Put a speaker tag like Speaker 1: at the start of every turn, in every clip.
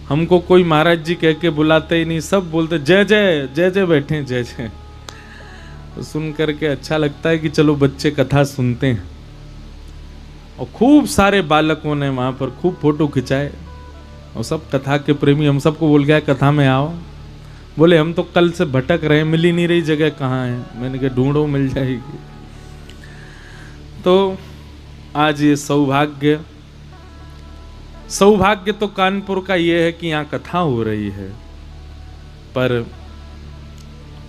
Speaker 1: हमको कोई महाराज जी कह के बुलाते ही नहीं, सब बोलते जय जय जय जय, बैठे जय जय। तो सुन करके अच्छा लगता है कि चलो बच्चे कथा सुनते हैं। और खूब सारे बालकों ने वहां पर खूब फोटो खिंचाए और सब कथा के प्रेमी। हम सबको बोल गया कथा में आओ। बोले हम तो कल से भटक रहे हैं, मिल ही नहीं रही जगह कहाँ है। मैंने कहा ढूंढो, मिल जाएगी। तो आज ये सौभाग्य तो कानपुर का ये है कि यहाँ कथा हो रही है, पर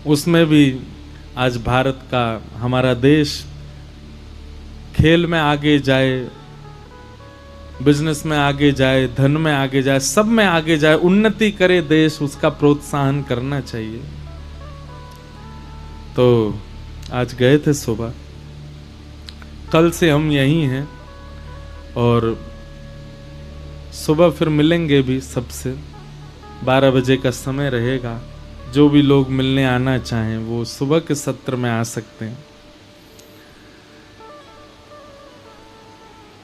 Speaker 1: उसमें भी आज भारत का, हमारा देश खेल में आगे जाए, बिजनेस में आगे जाए, धन में आगे जाए, सब में आगे जाए, उन्नति करे देश, उसका प्रोत्साहन करना चाहिए। तो आज गए थे सुबह, कल से हम यहीं हैं और सुबह फिर मिलेंगे भी सबसे। 12 बजे का समय रहेगा। जो भी लोग मिलने आना चाहें वो सुबह के सत्र में आ सकते हैं।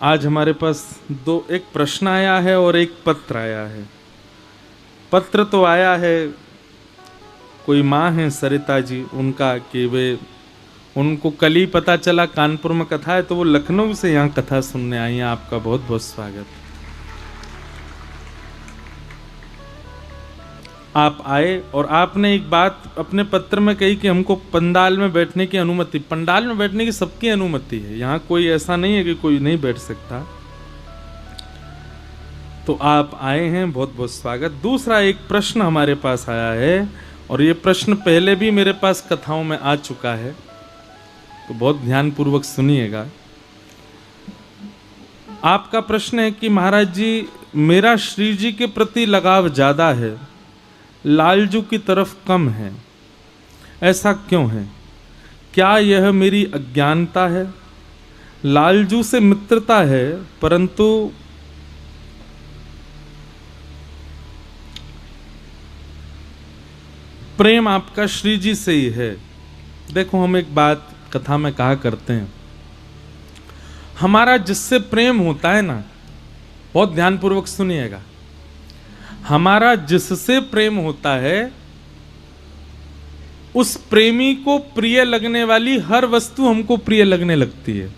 Speaker 1: आज हमारे पास एक प्रश्न आया है और एक पत्र आया है। पत्र तो आया है, कोई माँ है सरिता जी, उनका कि वे, उनको कल ही पता चला कानपुर में कथा है, तो वो लखनऊ से यहाँ कथा सुनने आई हैं। आपका बहुत बहुत स्वागत। आप आए और आपने एक बात अपने पत्र में कही कि हमको पंडाल में बैठने की अनुमति। पंडाल में बैठने की सबकी अनुमति है, यहाँ कोई ऐसा नहीं है कि कोई नहीं बैठ सकता। तो आप आए हैं, बहुत बहुत स्वागत। दूसरा एक प्रश्न हमारे पास आया है और ये प्रश्न पहले भी मेरे पास कथाओं में आ चुका है, तो बहुत ध्यानपूर्वक सुनिएगा। आपका प्रश्न है कि महाराज जी, मेरा श्री जी के प्रति लगाव ज्यादा है, लालजू की तरफ कम है, ऐसा क्यों है? क्या यह मेरी अज्ञानता है? लालजू से मित्रता है, परंतु प्रेम आपका श्री जी से ही है। देखो, हम एक बात कथा में कहा करते हैं, हमारा जिससे प्रेम होता है ना, बहुत ध्यानपूर्वक सुनिएगा, हमारा जिससे प्रेम होता है उस प्रेमी को प्रिय लगने वाली हर वस्तु हमको प्रिय लगने लगती है।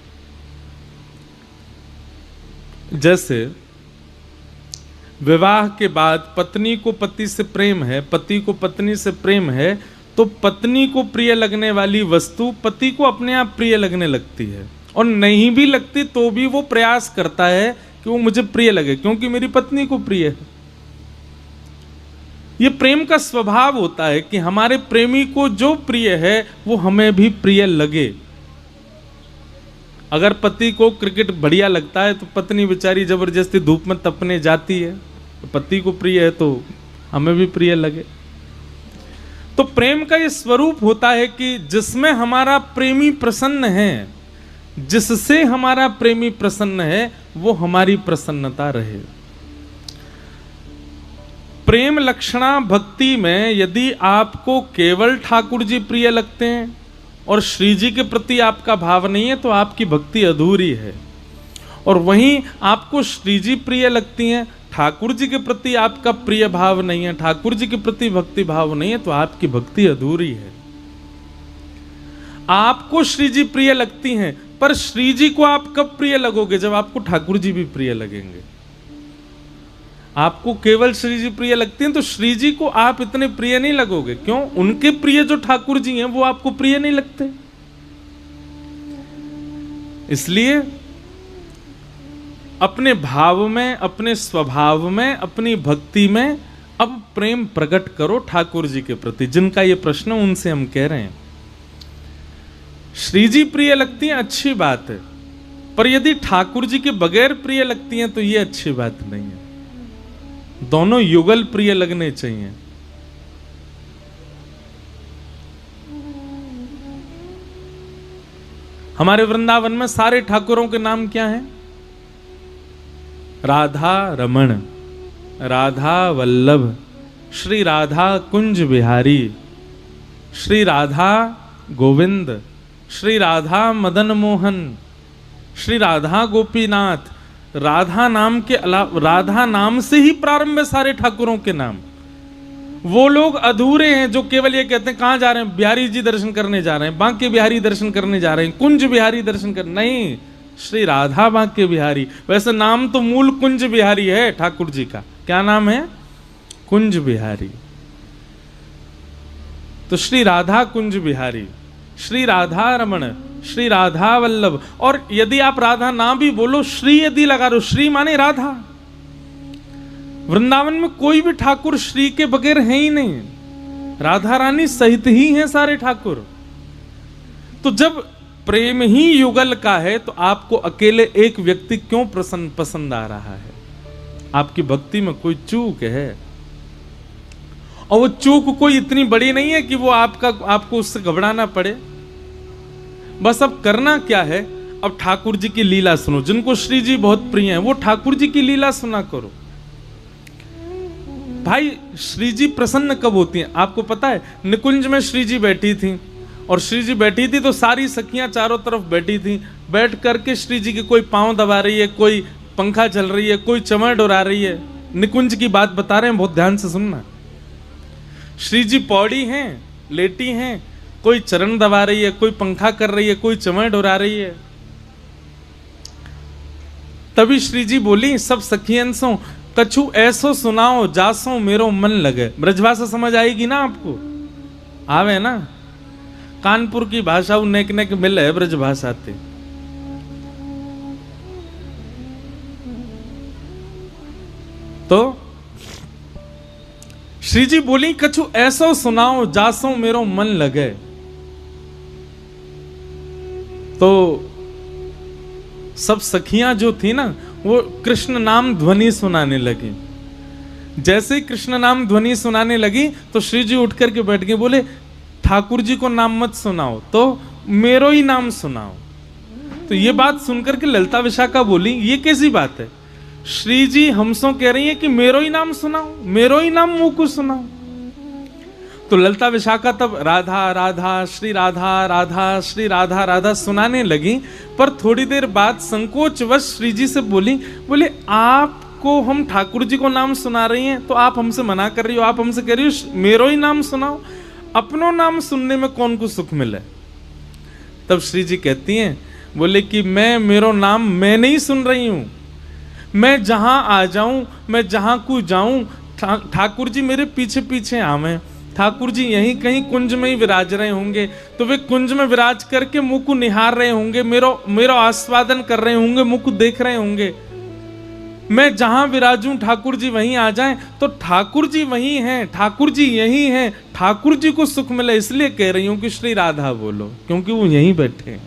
Speaker 1: जैसे विवाह के बाद पत्नी को पति से प्रेम है, पति को पत्नी से प्रेम है, तो पत्नी को प्रिय लगने वाली वस्तु पति को अपने आप प्रिय लगने लगती है। और नहीं भी लगती तो भी वो प्रयास करता है कि वो मुझे प्रिय लगे, क्योंकि मेरी पत्नी को प्रिय है। ये प्रेम का स्वभाव होता है कि हमारे प्रेमी को जो प्रिय है वो हमें भी प्रिय लगे। अगर पति को क्रिकेट बढ़िया लगता है तो पत्नी बेचारी जबरदस्ती धूप में तपने जाती है, तो पति को प्रिय है तो हमें भी प्रिय लगे। तो प्रेम का ये स्वरूप होता है कि जिसमें हमारा प्रेमी प्रसन्न है, जिससे हमारा प्रेमी प्रसन्न है, वो हमारी प्रसन्नता रहे। प्रेम लक्षणा भक्ति में यदि आपको केवल ठाकुर जी प्रिय लगते हैं और श्री जी के प्रति आपका भाव नहीं है, तो आपकी भक्ति अधूरी है। और वहीं आपको श्री जी प्रिय लगती हैं, ठाकुर जी के प्रति आपका प्रिय भाव नहीं है, ठाकुर जी के प्रति भक्ति भाव नहीं है, तो आपकी भक्ति अधूरी है। आपको श्री जी प्रिय लगती हैं, पर श्री जी को आप कब प्रिय लगोगे? जब आपको ठाकुर जी भी प्रिय लगेंगे। आपको केवल श्री जी प्रिय लगती हैं तो श्री जी को आप इतने प्रिय नहीं लगोगे। क्यों? उनके प्रिय जो ठाकुर जी हैं वो आपको प्रिय नहीं लगते। इसलिए अपने भाव में, अपने स्वभाव में, अपनी भक्ति में अब प्रेम प्रकट करो ठाकुर जी के प्रति। जिनका ये प्रश्न उनसे हम कह रहे हैं, श्री जी प्रिय लगती हैं, अच्छी बात है, पर यदि ठाकुर जी के बगैर प्रिय लगती हैं तो ये अच्छी बात नहीं है। दोनों युगल प्रिय लगने चाहिए। हमारे वृंदावन में सारे ठाकुरों के नाम क्या हैं? राधा रमण, राधा वल्लभ, श्री राधा कुंज बिहारी, श्री राधा गोविंद, श्री राधा मदन मोहन, श्री राधा गोपीनाथ, राधा नाम के अलावा, राधा नाम से ही प्रारंभ है सारे ठाकुरों के नाम। वो लोग अधूरे हैं जो केवल ये कहते हैं कहां जा रहे हैं, बिहारी जी दर्शन करने जा रहे हैं, बांके बिहारी दर्शन करने जा रहे हैं, कुंज बिहारी दर्शन कर, नहीं, श्री राधा बांके बिहारी। वैसे नाम तो मूल कुंज बिहारी है ठाकुर जी का। क्या नाम है? कुंज बिहारी। तो श्री राधा कुंज बिहारी, श्री राधा रमण, श्री राधा वल्लभ। और यदि आप राधा ना भी बोलो, श्री यदि लगा दो, श्री माने राधा। वृंदावन में कोई भी ठाकुर श्री के बगैर है ही नहीं, राधा रानी सहित ही हैं सारे ठाकुर। तो जब प्रेम ही युगल का है तो आपको अकेले एक व्यक्ति क्यों पसंद आ रहा है? आपकी भक्ति में कोई चूक है, और वो चूक कोई इतनी बड़ी नहीं है कि वो आपको उससे घबराना पड़े। बस अब करना क्या है, अब ठाकुर जी की लीला सुनो। जिनको श्री जी बहुत प्रिय हैं वो ठाकुर जी की लीला सुना करो। भाई श्री जी प्रसन्न कब होती हैं आपको पता है? निकुंज में श्री जी बैठी थी, और श्री जी बैठी थी तो सारी सखियां चारों तरफ बैठी थी। बैठ करके श्री जी के कोई पांव दबा रही है, कोई पंखा चल रही है, कोई चमड़ डोरा रही है। निकुंज की बात बता रहे हैं, बहुत ध्यान से सुनना। श्री जी पौड़ी हैं, लेटी हैं, कोई चरण दबा रही है, कोई पंखा कर रही है, कोई चमड़ डोरा रही है। तभी श्री जी बोली सब सखियन सो, कछु ऐसो सुनाओ जासो मेरो मन लगे। ब्रजभाषा समझ आएगी ना आपको? आवे ना? कानपुर की भाषा नेक नेक मिल है ब्रजभाषा ते। तो श्री जी बोली कछु ऐसो सुनाओ जासो मेरो मन लगे। तो सब सखियां जो थी ना वो कृष्ण नाम ध्वनि सुनाने लगी। जैसे ही कृष्ण नाम ध्वनि सुनाने लगी तो श्री जी उठ करके बैठ गए, बोले ठाकुर जी को नाम मत सुनाओ, तो मेरो ही नाम सुनाओ। तो ये बात सुनकर के ललिता विशाखा बोली ये कैसी बात है? श्री जी हमसो कह रही है कि मेरो ही नाम सुनाओ, मेरो ही नाम मुंह को सुनाओ। तो ललिता विशाखा तब राधा राधा श्री राधा राधा श्री राधा राधा सुनाने लगी। पर थोड़ी देर बाद संकोचवश श्री जी से बोले आपको हम ठाकुर जी को नाम सुना रही हैं तो आप हमसे मना कर रही हो, आप हमसे कह रही हो मेरो ही नाम सुनाओ। अपनो नाम सुनने में कौन को सुख मिले? तब श्री जी कहती हैं, बोले कि मैं मेरो नाम मैं नहीं सुन रही हूं, मैं जहां आ जाऊं, मैं जहां को जाऊं, ठाकुर जी मेरे पीछे पीछे आवे। ठाकुर जी यहीं कहीं कुंज में ही विराज रहे होंगे, तो वे कुंज में विराज करके मुख को निहार रहे होंगे, मेरो आस्वादन कर रहे होंगे, मुख को देख रहे होंगे। मैं जहां विराजूं ठाकुर जी वहीं आ जाएं, तो ठाकुर जी वहीं हैं, ठाकुर जी यहीं हैं, ठाकुर जी को सुख मिले। इसलिए कह रही हूं कि श्री राधा बोलो, क्योंकि वो यहीं बैठे हैं,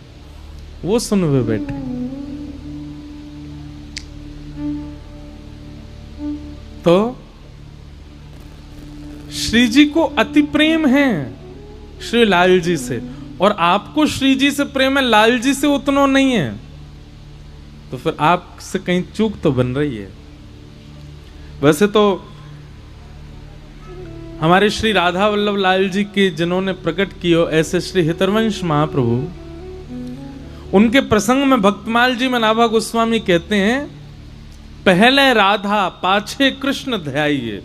Speaker 1: वो सुन हुए बैठे। तो श्री जी को अति प्रेम है श्री लाल जी से, और आपको श्री जी से प्रेम है, लाल जी से उतना नहीं है। तो फिर आपसे कहीं चूक तो बन रही है। वैसे तो हमारे श्री राधा वल्लभ लाल जी के जिन्होंने प्रकट किया ऐसे श्री हितरवंश महाप्रभु, उनके प्रसंग में भक्तमाल जी में नाभा गोस्वामी कहते हैं, पहले राधा पाछे कृष्ण ध्याइए।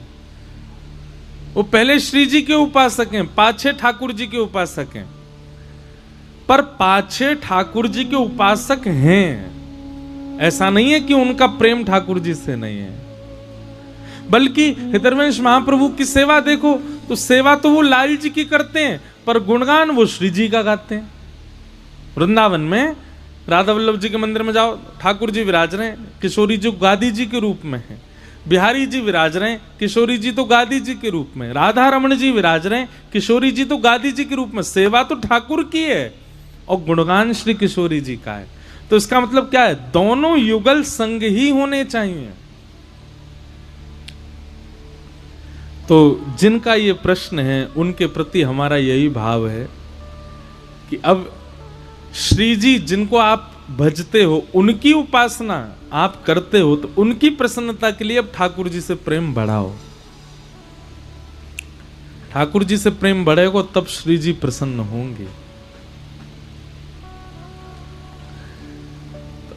Speaker 1: वो पहले श्री जी के उपासक हैं, पाछे ठाकुर जी के उपासक हैं। पर पाछे ठाकुर जी के उपासक हैं, ऐसा नहीं है कि उनका प्रेम ठाकुर जी से नहीं है। बल्कि हितरवंश महाप्रभु की सेवा देखो तो सेवा तो वो लाल जी की करते हैं, पर गुणगान वो श्री जी का गाते हैं। वृंदावन में राधा वल्लभ जी के मंदिर में जाओ, ठाकुर जी विराज रहे हैं, किशोरी जी गादी जी के रूप में है, बिहारी जी विराज रहे हैं, किशोरी जी तो गादी जी के रूप में, राधा रमण जी विराज रहे हैं, किशोरी जी तो गादी जी के रूप में। सेवा तो ठाकुर की है और गुणगान श्री किशोरी जी का है। तो इसका मतलब क्या है? दोनों युगल संग ही होने चाहिए। तो जिनका ये प्रश्न है उनके प्रति हमारा यही भाव है कि अब श्री जी जिनको आप भजते हो, उनकी उपासना आप करते हो, तो उनकी प्रसन्नता के लिए अब ठाकुर जी से प्रेम बढ़ाओ। ठाकुर जी से प्रेम बढ़ेगा तब श्री जी प्रसन्न होंगे।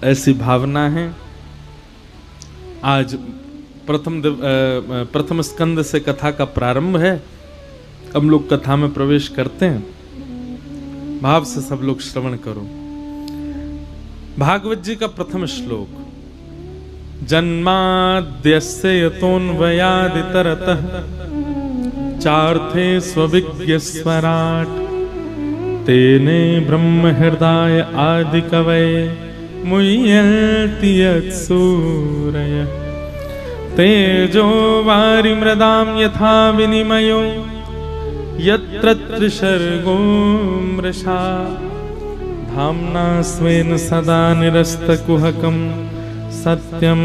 Speaker 1: ऐसी भावना है। आज प्रथम स्कंद से कथा का प्रारंभ है। हम लोग कथा में प्रवेश करते हैं। भाव से सब लोग श्रवण करो। भागवत जी का प्रथम श्लोक। जन्माद्यस्य यतोऽन्वयादितरतः चार्थे स्वविज्ञस्वराट् तेने ब्रह्म हृदय आदि कवये मुह्यन्ति यत्सूरयः तेजो वारिमृदां यथा विनिमयो यत्र त्रिसर्गो मृषा धाम्ना स्वेन सदा निरस्तकुहकं सत्यं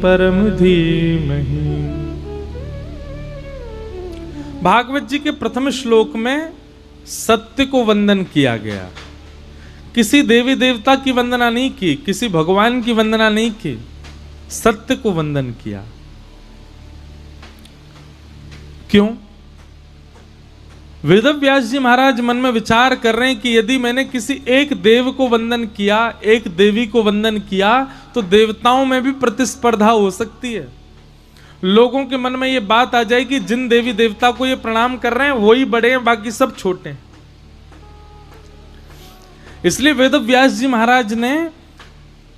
Speaker 1: परम धीमहि। भागवत जी के प्रथम श्लोक में सत्य को वंदन किया गया। किसी देवी देवता की वंदना नहीं की, किसी भगवान की वंदना नहीं की, सत्य को वंदन किया। क्यों? वेदव्यास जी महाराज मन में विचार कर रहे हैं कि यदि मैंने किसी एक देव को वंदन किया, एक देवी को वंदन किया, तो देवताओं में भी प्रतिस्पर्धा हो सकती है। लोगों के मन में यह बात आ जाएगी जिन देवी देवता को ये प्रणाम कर रहे हैं वही बड़े हैं, बाकी सब छोटे हैं। इसलिए वेदव्यास जी महाराज ने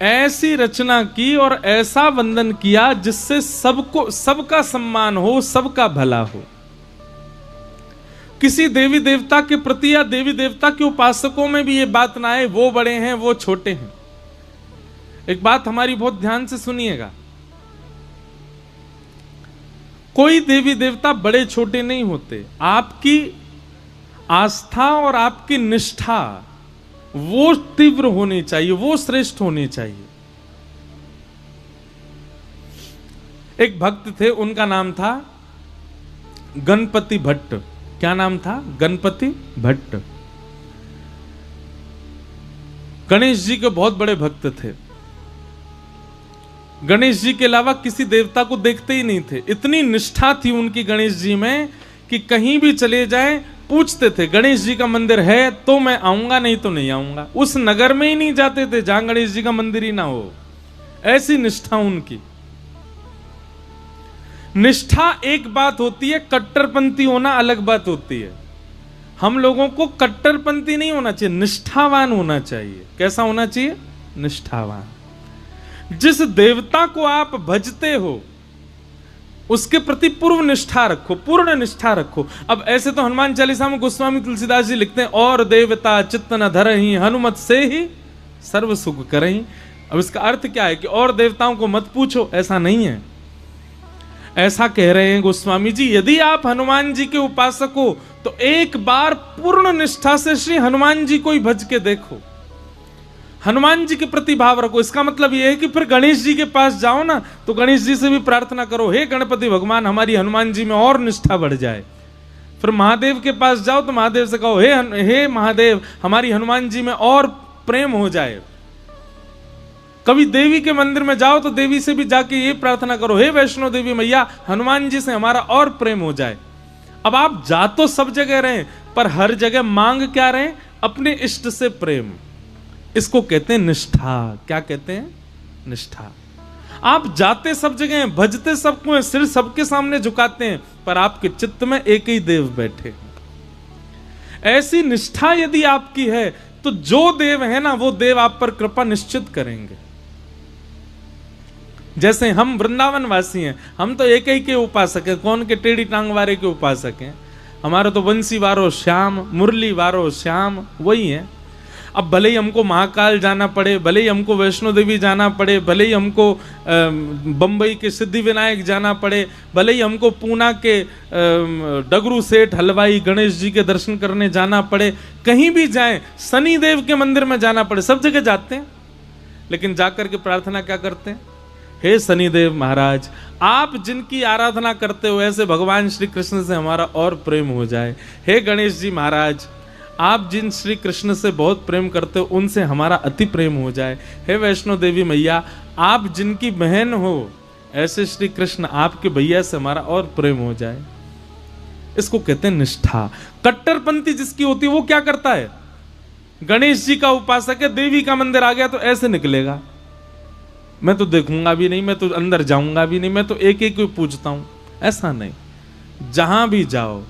Speaker 1: ऐसी रचना की और ऐसा वंदन किया जिससे सबको, सबका सम्मान हो, सबका भला हो। किसी देवी देवता के प्रति या देवी देवता के उपासकों में भी ये बात ना आए वो बड़े हैं वो छोटे हैं। एक बात हमारी बहुत ध्यान से सुनिएगा, कोई देवी देवता बड़े छोटे नहीं होते। आपकी आस्था और आपकी निष्ठा वो तीव्र होनी चाहिए, वो श्रेष्ठ होनी चाहिए। एक भक्त थे, उनका नाम था गणपति भट्ट। क्या नाम था? गणपति भट्ट। गणेश जी के बहुत बड़े भक्त थे। गणेश जी के अलावा किसी देवता को देखते ही नहीं थे। इतनी निष्ठा थी उनकी गणेश जी में कि कहीं भी चले जाएं पूछते थे गणेश जी का मंदिर है तो मैं आऊंगा, नहीं तो नहीं आऊंगा। उस नगर में ही नहीं जाते थे जहां गणेश जी का मंदिर ही ना हो। ऐसी निष्ठा उनकी। निष्ठा एक बात होती है, कट्टरपंथी होना अलग बात होती है। हम लोगों को कट्टरपंथी नहीं होना चाहिए, निष्ठावान होना चाहिए। कैसा होना चाहिए? निष्ठावान। जिस देवता को आप भजते हो उसके प्रति पूर्व निष्ठा रखो, पूर्ण निष्ठा रखो। अब ऐसे तो हनुमान चालीसा में गोस्वामी तुलसीदास जी लिखते हैं, और देवता चित्त न धरहि हनुमत से ही सर्व सुख करहि। अब इसका अर्थ क्या है कि और देवताओं को मत पूछो, ऐसा नहीं है। ऐसा कह रहे हैं गोस्वामी जी, यदि आप हनुमान जी के उपासक हो तो एक बार पूर्ण निष्ठा से श्री हनुमान जी को ही भज के देखो, हनुमान जी के प्रति भाव रखो। इसका मतलब यह है कि फिर गणेश जी के पास जाओ ना तो गणेश जी से भी प्रार्थना करो, हे गणपति भगवान हमारी हनुमान जी में और निष्ठा बढ़ जाए। फिर महादेव के पास जाओ तो महादेव से कहो, हे महादेव हमारी हनुमान जी में और प्रेम हो जाए। कभी देवी के मंदिर में जाओ तो देवी से भी जाके ये प्रार्थना करो, हे वैष्णो देवी मैया हनुमान जी से हमारा और प्रेम हो जाए। अब आप जा तो सब जगह रहे पर हर जगह मांग क्या रहे? अपने इष्ट से प्रेम। इसको कहते हैं निष्ठा। क्या कहते हैं? निष्ठा। आप जाते सब जगह हैं, भजते सबको हैं, सिर सबके सामने झुकाते हैं, पर आपके चित्त में एक ही देव बैठे। ऐसी निष्ठा यदि आपकी है तो जो देव है ना वो देव आप पर कृपा निश्चित करेंगे। जैसे हम वृंदावन वासी हैं, हम तो एक ही के उपासक हैं। कौन के? टेढ़ी टांग वारे के उपासक हैं। हमारा तो बंसी वारो श्याम, मुरली वारो श्याम, वही है। अब भले ही हमको महाकाल जाना पड़े, भले ही हमको वैष्णो देवी जाना पड़े, भले ही हमको बंबई के सिद्धि विनायक जाना पड़े, भले ही हमको पूना के डगरू सेठ हलवाई गणेश जी के दर्शन करने जाना पड़े, कहीं भी जाएं, शनि देव के मंदिर में जाना पड़े, सब जगह जाते हैं। लेकिन जाकर के प्रार्थना क्या करते हैं? हे शनिदेव महाराज आप जिनकी आराधना करते हो ऐसे भगवान श्री कृष्ण से हमारा और प्रेम हो जाए। हे गणेश जी महाराज आप जिन श्री कृष्ण से बहुत प्रेम करते हो उनसे हमारा अति प्रेम हो जाए। हे वैष्णो देवी मैया आप जिनकी बहन हो ऐसे श्री कृष्ण आपके भैया से हमारा और प्रेम हो जाए। इसको कहते हैं निष्ठा। कट्टरपंथी जिसकी होती है वो क्या करता है? गणेश जी का उपासक है, देवी का मंदिर आ गया तो ऐसे निकलेगा, मैं तो देखूंगा भी नहीं, मैं तो अंदर जाऊंगा भी नहीं, मैं तो एक एक को पूछता हूं। ऐसा नहीं, जहां भी जाओ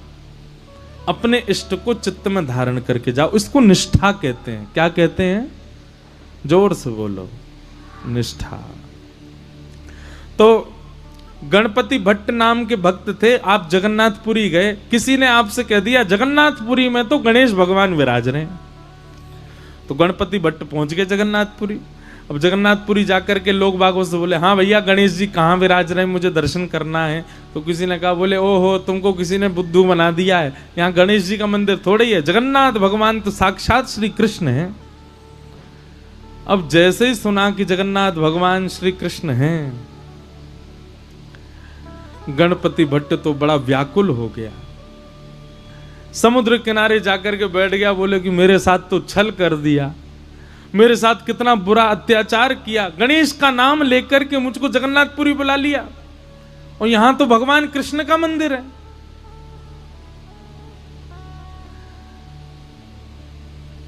Speaker 1: अपने इष्ट को चित्त में धारण करके जाओ। इसको निष्ठा कहते हैं। क्या कहते हैं? जोर से बोलो, निष्ठा। तो गणपति भट्ट नाम के भक्त थे। आप जगन्नाथपुरी गए, किसी ने आपसे कह दिया जगन्नाथपुरी में तो गणेश भगवान विराज रहे हैं। तो गणपति भट्ट पहुंच गए जगन्नाथपुरी। अब जगन्नाथपुरी जाकर के लोग बागों से बोले, हाँ भैया गणेश जी कहाँ विराज रहे हैं, मुझे दर्शन करना है। तो किसी ने कहा, बोले ओहो तुमको किसी ने बुद्धू बना दिया है, यहाँ गणेश जी का मंदिर थोड़ा ही है, जगन्नाथ भगवान तो साक्षात श्री कृष्ण है। अब जैसे ही सुना कि जगन्नाथ भगवान श्री कृष्ण हैं, गणपति भट्ट तो बड़ा व्याकुल हो गया। समुद्र किनारे जाकर के बैठ गया। बोले कि मेरे साथ तो छल कर दिया, मेरे साथ कितना बुरा अत्याचार किया, गणेश का नाम लेकर के मुझको जगन्नाथपुरी बुला लिया, और यहां तो भगवान कृष्ण का मंदिर है।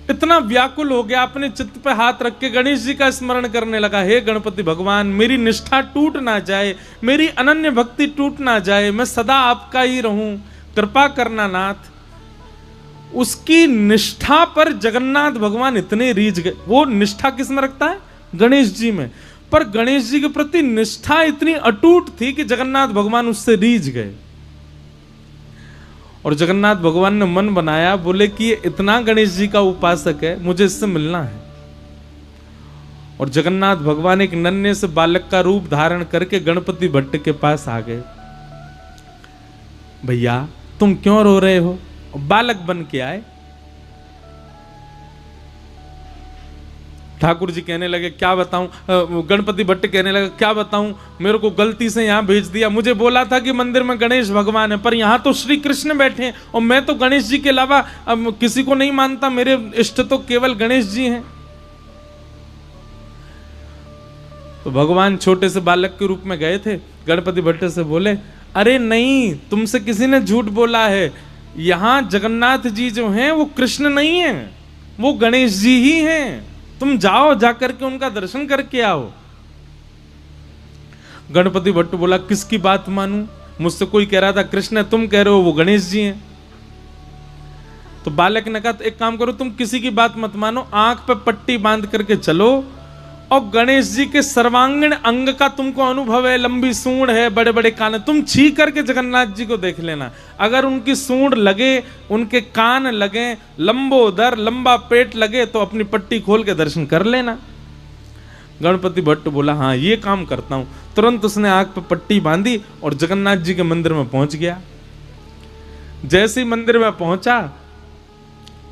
Speaker 1: इतना व्याकुल हो गया, अपने चित्त पे हाथ रख के गणेश जी का स्मरण करने लगा। हे गणपति भगवान, मेरी निष्ठा टूट ना जाए, मेरी अनन्य भक्ति टूट ना जाए, मैं सदा आपका ही रहूं, कृपा करना नाथ। उसकी निष्ठा पर जगन्नाथ भगवान इतने रीझ गए। वो निष्ठा किस में रखता है? गणेश जी में। पर गणेश जी के प्रति निष्ठा इतनी अटूट थी कि जगन्नाथ भगवान उससे रीझ गए। और जगन्नाथ भगवान ने मन बनाया, बोले कि ये इतना गणेश जी का उपासक है, मुझे इससे मिलना है। और जगन्नाथ भगवान एक नन्हे से बालक का रूप धारण करके गणपति भट्ट के पास आ गए। भैया तुम क्यों रो रहे हो? बालक बन के आए। ठाकुर जी कहने लगे क्या बताऊं, गणपति भट्ट कहने लगे क्या बताऊं, मेरे को गलती से यहां भेज दिया, मुझे बोला था कि मंदिर में गणेश भगवान है, पर यहां तो श्री कृष्ण बैठे हैं, और मैं तो गणेश जी के अलावा अब किसी को नहीं मानता, मेरे इष्ट तो केवल गणेश जी हैं। तो भगवान छोटे से बालक के रूप में गए थे। गणपति भट्ट से बोले, अरे नहीं, तुमसे किसी ने झूठ बोला है, यहां जगन्नाथ जी जो हैं वो कृष्ण नहीं है, वो गणेश जी ही हैं, तुम जाओ, जाकर के उनका दर्शन करके आओ। गणपति भट्ट बोला, किसकी बात मानूं? मुझसे कोई कह रहा था कृष्ण है, तुम कह रहे हो वो गणेश जी हैं। तो बालक ने कहा, तो एक काम करो, तुम किसी की बात मत मानो, आंख पे पट्टी बांध करके चलो, और गणेश जी के सर्वांगीण अंग का तुमको अनुभव है, लंबी सूंड है, बड़े बड़े कान है, तुम छी करके जगन्नाथ जी को देख लेना। अगर उनकी सूंड लगे, उनके कान लगे, लंबोदर लंबा पेट लगे, तो अपनी पट्टी खोल के दर्शन कर लेना। गणपति भट्ट बोला, हाँ ये काम करता हूं। तुरंत उसने आंख पे पट्टी बांधी और जगन्नाथ जी के मंदिर में पहुंच गया। जैसे ही मंदिर में पहुंचा,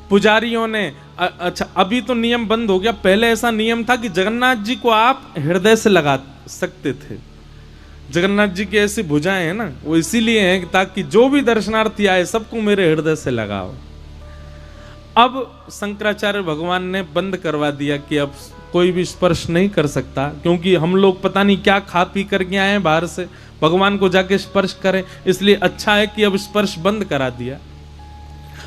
Speaker 1: पुजारियों ने, अच्छा अभी तो नियम बंद हो गया, पहले ऐसा नियम था कि जगन्नाथ जी को आप हृदय से लगा सकते थे। जगन्नाथ जी की ऐसी भुजाएं हैं ना, वो इसीलिए हैं ताकि जो भी दर्शनार्थी आए सबको मेरे हृदय से लगाओ। अब शंकराचार्य भगवान ने बंद करवा दिया कि अब कोई भी स्पर्श नहीं कर सकता, क्योंकि हम लोग पता नहीं क्या खा पी करके आए हैं बाहर से, भगवान को जाके स्पर्श करें, इसलिए अच्छा है कि अब स्पर्श बंद करा दिया।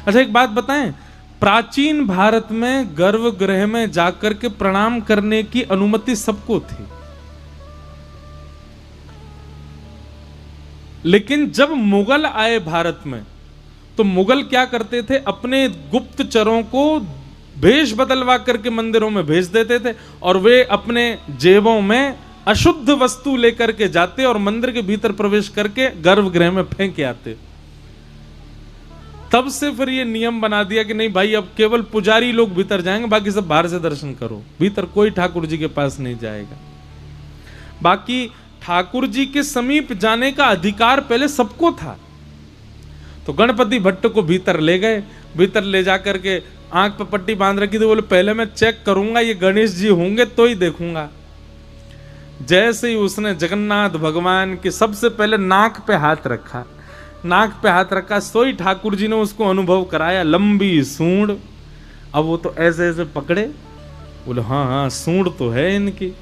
Speaker 1: अच्छा एक बात बताएं, प्राचीन भारत में गर्भगृह में जाकर के प्रणाम करने की अनुमति सबको थी, लेकिन जब मुगल आए भारत में तो मुगल क्या करते थे, अपने गुप्तचरों को भेष बदलवा करके मंदिरों में भेज देते थे, और वे अपने जेबों में अशुद्ध वस्तु लेकर के जाते और मंदिर के भीतर प्रवेश करके गर्भगृह में फेंक आते। तब से फिर ये नियम बना दिया कि नहीं भाई, अब केवल पुजारी लोग भीतर जाएंगे, बाकी सब बाहर से दर्शन करो, भीतर कोई ठाकुर जी के पास नहीं जाएगा। बाकी ठाकुर जी के समीप जाने का अधिकार पहले सबको था। तो गणपति भट्ट को भीतर ले गए, भीतर ले जाकर के आंख पर पट्टी बांध रखी थी, बोले पहले मैं चेक करूंगा ये गणेश जी होंगे तो ही देखूंगा। जैसे ही उसने जगन्नाथ भगवान के सबसे पहले नाक पे हाथ रखा, नाक पे हाथ रखा, सोई ठाकुर जी ने उसको अनुभव कराया, लंबी सूंड। अब वो तो ऐसे ऐसे पकड़े, बोले हाँ हाँ सूंड तो है इनकी,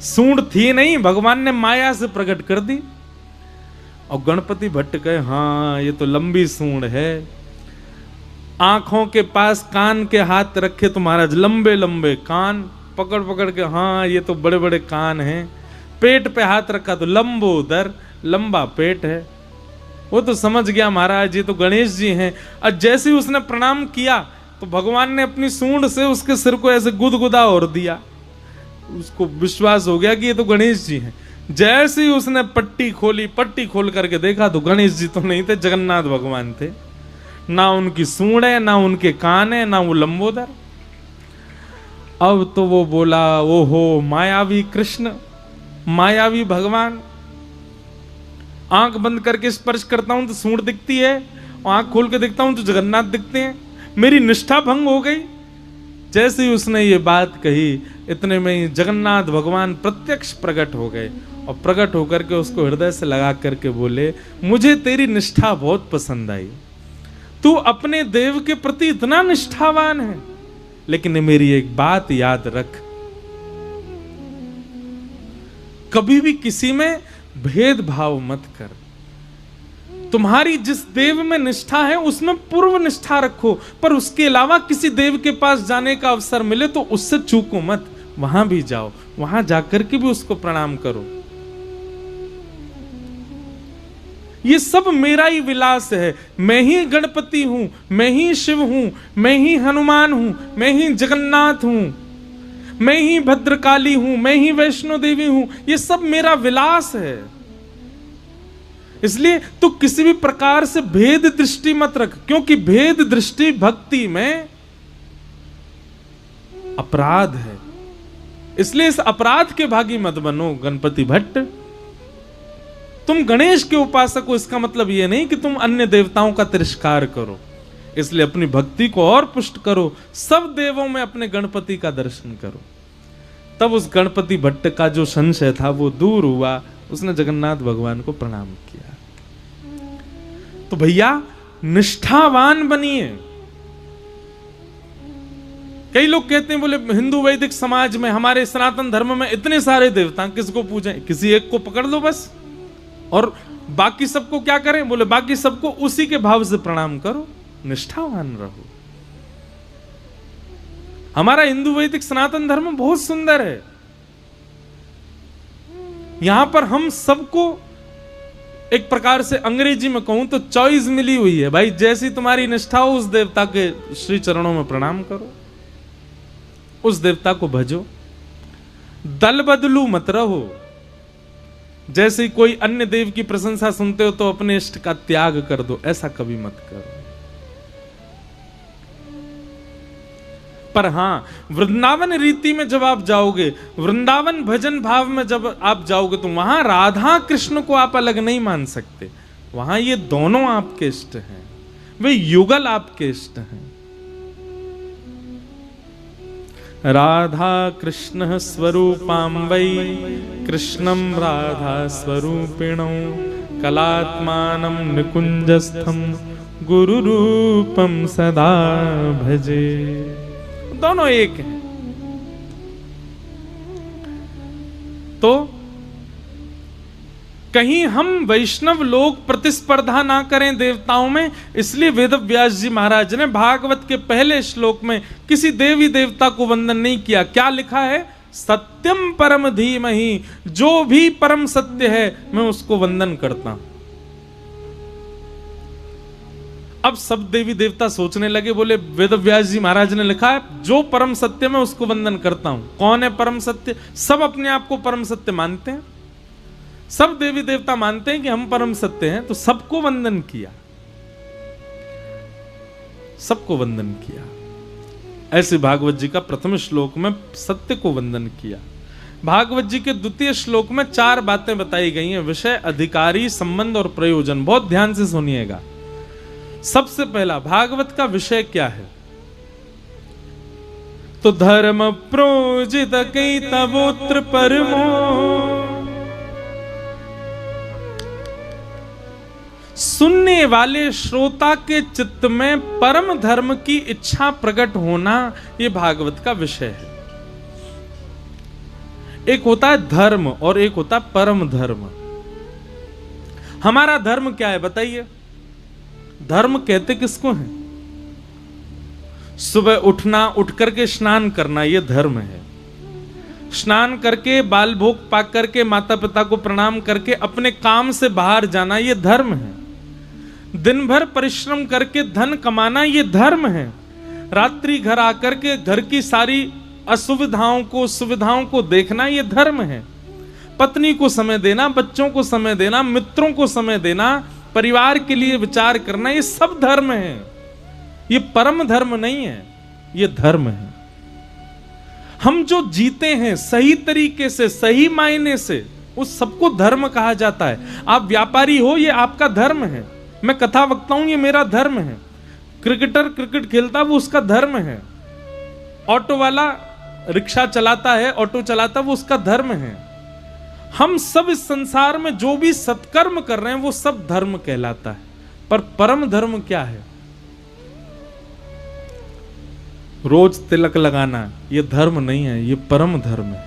Speaker 1: सूंड थी नहीं, भगवान ने माया से प्रकट कर दी। और गणपति भट्ट कहे, हाँ ये तो लंबी सूंड है। आंखों के पास कान के हाथ रखे तो महाराज लंबे लंबे कान, पकड़ पकड़ के, हाँ ये तो बड़े बड़े कान हैं, पेट पे हाथ रखा तो लंबोदर, लंबा पेट है। वो तो समझ गया महाराज ये तो गणेश जी हैं। और जैसे ही उसने प्रणाम किया तो भगवान ने अपनी सूंड से उसके सिर को ऐसे गुदगुदा और दिया। उसको विश्वास हो गया कि ये तो गणेश जी हैं। जैसे ही उसने पट्टी खोली, पट्टी खोल करके देखा तो गणेश जी तो नहीं थे, जगन्नाथ भगवान थे। ना उनकी सूंड है, ना उनके कान है, ना वो लंबोदर। अब तो वो बोला, ओहो मायावी कृष्ण, मायावी भगवान। आंख बंद करके स्पर्श करता हूं तो सूंड दिखती है, आंख खोल के देखता हूं तो जगन्नाथ दिखते हैं, मेरी निष्ठा भंग हो गई। जैसे ही उसने ये बात कही, इतने में ही जगन्नाथ भगवान प्रत्यक्ष प्रकट हो गए और प्रकट होकर के उसको हृदय से लगा करके बोले, मुझे तेरी निष्ठा बहुत पसंद आई, तू अपने देव के प्रति इतना निष्ठावान है, लेकिन मेरी एक बात याद रख, कभी भी किसी में भेदभाव मत कर। तुम्हारी जिस देव में निष्ठा है उसमें पूर्व निष्ठा रखो, पर उसके अलावा किसी देव के पास जाने का अवसर मिले तो उससे चूको मत, वहां भी जाओ, वहां जाकर के भी उसको प्रणाम करो। ये सब मेरा ही विलास है, मैं ही गणपति हूं, मैं ही शिव हूं, मैं ही हनुमान हूं, मैं ही जगन्नाथ हूं, मैं ही भद्रकाली हूं, मैं ही वैष्णो देवी हूं, ये सब मेरा विलास है। इसलिए तू किसी भी प्रकार से भेद दृष्टि मत रख, क्योंकि भेद दृष्टि भक्ति में अपराध है। इसलिए इस अपराध के भागी मत बनो गणपति भट्ट। तुम गणेश के उपासक हो, इसका मतलब यह नहीं कि तुम अन्य देवताओं का तिरस्कार करो। इसलिए अपनी भक्ति को और पुष्ट करो, सब देवों में अपने गणपति का दर्शन करो। तब उस गणपति भट्ट का जो संशय था वो दूर हुआ, उसने जगन्नाथ भगवान को प्रणाम किया। तो भैया निष्ठावान बनिए। कई लोग कहते हैं, बोले हिंदू वैदिक समाज में, हमारे सनातन धर्म में इतने सारे देवता, किसको पूजें? किसी एक को पकड़ लो बस, और बाकी सबको क्या करें? बोले बाकी सबको उसी के भाव से प्रणाम करो, निष्ठावान रहो। हमारा हिंदू वैदिक सनातन धर्म बहुत सुंदर है। यहां पर हम सबको एक प्रकार से अंग्रेजी में कहूं तो चॉइस मिली हुई है भाई, जैसी तुम्हारी निष्ठा हो उस देवता के श्री चरणों में प्रणाम करो, उस देवता को भजो, दल बदलू मत रहो। जैसे कोई अन्य देव की प्रशंसा सुनते हो तो अपने इष्ट का त्याग कर दो, ऐसा कभी मत करो। पर हां, वृंदावन रीति में जब आप जाओगे, वृंदावन भजन भाव में जब आप जाओगे, तो वहां राधा कृष्ण को आप अलग नहीं मान सकते। वहां ये दोनों आपके इष्ट हैं, वे युगल आपके इष्ट हैं। राधा कृष्ण स्वरूपां वै कृष्णं राधा स्वरूपिणौ कलात्मानं निकुंजस्थं गुरु रूपम सदा भजे। दोनों एक हैं। तो कहीं हम वैष्णव लोग प्रतिस्पर्धा ना करें देवताओं में, इसलिए वेदव्यास जी महाराज ने भागवत के पहले श्लोक में किसी देवी देवता को वंदन नहीं किया। क्या लिखा है? सत्यम परम धीमहि, जो भी परम सत्य है मैं उसको वंदन करता हूं। अब सब देवी देवता सोचने लगे, बोले वेदव्यास जी महाराज ने लिखा है जो परम सत्य मैं उसको वंदन करता हूं। कौन है परम सत्य? सब अपने आप को परम सत्य मानते हैं, सब देवी देवता मानते हैं कि हम परम सत्य हैं, तो सबको वंदन किया, सबको वंदन किया। ऐसे भागवत जी का प्रथम श्लोक में सत्य को वंदन किया। भागवत जी के द्वितीय श्लोक में 4 बातें बताई गई हैं, विषय, अधिकारी, संबंध और प्रयोजन। बहुत ध्यान से सुनिएगा। सबसे पहला, भागवत का विषय क्या है? तो धर्म प्रोजित कैतवोत्र परमो, सुनने वाले श्रोता के चित्त में परम धर्म की इच्छा प्रकट होना, यह भागवत का विषय है। एक होता है धर्म और एक होता है परम धर्म। हमारा धर्म क्या है बताइए? धर्म कहते किसको है? सुबह उठना, उठ करके स्नान करना, यह धर्म है। स्नान करके बाल भोग पाक करके माता पिता को प्रणाम करके अपने काम से बाहर जाना, ये धर्म है। दिन भर परिश्रम करके धन कमाना, ये धर्म है। रात्रि घर आकर के घर की सारी असुविधाओं को सुविधाओं को देखना, ये धर्म है। पत्नी को समय देना, बच्चों को समय देना, मित्रों को समय देना, परिवार के लिए विचार करना, ये सब धर्म है। ये परम धर्म नहीं है, ये धर्म है। हम जो जीते हैं सही तरीके से, सही मायने से, उस सबको धर्म कहा जाता है। आप व्यापारी हो, ये आपका धर्म है। मैं कथा वक्ता हूं, ये मेरा धर्म है। क्रिकेटर क्रिकेट खेलता, वो उसका धर्म है। ऑटो वाला रिक्शा चलाता है, ऑटो चलाता, वो उसका धर्म है। हम सब इस संसार में जो भी सत्कर्म कर रहे हैं वो सब धर्म कहलाता है। पर परम धर्म क्या है? रोज तिलक लगाना ये धर्म नहीं है, ये परम धर्म है।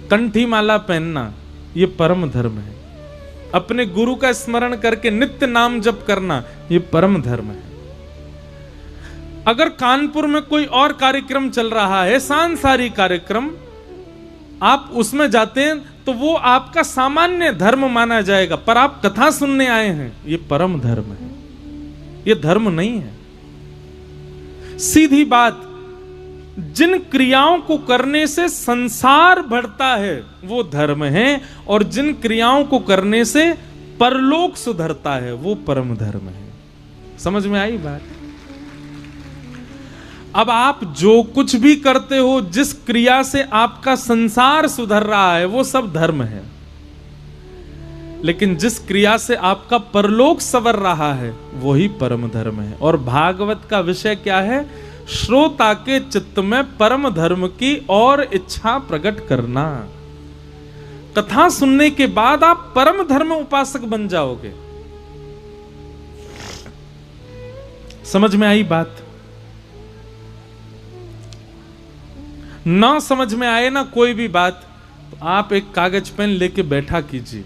Speaker 1: कंठी माला पहनना ये परम धर्म है। अपने गुरु का स्मरण करके नित्य नाम जप करना ये परम धर्म है। अगर कानपुर में कोई और कार्यक्रम चल रहा है, सांसारिक कार्यक्रम, आप उसमें जाते हैं तो वो आपका सामान्य धर्म माना जाएगा। पर आप कथा सुनने आए हैं, ये परम धर्म है, ये धर्म नहीं है। सीधी बात, जिन क्रियाओं को करने से संसार बढ़ता है वो धर्म है, और जिन क्रियाओं को करने से परलोक सुधरता है वो परम धर्म है। समझ में आई बात? अब आप जो कुछ भी करते हो, जिस क्रिया से आपका संसार सुधर रहा है वो सब धर्म है, लेकिन जिस क्रिया से आपका परलोक संवर रहा है वही परम धर्म है। और भागवत का विषय क्या है? श्रोता के चित्त में परम धर्म की और इच्छा प्रकट करना। कथा सुनने के बाद आप परम धर्म उपासक बन जाओगे। समझ में आई बात? ना समझ में आए ना कोई भी बात, तो आप एक कागज पेन लेके बैठा कीजिए,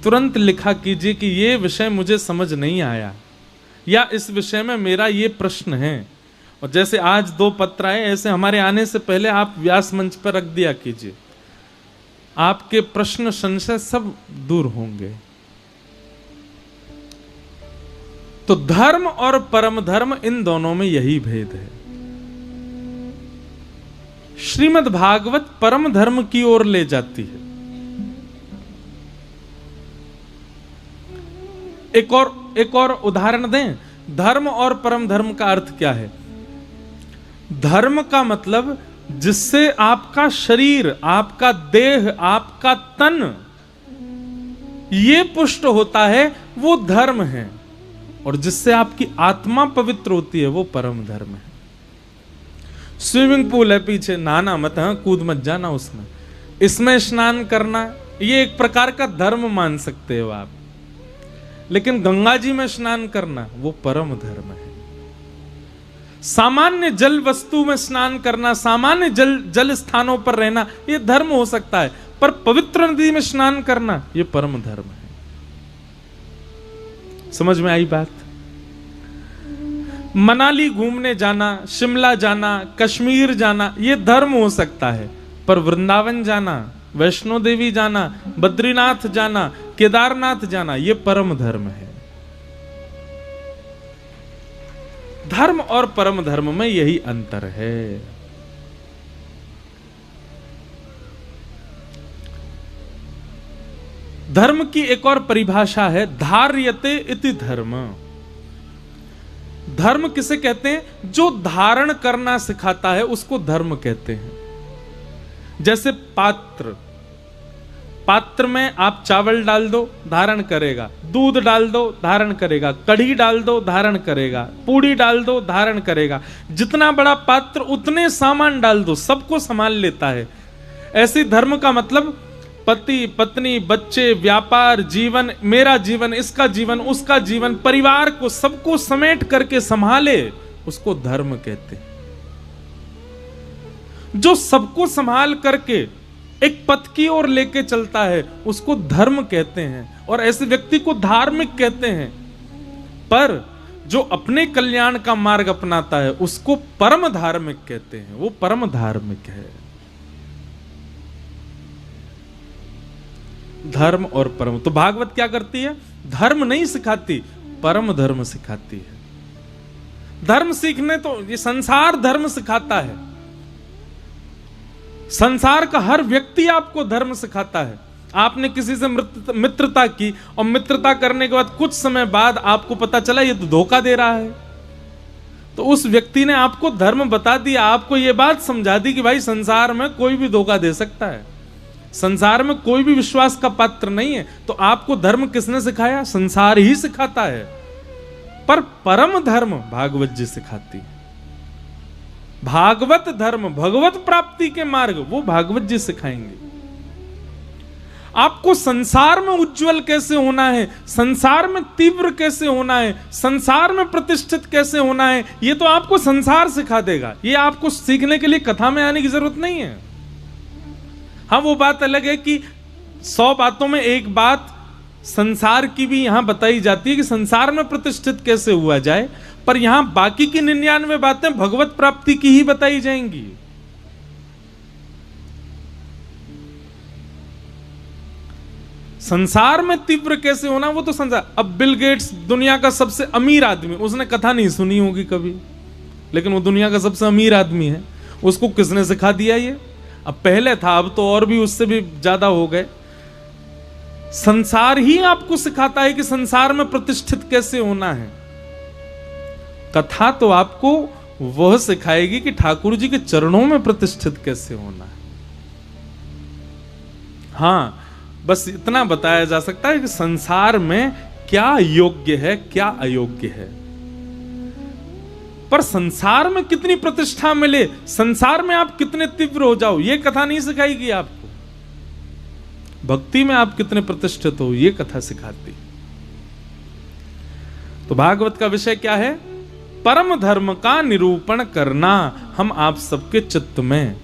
Speaker 1: तुरंत लिखा कीजिए कि ये विषय मुझे समझ नहीं आया, या इस विषय में मेरा ये प्रश्न है। और जैसे आज 2 पत्र आए, ऐसे हमारे आने से पहले आप व्यास मंच पर रख दिया कीजिए। आपके प्रश्न संशय सब दूर होंगे। तो धर्म और परम धर्म, इन दोनों में यही भेद है। श्रीमद् भागवत परम धर्म की ओर ले जाती है। एक और उदाहरण दें। धर्म और परम धर्म का अर्थ क्या है? धर्म का मतलब जिससे आपका शरीर, आपका देह, आपका तन ये पुष्ट होता है वो धर्म है, और जिससे आपकी आत्मा पवित्र होती है वो परम धर्म है। स्विमिंग पूल है पीछे, नहाना मत, कूद मत जाना उसमें। इसमें स्नान करना ये एक प्रकार का धर्म मान सकते हो आप, लेकिन गंगा जी में स्नान करना वो परम धर्म है। सामान्य जल वस्तु में स्नान करना, सामान्य जल स्थानों पर रहना ये धर्म हो सकता है, पर पवित्र नदी में स्नान करना ये परम धर्म है। समझ में आई बात? मनाली घूमने जाना, शिमला जाना, कश्मीर जाना ये धर्म हो सकता है, पर वृंदावन जाना, वैष्णो देवी जाना, बद्रीनाथ जाना, केदारनाथ जाना ये परम धर्म है। धर्म और परम धर्म में यही अंतर है। धर्म की एक और परिभाषा है धार्यते इति धर्म। धर्म किसे कहते हैं? जो धारण करना सिखाता है उसको धर्म कहते हैं। जैसे पात्र में आप चावल डाल दो, धारण करेगा। दूध डाल दो, धारण करेगा। कढ़ी डाल दो, धारण करेगा। पूड़ी डाल दो, धारण करेगा। जितना बड़ा पात्र उतने सामान डाल दो, सबको संभाल लेता है। ऐसे धर्म का मतलब पति, पत्नी, बच्चे, व्यापार, जीवन, मेरा जीवन, इसका जीवन, उसका जीवन, परिवार को सबको समेट करके संभाले, उसको धर्म कहते हैं। जो सबको संभाल करके एक पथ की ओर लेके चलता है उसको धर्म कहते हैं, और ऐसे व्यक्ति को धार्मिक कहते हैं। पर जो अपने कल्याण का मार्ग अपनाता है उसको परम धार्मिक कहते हैं। वो परम धार्मिक है। धर्म और परम। तो भागवत क्या करती है? धर्म नहीं सिखाती, परम धर्म सिखाती है। धर्म सीखने तो ये संसार धर्म सिखाता है, संसार का हर व्यक्ति आपको धर्म सिखाता है। आपने किसी से मित्रता की और मित्रता करने के बाद कुछ समय बाद आपको पता चला ये तो धोखा दे रहा है, तो उस व्यक्ति ने आपको धर्म बता दिया, आपको यह बात समझा दी कि भाई संसार में कोई भी धोखा दे सकता है, संसार में कोई भी विश्वास का पात्र नहीं है। तो आपको धर्म किसने सिखाया? संसार ही सिखाता है, पर परम धर्म भागवत जी सिखाती है। भागवत धर्म, भगवत प्राप्ति के मार्ग वो भागवत जी सिखाएंगे। आपको संसार में उज्जवल कैसे होना है, संसार में तीव्र कैसे होना है, संसार में प्रतिष्ठित कैसे होना है, ये तो आपको संसार सिखा देगा। ये आपको सीखने के लिए कथा में आने की जरूरत नहीं है। हाँ, वो बात अलग है कि 100 बातों में एक बात संसार की भी यहां बताई जाती है कि संसार में प्रतिष्ठित कैसे हुआ जाए, पर यहां बाकी की 99 बातें भगवत प्राप्ति की ही बताई जाएंगी। संसार में तीव्र कैसे होना वो तो संसार। अब बिल गेट्स दुनिया का सबसे अमीर आदमी, उसने कथा नहीं सुनी होगी कभी, लेकिन वो दुनिया का सबसे अमीर आदमी है। उसको किसने सिखा दिया ये? अब पहले था, अब तो और भी उससे भी ज्यादा हो गए। संसार ही आपको सिखाता है कि संसार में प्रतिष्ठित कैसे होना है। कथा तो आपको वह सिखाएगी कि ठाकुर जी के चरणों में प्रतिष्ठित कैसे होना है। हाँ, बस इतना बताया जा सकता है कि संसार में क्या योग्य है, क्या अयोग्य है, पर संसार में कितनी प्रतिष्ठा मिले, संसार में आप कितने तीव्र हो जाओ, ये कथा नहीं सिखाएगी आपको। भक्ति में आप कितने प्रतिष्ठित हो, ये कथा सिखाती। तो भागवत का विषय क्या है? परम धर्म का निरूपण करना हम आप सबके चित्त में।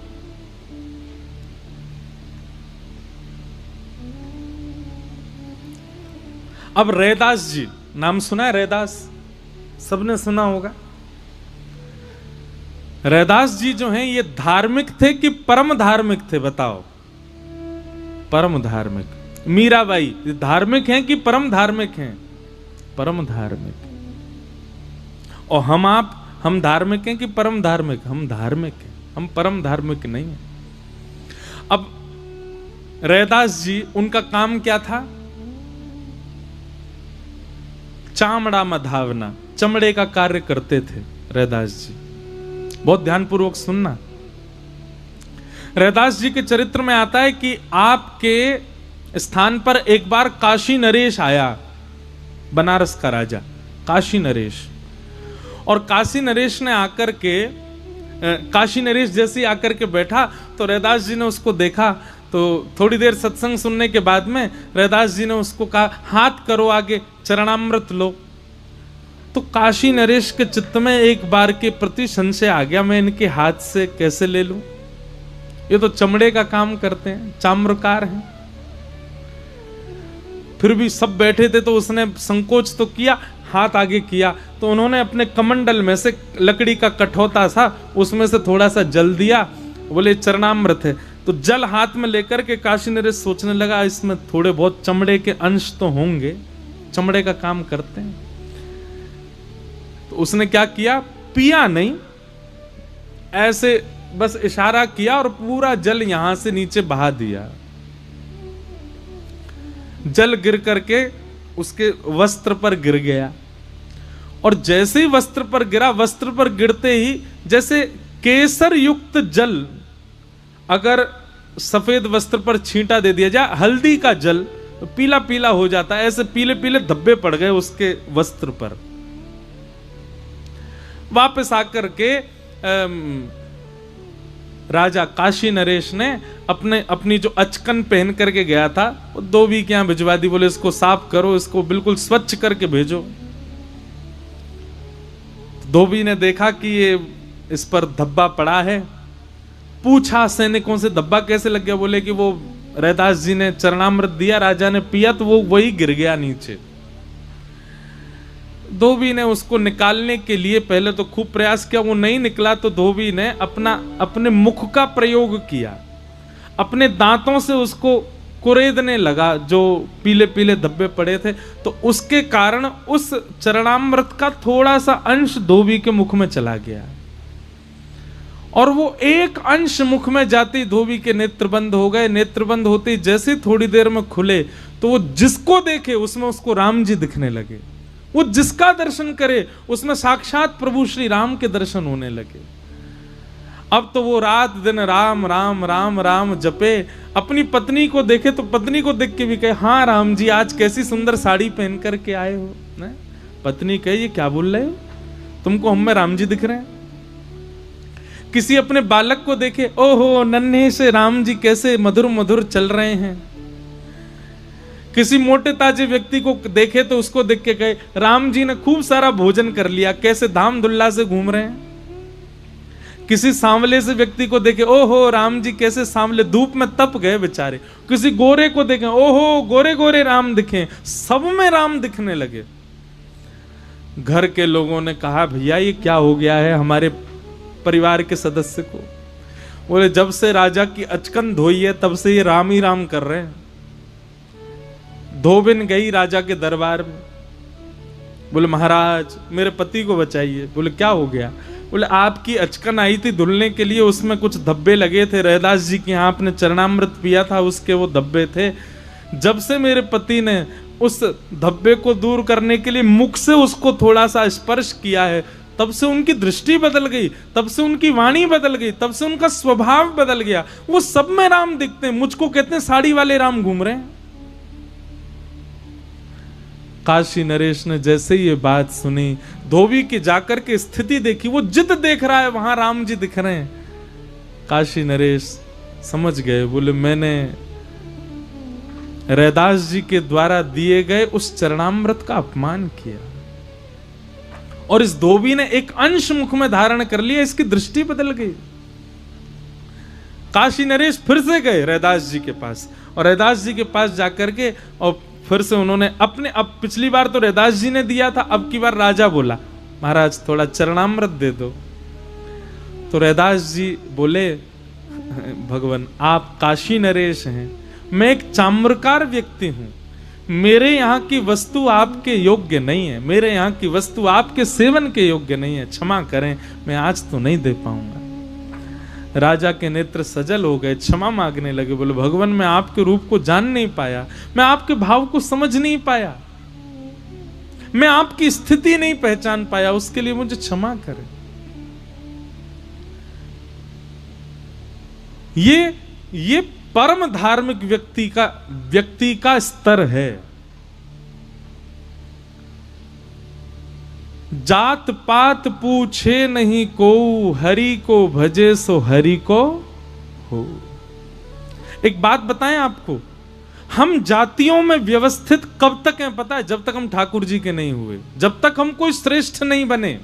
Speaker 1: अब रैदास जी, नाम सुना है रैदास? सबने सुना होगा। रैदास जी जो हैं ये धार्मिक थे कि परम धार्मिक थे? बताओ। परम धार्मिक। मीराबाई ये धार्मिक हैं कि परम धार्मिक हैं? परम धार्मिक। और हम धार्मिक हैं कि परम धार्मिक? हम धार्मिक हैं, हम परम धार्मिक नहीं हैं। अब रैदास जी, उनका काम क्या था? चामड़ा मधावना, चमड़े का कार्य करते थे रैदास जी। बहुत ध्यानपूर्वक सुनना। रैदास जी के चरित्र में आता है कि आपके स्थान पर एक बार काशी नरेश आया, बनारस का राजा काशी नरेश। और काशी नरेश ने आकर के, काशी नरेश जैसे आकर के बैठा तो रैदास जी ने उसको देखा। तो थोड़ी देर सत्संग सुनने के बाद में रैदास जी ने उसको कहा, हाथ करो आगे, चरणामृत लो। तो काशी नरेश के चित्त में एक बार के प्रति संशय आ गया, मैं इनके हाथ से कैसे ले लूं, ये तो चमड़े का काम करते हैं, चाम्रकार हैं। फिर भी सब बैठे थे तो उसने संकोच तो किया, हाथ आगे किया तो उन्होंने अपने कमंडल में से लकड़ी का कठौता था, उसमें से थोड़ा सा जल दिया, बोले चरणामृत है। तो जल हाथ में लेकर के काशी नरेश सोचने लगा इसमें थोड़े बहुत चमड़े के अंश तो होंगे, चमड़े का काम करते हैं। तो उसने क्या किया, पिया नहीं, ऐसे बस इशारा किया और पूरा जल यहां से नीचे बहा दिया। जल गिर करके उसके वस्त्र पर गिर गया, और जैसे ही वस्त्र पर गिरा, वस्त्र पर गिरते ही जैसे केसर युक्त जल अगर सफेद वस्त्र पर छींटा दे दिया जाए, हल्दी का जल पीला पीला हो जाता है, ऐसे पीले पीले धब्बे पड़ गए उसके वस्त्र पर। वापस आकर के राजा काशी नरेश ने अपनी जो अचकन पहन करके गया था वो धोबी के यहां भिजवा दी, बोले इसको साफ करो, इसको बिल्कुल स्वच्छ करके भेजो। धोबी ने देखा कि ये इस पर धब्बा पड़ा है, पूछा सैनिकों से धब्बा कैसे लग गया, बोले कि वो रैदास जी ने चरणामृत दिया, राजा ने पिया तो वो वही गिर गया नीचे। धोबी ने उसको निकालने के लिए पहले तो खूब प्रयास किया, वो नहीं निकला तो धोबी ने अपने मुख का प्रयोग किया, अपने दांतों से उसको कुरेदने लगा, जो पीले पीले धब्बे पड़े थे, तो उसके कारण उस चरणामृत का थोड़ा सा अंश धोबी के मुख में चला गया, और वो एक अंश मुख में जाते धोबी के नेत्र बंद हो गए। नेत्र बंद होते जैसे थोड़ी देर में खुले तो वो जिसको देखे उसमें उसको राम जी दिखने लगे। वो जिसका दर्शन करे उसमें साक्षात प्रभु श्री राम के दर्शन होने लगे। अब तो वो रात दिन राम राम राम राम जपे। अपनी पत्नी को देखे तो पत्नी को देख के भी कहे, हाँ राम जी आज कैसी सुंदर साड़ी पहन करके आए हो। ना? पत्नी कहे, ये क्या बोल रहे हो, तुमको हम में राम जी दिख रहे हैं। किसी अपने बालक को देखे, ओहो नन्हे से राम जी कैसे मधुर मधुर चल रहे हैं। किसी मोटे ताजे व्यक्ति को देखे तो उसको देख के कहे, राम जी ने खूब सारा भोजन कर लिया, कैसे धाम धुल्ला से घूम रहे हैं। किसी सांवले से व्यक्ति को देखे, ओहो राम जी कैसे सांवले, धूप में तप गए बेचारे। किसी गोरे को देखे, ओहो गोरे गोरे राम दिखे। सब में राम दिखने लगे। घर के लोगों ने कहा, भैया ये क्या हो गया है हमारे परिवार के सदस्य को। बोले, जब से राजा की अचकन धोई है तब से ये राम ही राम कर रहे हैं। धोबिन गई राजा के दरबार में, बोले महाराज मेरे पति को बचाइए। बोले क्या हो गया। बोले आपकी अचकन आई थी धुलने के लिए, उसमें कुछ धब्बे लगे थे, रैदास जी के यहाँ आपने चरणामृत पिया था, उसके वो धब्बे थे। जब से मेरे पति ने उस धब्बे को दूर करने के लिए मुख से उसको थोड़ा सा स्पर्श किया है, तब से उनकी दृष्टि बदल गई, तब से उनकी वाणी बदल गई, तब से उनका स्वभाव बदल गया। वो सब में राम दिखते हैं। मुझको कहते हैं साड़ी वाले राम घूम रहे हैं। काशी नरेश ने जैसे ये बात सुनी, धोबी की जाकर के स्थिति देखी, वो जिद देख रहा है वहां राम जी दिख रहे हैं। काशी नरेश समझ गए। बोले मैंने रैदास जी के द्वारा दिए गए उस चरणामृत का अपमान किया, और इस धोबी ने एक अंश मुख में धारण कर लिया, इसकी दृष्टि बदल गई। काशी नरेश फिर से गए रैदास जी के पास, और रैदास जी के पास जाकर के और फिर से उन्होंने अपने, अब पिछली बार तो रैदास जी ने दिया था, अब की बार राजा बोला महाराज थोड़ा चरणामृत दे दो। तो रैदास जी बोले, भगवान आप काशी नरेश हैं, मैं एक चाम्रकार व्यक्ति हूं, मेरे यहाँ की वस्तु आपके योग्य नहीं है, मेरे यहाँ की वस्तु आपके सेवन के योग्य नहीं है, क्षमा करें मैं आज तो नहीं दे पाऊंगा। राजा के नेत्र सजल हो गए, क्षमा मांगने लगे। बोले भगवान मैं आपके रूप को जान नहीं पाया, मैं आपके भाव को समझ नहीं पाया, मैं आपकी स्थिति नहीं पहचान पाया, उसके लिए मुझे क्षमा करें। ये परम धार्मिक व्यक्ति का स्तर है। जात पात पूछे नहीं को, हरि को भजे सो हरि को हो। एक बात बताएं आपको, हम जातियों में व्यवस्थित कब तक हैं पता है? जब तक हम ठाकुर जी के नहीं हुए, जब तक हम कोई श्रेष्ठ नहीं बने।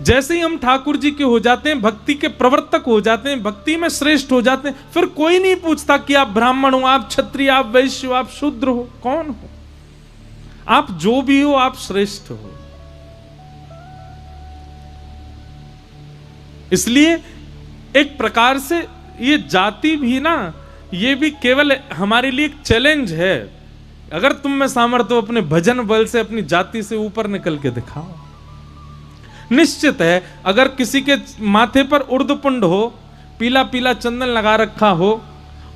Speaker 1: जैसे ही हम ठाकुर जी के हो जाते हैं, भक्ति के प्रवर्तक हो जाते हैं, भक्ति में श्रेष्ठ हो जाते हैं, फिर कोई नहीं पूछता कि आप ब्राह्मण हो, आप क्षत्रिय, आप वैश्य हो, आप शूद्र हो, कौन हो, आप जो भी हो आप श्रेष्ठ हो। इसलिए एक प्रकार से ये जाति भी ना, ये भी केवल हमारे लिए एक चैलेंज है। अगर तुम में सामर्थ्य हो, अपने भजन बल से अपनी जाति से ऊपर निकल के दिखाओ। निश्चित है अगर किसी के माथे पर उर्दपुंड हो, पीला पीला चंदन लगा रखा हो,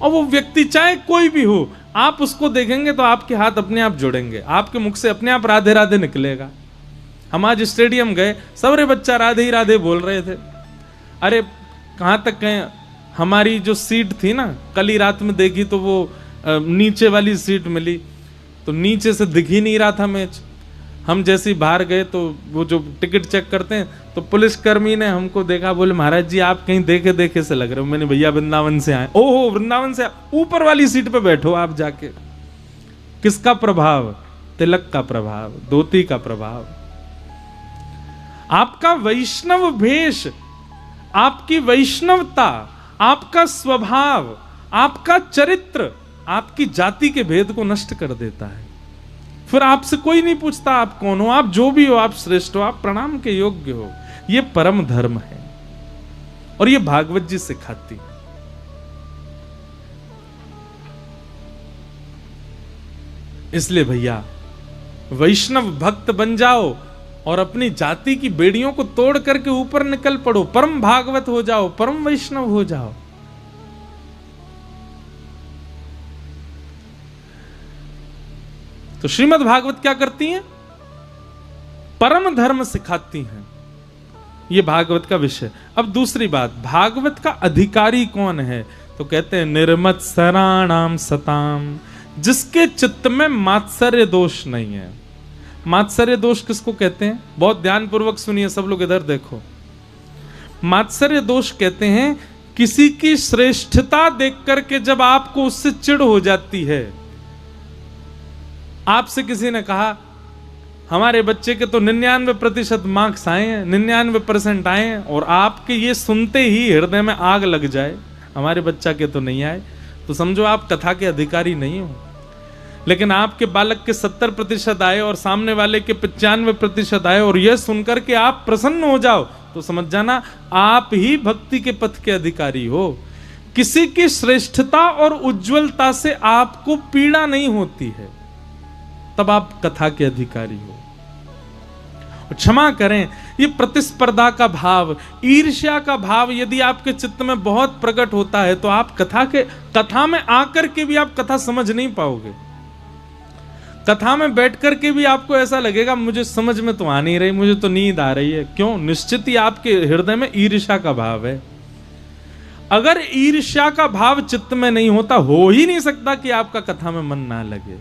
Speaker 1: और वो व्यक्ति चाहे कोई भी हो, आप उसको देखेंगे तो आपके हाथ अपने आप जुड़ेंगे, आपके मुख से अपने आप राधे राधे निकलेगा। हम आज स्टेडियम गए, सबरे बच्चा राधे ही राधे बोल रहे थे। अरे कहाँ तक गए, हमारी जो सीट थी ना, कल ही रात में देखी तो वो नीचे वाली सीट मिली, तो नीचे से दिख ही नहीं रहा था मैच। हम जैसे ही बाहर गए तो वो जो टिकट चेक करते हैं, तो पुलिसकर्मी ने हमको देखा, बोले महाराज जी आप कहीं देखे देखे से लग रहे हो। मैंने भैया वृंदावन से आए। ओहो वृंदावन से, ऊपर वाली सीट पे बैठो आप जाके। किसका प्रभाव? तिलक का प्रभाव, धोती का प्रभाव। आपका वैष्णव भेष, आपकी वैष्णवता, आपका स्वभाव, आपका चरित्र आपकी जाति के भेद को नष्ट कर देता है। फिर आपसे कोई नहीं पूछता आप कौन हो, आप जो भी हो आप श्रेष्ठ हो, आप प्रणाम के योग्य हो। ये परम धर्म है और ये भागवत जी सिखाती है। इसलिए भैया वैष्णव भक्त बन जाओ और अपनी जाति की बेड़ियों को तोड़ करके ऊपर निकल पड़ो, परम भागवत हो जाओ, परम वैष्णव हो जाओ। तो श्रीमद् भागवत क्या करती हैं? परम धर्म सिखाती हैं। ये भागवत का विषय। अब दूसरी बात, भागवत का अधिकारी कौन है? तो कहते हैं निर्मत्सराणाम सताम, जिसके चित्त में मात्सर्य दोष नहीं है। मात्सर्य दोष किसको कहते हैं? बहुत ध्यानपूर्वक सुनिए सब लोग, इधर देखो। मात्सर्य दोष कहते हैं किसी की श्रेष्ठता देख करके जब आपको उससे चिढ़ हो जाती है। आपसे किसी ने कहा हमारे बच्चे के तो 99% मार्क्स आए हैं, 99% आए हैं, और आपके ये सुनते ही हृदय में आग लग जाए हमारे बच्चा के तो नहीं आए, तो समझो आप कथा के अधिकारी नहीं हो। लेकिन आपके बालक के 70% आए और सामने वाले के 95% आए और यह सुनकर के आप प्रसन्न हो जाओ, तो समझ जाना आप ही भक्ति के पथ के अधिकारी हो। किसी की श्रेष्ठता और उज्जवलता से आपको पीड़ा नहीं होती है, तब आप कथा के अधिकारी हो। क्षमा करें, ये प्रतिस्पर्धा का भाव, ईर्ष्या का भाव यदि आपके चित्त में बहुत प्रकट होता है तो आप कथा में आकर के भी आप कथा समझ नहीं पाओगे। कथा में बैठकर के भी आपको ऐसा लगेगा मुझे समझ में तो आ नहीं रही, मुझे तो नींद आ रही है। क्यों? निश्चित ही आपके हृदय में ईर्ष्या का भाव है। अगर ईर्ष्या का भाव चित्त में नहीं होता, हो ही नहीं सकता कि आपका कथा में मन ना लगे।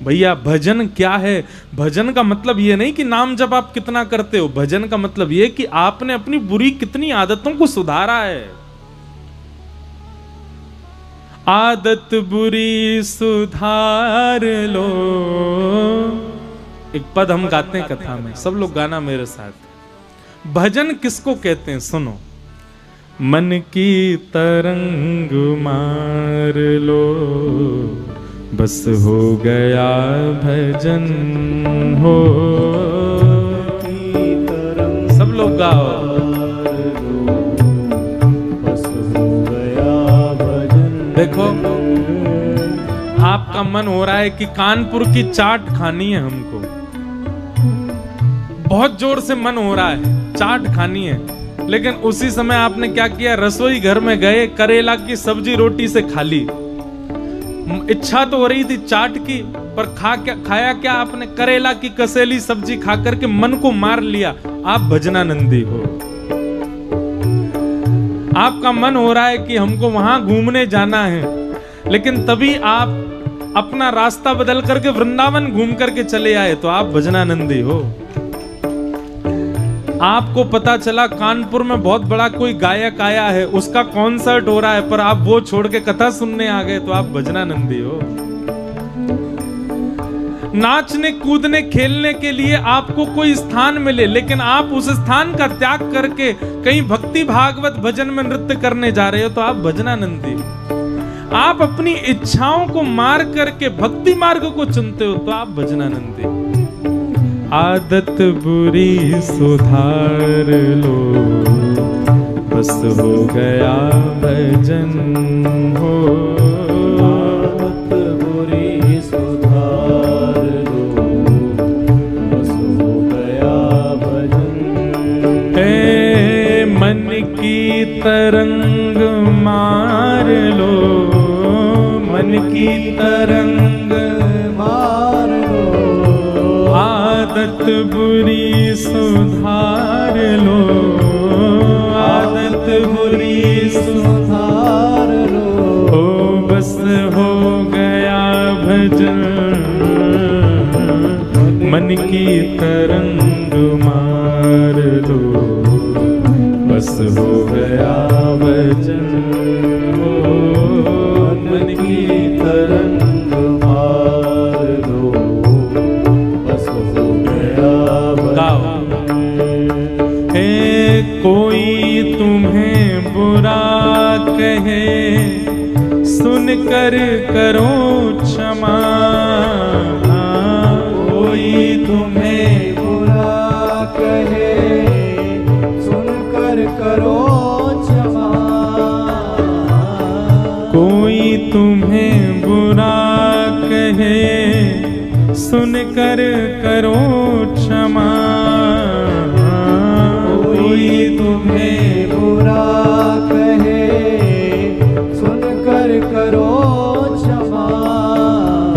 Speaker 1: भैया भजन क्या है? भजन का मतलब यह नहीं कि नाम जब आप कितना करते हो, भजन का मतलब यह कि आपने अपनी बुरी कितनी आदतों को सुधारा है। आदत बुरी सुधार लो, एक पद हम गाते हैं कथा में, सब लोग गाना मेरे साथ। भजन किसको कहते हैं? सुनो। मन की तरंग मार लो, बस हो गया भजन हो। सब लोग गाओ। बस हो गया भजन। देखो आपका मन हो रहा है कि कानपुर की चाट खानी है हमको, बहुत जोर से मन हो रहा है, चाट खानी है, लेकिन उसी समय आपने क्या किया? रसोई घर में गए, करेला की सब्जी रोटी से खा ली। इच्छा तो हो रही थी चाट की, पर खाया क्या आपने? करेला की कसेली सब्जी खा करके मन को मार लिया। आप भजनानंदी हो। आपका मन हो रहा है कि हमको वहां घूमने जाना है, लेकिन तभी आप अपना रास्ता बदल करके वृंदावन घूम करके चले आए, तो आप भजनानंदी हो। आपको पता चला कानपुर में बहुत बड़ा कोई गायक आया है, उसका कॉन्सर्ट हो रहा है, पर आप वो छोड़ के कथा सुनने आ गए, तो आप भजनानंदी हो। नाचने कूदने खेलने के लिए आपको कोई स्थान मिले, लेकिन आप उस स्थान का त्याग करके कहीं भक्ति भागवत भजन में नृत्य करने जा रहे हो, तो आप भजनानंदी हो। आप अपनी इच्छाओं को मार करके भक्ति मार्ग को चुनते हो, तो आप भजनानंदी। आदत बुरी सुधार लो, बस हो गया भजन हो। आदत बुरी सुधार लो, बस हो गया भजन। हे मन की तरंग मार लो, मन की तरंग मार लो। आदत बुरी सुधार लो, आदत बुरी सुधार लो। ओ बस हो गया भजन, मन की तरंग मार लो, बस हो गया भजन। मन की तरंग मार लो, बस हो गया भजन। हे कोई तुम्हें बुरा कहे, सुनकर करो क्षमा। कोई तुम्हें बुरा कहे, सुनकर करो क्षमा। कर करो क्षमा।
Speaker 2: कोई तुम्हें बुरा कहे सुनकर करो क्षमा।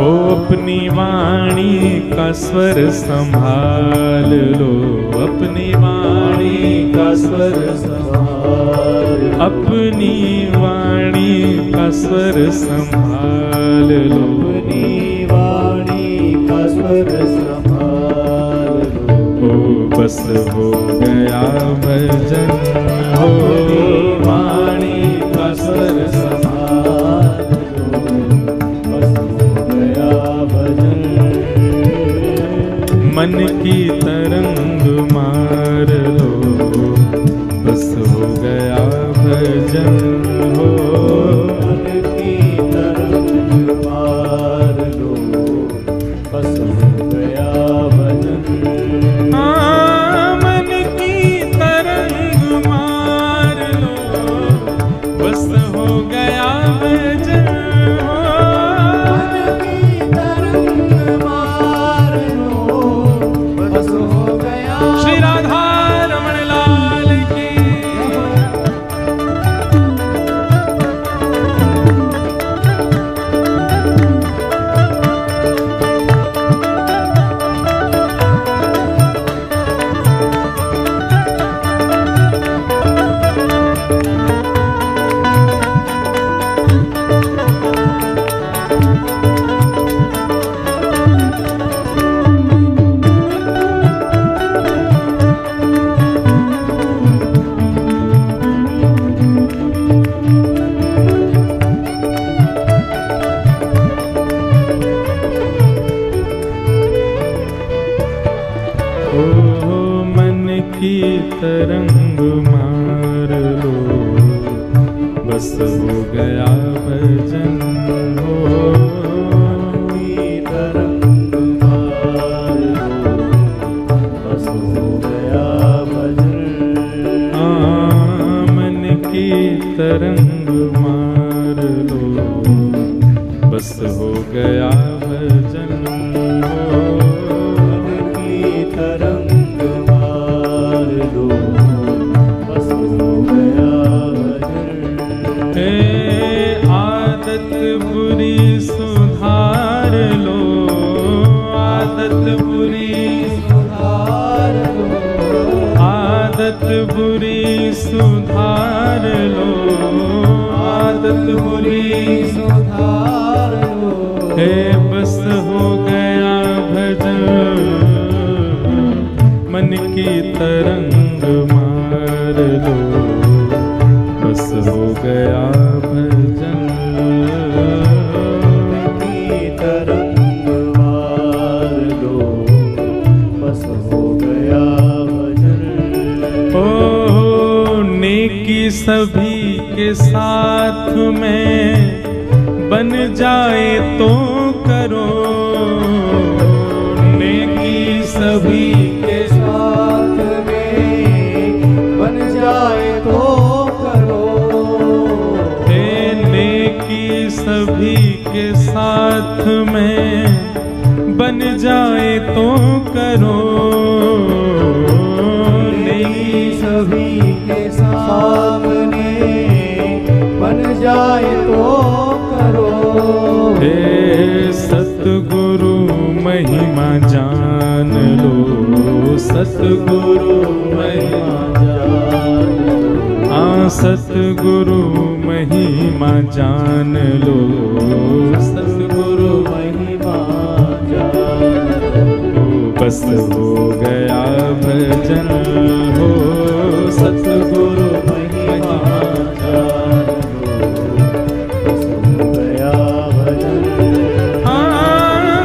Speaker 1: ओ अपनी वाणी का स्वर संभाल लो, अपनी वाणी का स्वर संभाल, अपनी वाणी का स्वर संभाल लो,
Speaker 2: अपनी वाणी का स्वर संभाल लो।
Speaker 1: ओ बस हो गया भजन, हो वाणी का स्वर संभाल लो,
Speaker 2: बस हो गया भजन।
Speaker 1: मन की तरंग मार लो, बस हो गया भजन हो।
Speaker 2: मन की तरंग मार लो, बस हो गया भजन।
Speaker 1: मन की तरंग मार लो, बस हो गया भजन हो।
Speaker 2: मन की तरंग मार लो, बस हो गया।
Speaker 1: श्री राधा रमण लाल की। की तरंग मार लो, बस हो गया भजन हो।
Speaker 2: की तरंग मार लो, बस हो गया भजन।
Speaker 1: मन की तरंग मार लो, बस हो गया भजन हो।
Speaker 2: मन की तरंग मार लो, बस हो गया भजन।
Speaker 1: आदत बुरी सुधार लो, आदत बुरी
Speaker 2: सुधार लो,
Speaker 1: आदत बुरी सुधार लो, आदत बुरी
Speaker 2: सुधार लो।
Speaker 1: बस हो गया भजन, मन की तरंग मार लो, बस हो गया भजन।
Speaker 2: की तरंग मार लो, बस हो गया भजन।
Speaker 1: ओ नेकी सभी के साथ में बन जाए तो करो, नेकी सभी
Speaker 2: के साथ में बन जाए तो करो।
Speaker 1: नेकी सभी के साथ में बन जाए तो करो,
Speaker 2: नेकी सभी के साथ में बन जाए तो करो।
Speaker 1: सतगुरु महिमा जान लो, सतगुरु महिमा जान लो, सतगुरु महिमा जान लो, सतगुरु
Speaker 2: महिमा जान लो।
Speaker 1: बस हो गया भजन हो, सतगुरु महिमा
Speaker 2: जान लो, बस हो गया भजन।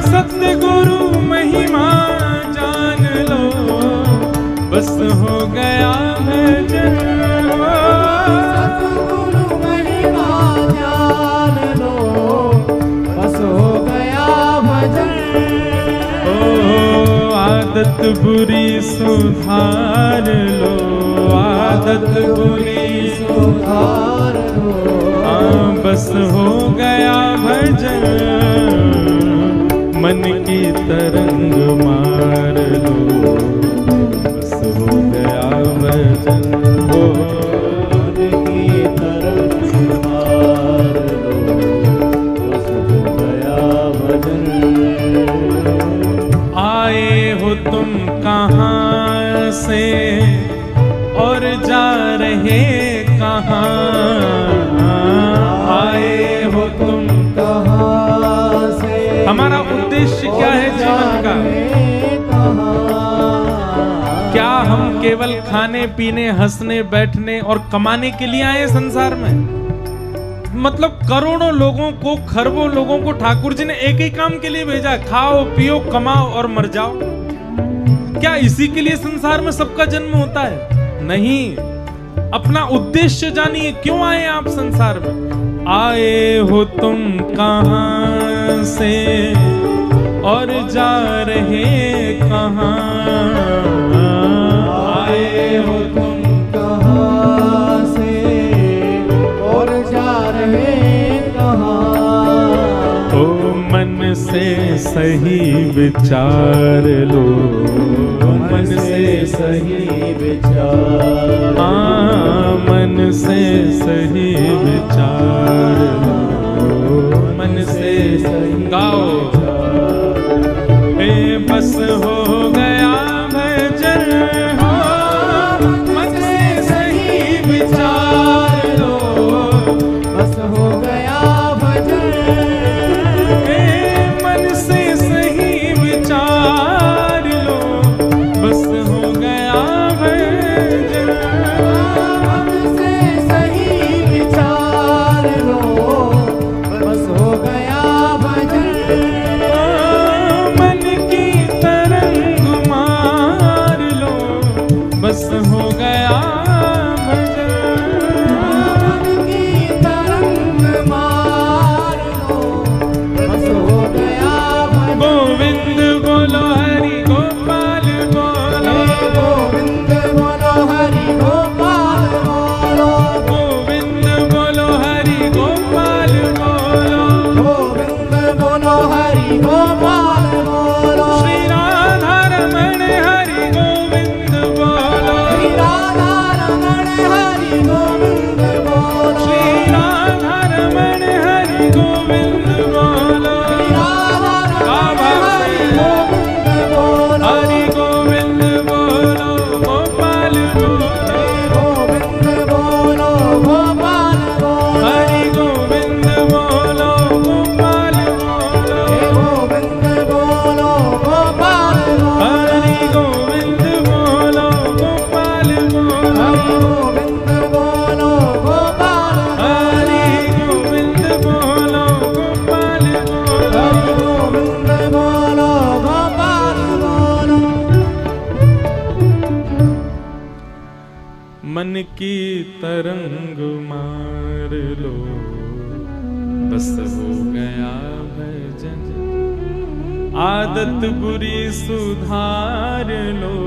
Speaker 1: सतगुरु महिमा जान लो, बस हो गया भजन।
Speaker 2: सतगुरु महिमा जान लो, बस हो गया भजन।
Speaker 1: ओ आदत बुरी सुधार लो, आदत बुरी
Speaker 2: सुधार लो,
Speaker 1: बस हो गया भजन। मन की तरंग आए हो तुम?
Speaker 2: कहाँ से?
Speaker 1: हमारा उद्देश्य क्या है जीवन का? क्या हम केवल खाने पीने, हंसने बैठने और कमाने के लिए आए संसार में? मतलब करोड़ों लोगों को, खरबों लोगों को ठाकुर जी ने एक ही काम के लिए भेजा, खाओ पियो कमाओ और मर जाओ। क्या इसी के लिए संसार में सबका जन्म होता है? नहीं। अपना उद्देश्य जानिए, क्यों आए आप संसार में? आए हो तुम कहां से और जा रहे कहां? आए हो तुम
Speaker 2: कहाँ से और जा रहे कहाँ?
Speaker 1: ओ मन से सही विचार लो,
Speaker 2: मन से सही विचार,
Speaker 1: मन से सही विचार लो, मन से सही गाओ। ए बस हो गया भजन हो, मन से सही विचार लो,
Speaker 2: बस हो गया भजन।
Speaker 1: ए मन से सही विचार लो, बस हो गया भजन।
Speaker 2: मन से सही विचार लो, बस हो गया भजन।
Speaker 1: मन की तरंग मार लो, बस हो गया भजन।
Speaker 2: मन की तरंग मार लो, बस हो गया भजन।
Speaker 1: गोविंद बोलो हरि गोपाल बोलो,
Speaker 2: गोविंद बोलो हरि गोपाल बोलो,
Speaker 1: गोविंद बोलो हरि गोपाल बोलो।
Speaker 2: गोविंद बोलो हरि गोपाल बोलो।
Speaker 1: श्री राधा रमण हरि गोविंद बोलो,
Speaker 2: श्री राधा रमण हरि गोविंद बोलो।
Speaker 1: श्री राधा रमण हरि गोविंद बोलो।
Speaker 2: श्री राधा रमण हरि गोविंद बोलो।
Speaker 1: हरि गोविंद बोलो गोपाल बोलो,
Speaker 2: गोविंद बोलो गोपाल बोलो।
Speaker 1: हरि गोविंद बोलो गोपाल बोलो,
Speaker 2: गोविंद बोलो गोपाल बोलो।
Speaker 1: हरि गोविंद बोलो गोपाल बोलो,
Speaker 2: हरि गोविंद बोलो गोपाल बोलो।
Speaker 1: हरि गोविंद बोलो गोपाल बोलो।
Speaker 2: हरि गोविंद बोलो गोपाल बोलो।
Speaker 1: मन की तरंग मार लो, बस हो गया भजन। आदत बुरी सुधार लो,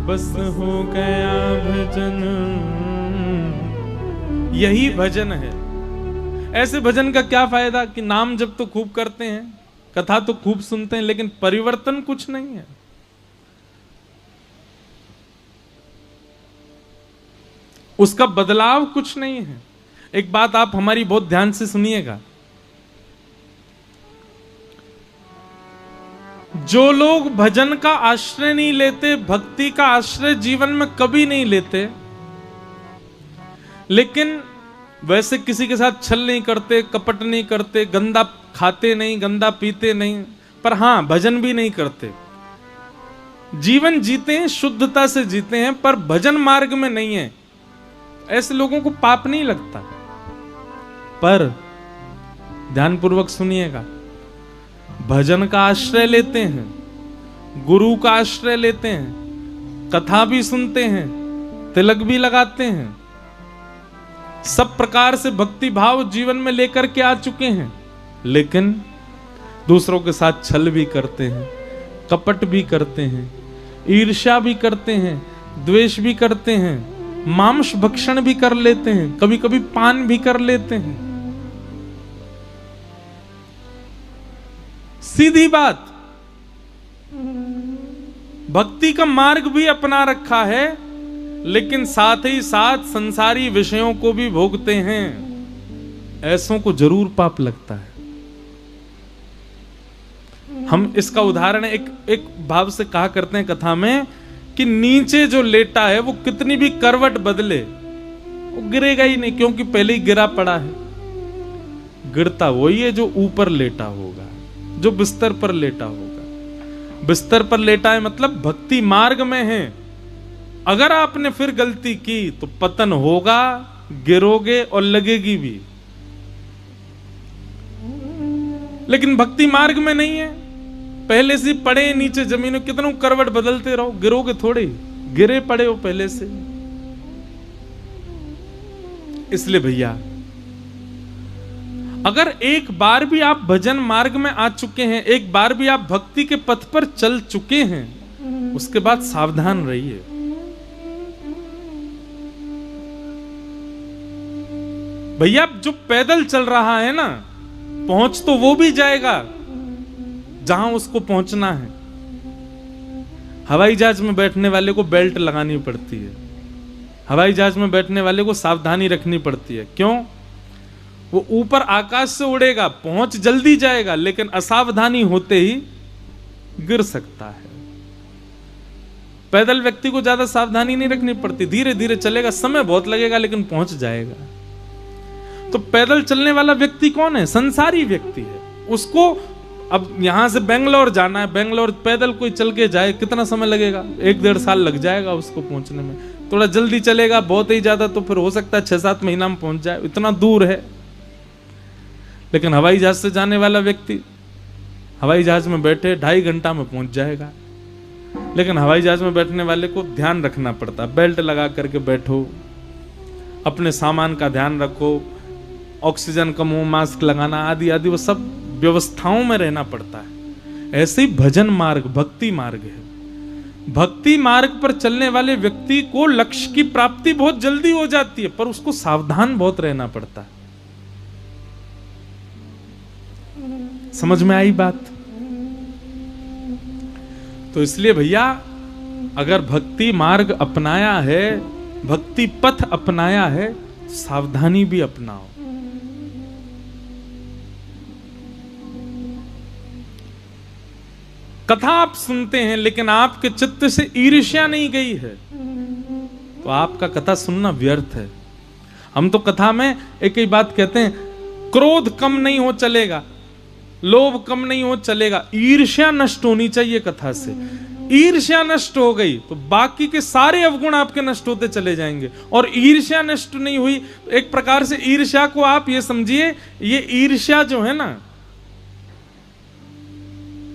Speaker 1: बस हो गया भजन। यही भजन है। ऐसे भजन का क्या फायदा कि नाम जब तो खूब करते हैं, कथा तो खूब सुनते हैं, लेकिन परिवर्तन कुछ नहीं है। उसका बदलाव कुछ नहीं है। एक बात आप हमारी बहुत ध्यान से सुनिएगा, जो लोग भजन का आश्रय नहीं लेते, भक्ति का आश्रय जीवन में कभी नहीं लेते, लेकिन वैसे किसी के साथ छल नहीं करते, कपट नहीं करते, गंदा खाते नहीं, गंदा पीते नहीं, पर हां भजन भी नहीं करते, जीवन जीते हैं, शुद्धता से जीते हैं, पर भजन मार्ग में नहीं है, ऐसे लोगों को पाप नहीं लगता। पर ध्यानपूर्वक सुनिएगा, भजन का आश्रय लेते हैं, गुरु का आश्रय लेते हैं, कथा भी सुनते हैं, तिलक भी लगाते हैं, सब प्रकार से भक्ति भाव जीवन में लेकर के आ चुके हैं, लेकिन दूसरों के साथ छल भी करते हैं, कपट भी करते हैं, ईर्ष्या भी करते हैं, द्वेष भी करते हैं, मांस भक्षण भी कर लेते हैं, कभी कभी पान भी कर लेते हैं। सीधी बात, भक्ति का मार्ग भी अपना रखा है, लेकिन साथ ही साथ संसारी विषयों को भी भोगते हैं, ऐसों को जरूर पाप लगता है। हम इसका उदाहरण एक भाव से कहा करते हैं कथा में कि नीचे जो लेटा है वो कितनी भी करवट बदले, वो गिरेगा ही नहीं, क्योंकि पहले ही गिरा पड़ा है। गिरता वही है जो ऊपर लेटा होगा, जो बिस्तर पर लेटा होगा। बिस्तर पर लेटा है मतलब भक्ति मार्ग में है। अगर आपने फिर गलती की तो पतन होगा, गिरोगे और लगेगी भी। लेकिन भक्ति मार्ग में नहीं है, पहले से पड़े नीचे जमीन में, कितनों करवट बदलते रहो, गिरोगे थोड़े, गिरे पड़े हो पहले से। इसलिए भैया, अगर एक बार भी आप भजन मार्ग में आ चुके हैं, एक बार भी आप भक्ति के पथ पर चल चुके हैं, उसके बाद सावधान रहिए। भैया जो पैदल चल रहा है ना, पहुंच तो वो भी जाएगा जहां उसको पहुंचना है। हवाई जहाज में बैठने वाले को बेल्ट लगानी पड़ती है, हवाई जहाज में बैठने वाले को सावधानी रखनी पड़ती है। क्यों? वो ऊपर आकाश से उड़ेगा, पहुंच जल्दी जाएगा, लेकिन असावधानी होते ही गिर सकता है। पैदल व्यक्ति को ज्यादा सावधानी नहीं रखनी पड़ती, धीरे धीरे चलेगा, समय बहुत लगेगा लेकिन पहुंच जाएगा। तो पैदल चलने वाला व्यक्ति कौन है? संसारी व्यक्ति है। उसको अब यहां से बेंगलोर जाना है, बेंगलोर पैदल कोई चल के जाए, कितना समय लगेगा? 1-1.5 साल लग जाएगा उसको पहुंचने में। थोड़ा जल्दी चलेगा, बहुत ही ज्यादा तो फिर हो सकता है 6-7 महीना में पहुंच जाए, इतना दूर है। लेकिन हवाई जहाज से जाने वाला व्यक्ति हवाई जहाज में बैठे 2.5 घंटा में पहुंच जाएगा। लेकिन हवाई जहाज में बैठने वाले को ध्यान रखना पड़ता है, बेल्ट लगा करके बैठो, अपने सामान का ध्यान रखो, ऑक्सीजन कम हो, मास्क लगाना आदि आदि, वो सब व्यवस्थाओं में रहना पड़ता है। ऐसे ही भजन मार्ग भक्ति मार्ग है। भक्ति मार्ग पर चलने वाले व्यक्ति को लक्ष्य की प्राप्ति बहुत जल्दी हो जाती है, पर उसको सावधान बहुत रहना पड़ता है। समझ में आई बात? तो इसलिए भैया, अगर भक्ति मार्ग अपनाया है, भक्ति पथ अपनाया है, सावधानी भी अपनाओ। कथा आप सुनते हैं लेकिन आपके चित्त से ईर्ष्या नहीं गई है, तो आपका कथा सुनना व्यर्थ है। हम तो कथा में एक ही बात कहते हैं, क्रोध कम नहीं हो चलेगा, लोभ कम नहीं हो चलेगा, ईर्ष्या नष्ट होनी चाहिए कथा से। ईर्ष्या नष्ट हो गई तो बाकी के सारे अवगुण आपके नष्ट होते चले जाएंगे। और ईर्ष्या नष्ट नहीं हुई तो एक प्रकार से ईर्ष्या को आप ये समझिए, ये ईर्ष्या जो है ना,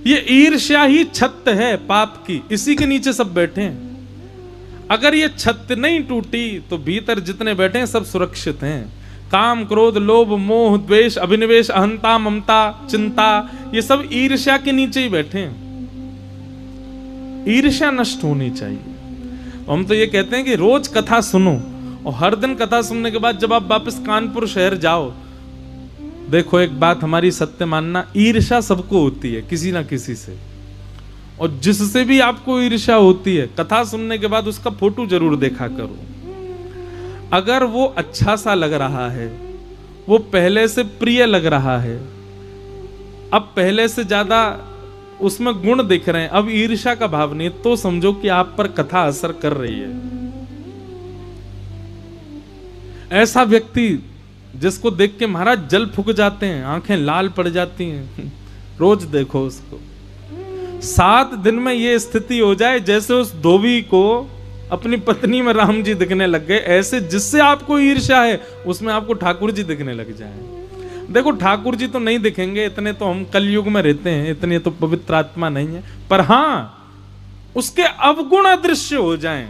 Speaker 1: ये ईर्ष्या ही छत है पाप की, इसी के नीचे सब बैठे हैं। अगर ये छत नहीं टूटी तो भीतर जितने बैठे हैं सब सुरक्षित हैं। काम, क्रोध, लोभ, मोह, द्वेष, अभिनिवेश, अहंता, ममता, चिंता, ये सब ईर्ष्या के नीचे ही बैठे हैं। ईर्ष्या नष्ट होनी चाहिए। हम तो ये कहते हैं कि रोज कथा सुनो, और हर दिन कथा सुनने के बाद जब आप वापस कानपुर शहर जाओ, देखो एक बात हमारी सत्य मानना, ईर्ष्या सबको होती है किसी ना किसी से, और जिससे भी आपको ईर्ष्या होती है, कथा सुनने के बाद उसका फोटो जरूर देखा करो। अगर वो अच्छा सा लग रहा है, वो पहले से प्रिय लग रहा है, अब पहले से ज्यादा उसमें गुण दिख रहे हैं, अब ईर्ष्या का भाव नहीं, तो समझो कि आप पर कथा असर कर रही है। ऐसा व्यक्ति जिसको देख के महाराज जल फूक जाते हैं, आंखें लाल पड़ जाती हैं, रोज देखो उसको। 7 दिन में ये स्थिति हो जाए जैसे उस धोबी को अपनी पत्नी में राम जी दिखने लग गए, ऐसे जिससे आपको ईर्ष्या है उसमें आपको ठाकुर जी दिखने लग जाए। देखो ठाकुर जी तो नहीं दिखेंगे, इतने तो हम कलयुग में रहते हैं, इतने तो पवित्र आत्मा नहीं है, पर हाँ उसके अवगुण अदृश्य हो जाएं,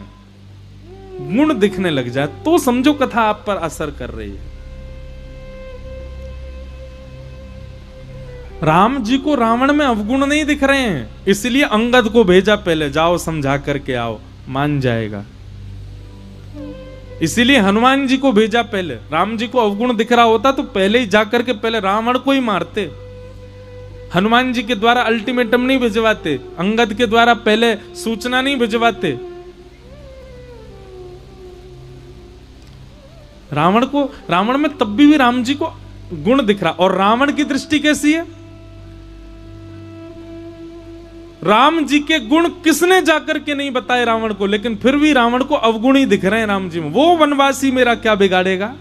Speaker 1: गुण दिखने लग जाए, तो समझो कथा आप पर असर कर रही है। राम जी को रावण में अवगुण नहीं दिख रहे हैं, इसलिए अंगद को भेजा, पहले जाओ समझा करके आओ, मान जाएगा। इसीलिए हनुमान जी को भेजा पहले। राम जी को अवगुण दिख रहा होता तो पहले ही जाकर के पहले रावण को ही मारते। हनुमान जी के द्वारा अल्टीमेटम नहीं भिजवाते, अंगद के द्वारा पहले सूचना नहीं भिजवाते। रावण में तब भी राम जी को गुण दिख रहा। और रावण की दृष्टि कैसी है? राम जी के गुण किसने जाकर के नहीं बताए रावण को, लेकिन फिर भी रावण को अवगुणी दिख रहे हैं राम जी में। वो वनवासी मेरा क्या बिगाड़ेगा,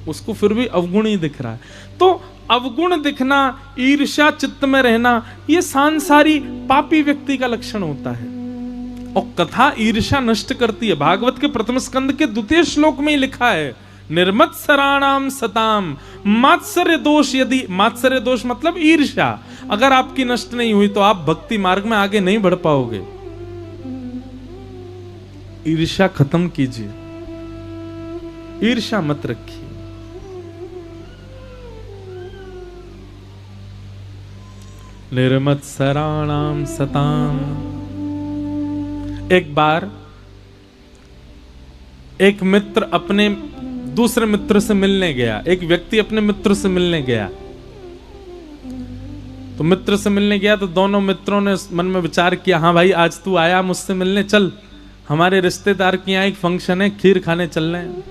Speaker 1: उसको फिर भी अवगुणी दिख रहा है। तो अवगुण दिखना, ईर्ष्या चित्त में रहना, ये सांसारी पापी व्यक्ति का लक्षण होता है। और कथा ईर्ष्या नष्ट करती है। भागवत के प्रथम स्कंद के 2 श्लोक में ही लिखा है, निर्मत्सराणाम सताम मात्सर्य दोष, यदि मात्सर्य दोष मतलब ईर्ष्या अगर आपकी नष्ट नहीं हुई तो आप भक्ति मार्ग में आगे नहीं बढ़ पाओगे। ईर्ष्या खत्म कीजिए, ईर्ष्या मत रखिए। निर्मत्सराणाम सताम। एक बार एक मित्र अपने दूसरे मित्र से मिलने गया, एक व्यक्ति अपने मित्र से मिलने गया। तो मित्र से मिलने गया तो दोनों मित्रों ने मन में विचार किया, हाँ भाई आज तू आया मुझसे मिलने, चल हमारे रिश्तेदार के यहाँ एक फंक्शन है, खीर खाने चल रहे हैं।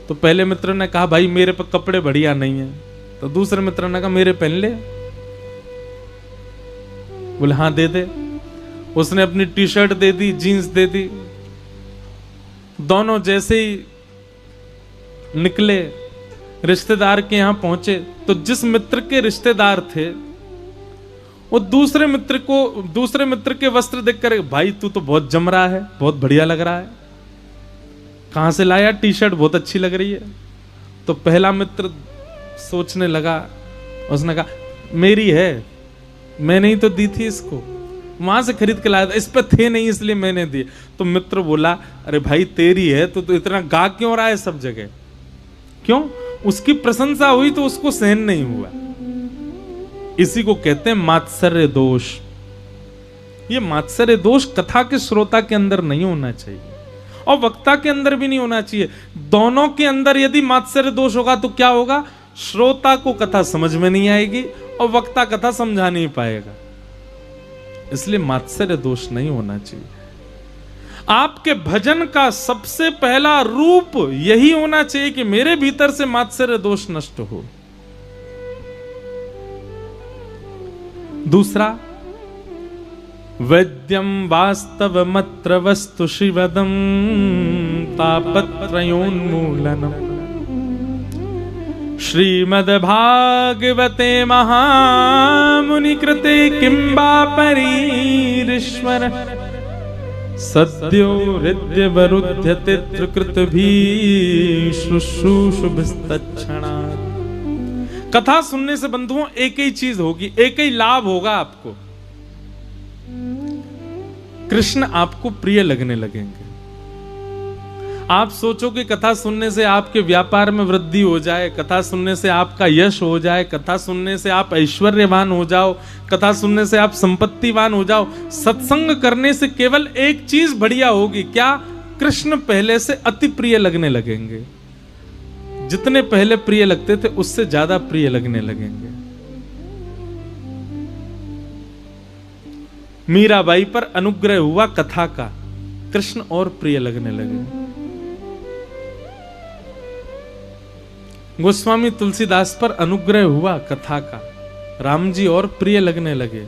Speaker 1: तो पहले मित्र ने कहा भाई मेरे पर कपड़े बढ़िया नहीं है। तो दूसरे मित्र ने कहा मेरे पहन ले। बोले हाँ दे दे। उसने अपनी टी शर्ट दे दी, जीन्स दे दी। दोनों जैसे ही निकले रिश्तेदार के यहां पहुंचे तो जिस मित्र के रिश्तेदार थे वो दूसरे मित्र के वस्त्र देखकर, भाई तू तो बहुत जम रहा है, बहुत बढ़िया लग रहा है, कहां से लाया, टी शर्ट बहुत अच्छी लग रही है। तो पहला मित्र सोचने लगा, उसने कहा मेरी है, मैंने ही तो दी थी इसको, वहां से खरीद के लाया था, इस पे थे नहीं इसलिए मैंने दी। तो मित्र बोला अरे भाई तेरी है तो इतना गा क्यों रहा है सब जगह, क्यों? उसकी प्रशंसा हुई तो उसको सहन नहीं हुआ। इसी को कहते हैं मात्सर्य दोष। ये मात्सर्य दोष कथा के श्रोता के अंदर नहीं होना चाहिए और वक्ता के अंदर भी नहीं होना चाहिए। दोनों के अंदर यदि मात्सर्य दोष होगा तो क्या होगा, श्रोता को कथा समझ में नहीं आएगी और वक्ता कथा समझा नहीं पाएगा। इसलिए मात्सर्य दोष नहीं होना चाहिए। आपके भजन का सबसे पहला रूप यही होना चाहिए कि मेरे भीतर से मात्सर्य दोष नष्ट हो। दूसरा, वैद्यम वास्तव मत्र वस्तु शिवदम तापत्रयोन्मूलनम श्रीमद्भागवते महामुनि कृते किंबा परीरीश्वर सद्यो हृदय वरुध्यते त्रिकृत भी शुश्रूषुभिस्तच्छणा। कथा सुनने से बंधुओं एक ही चीज होगी, एक ही लाभ होगा आपको, कृष्ण आपको प्रिय लगने लगेंगे। आप सोचो कि कथा सुनने से आपके व्यापार में वृद्धि हो जाए, कथा सुनने से आपका यश हो जाए, कथा सुनने से आप ऐश्वर्यवान हो जाओ, कथा सुनने से आप संपत्तिवान हो जाओ। सत्संग करने से केवल एक चीज बढ़िया होगी, क्या? कृष्ण पहले से अति प्रिय लगने लगेंगे। जितने पहले प्रिय लगते थे उससे ज्यादा प्रिय लगने लगेंगे। मीराबाई पर अनुग्रह हुआ कथा का, कृष्ण और प्रिय लगने लगे। गोस्वामी तुलसीदास पर अनुग्रह हुआ कथा का, राम जी और प्रिय लगने लगे।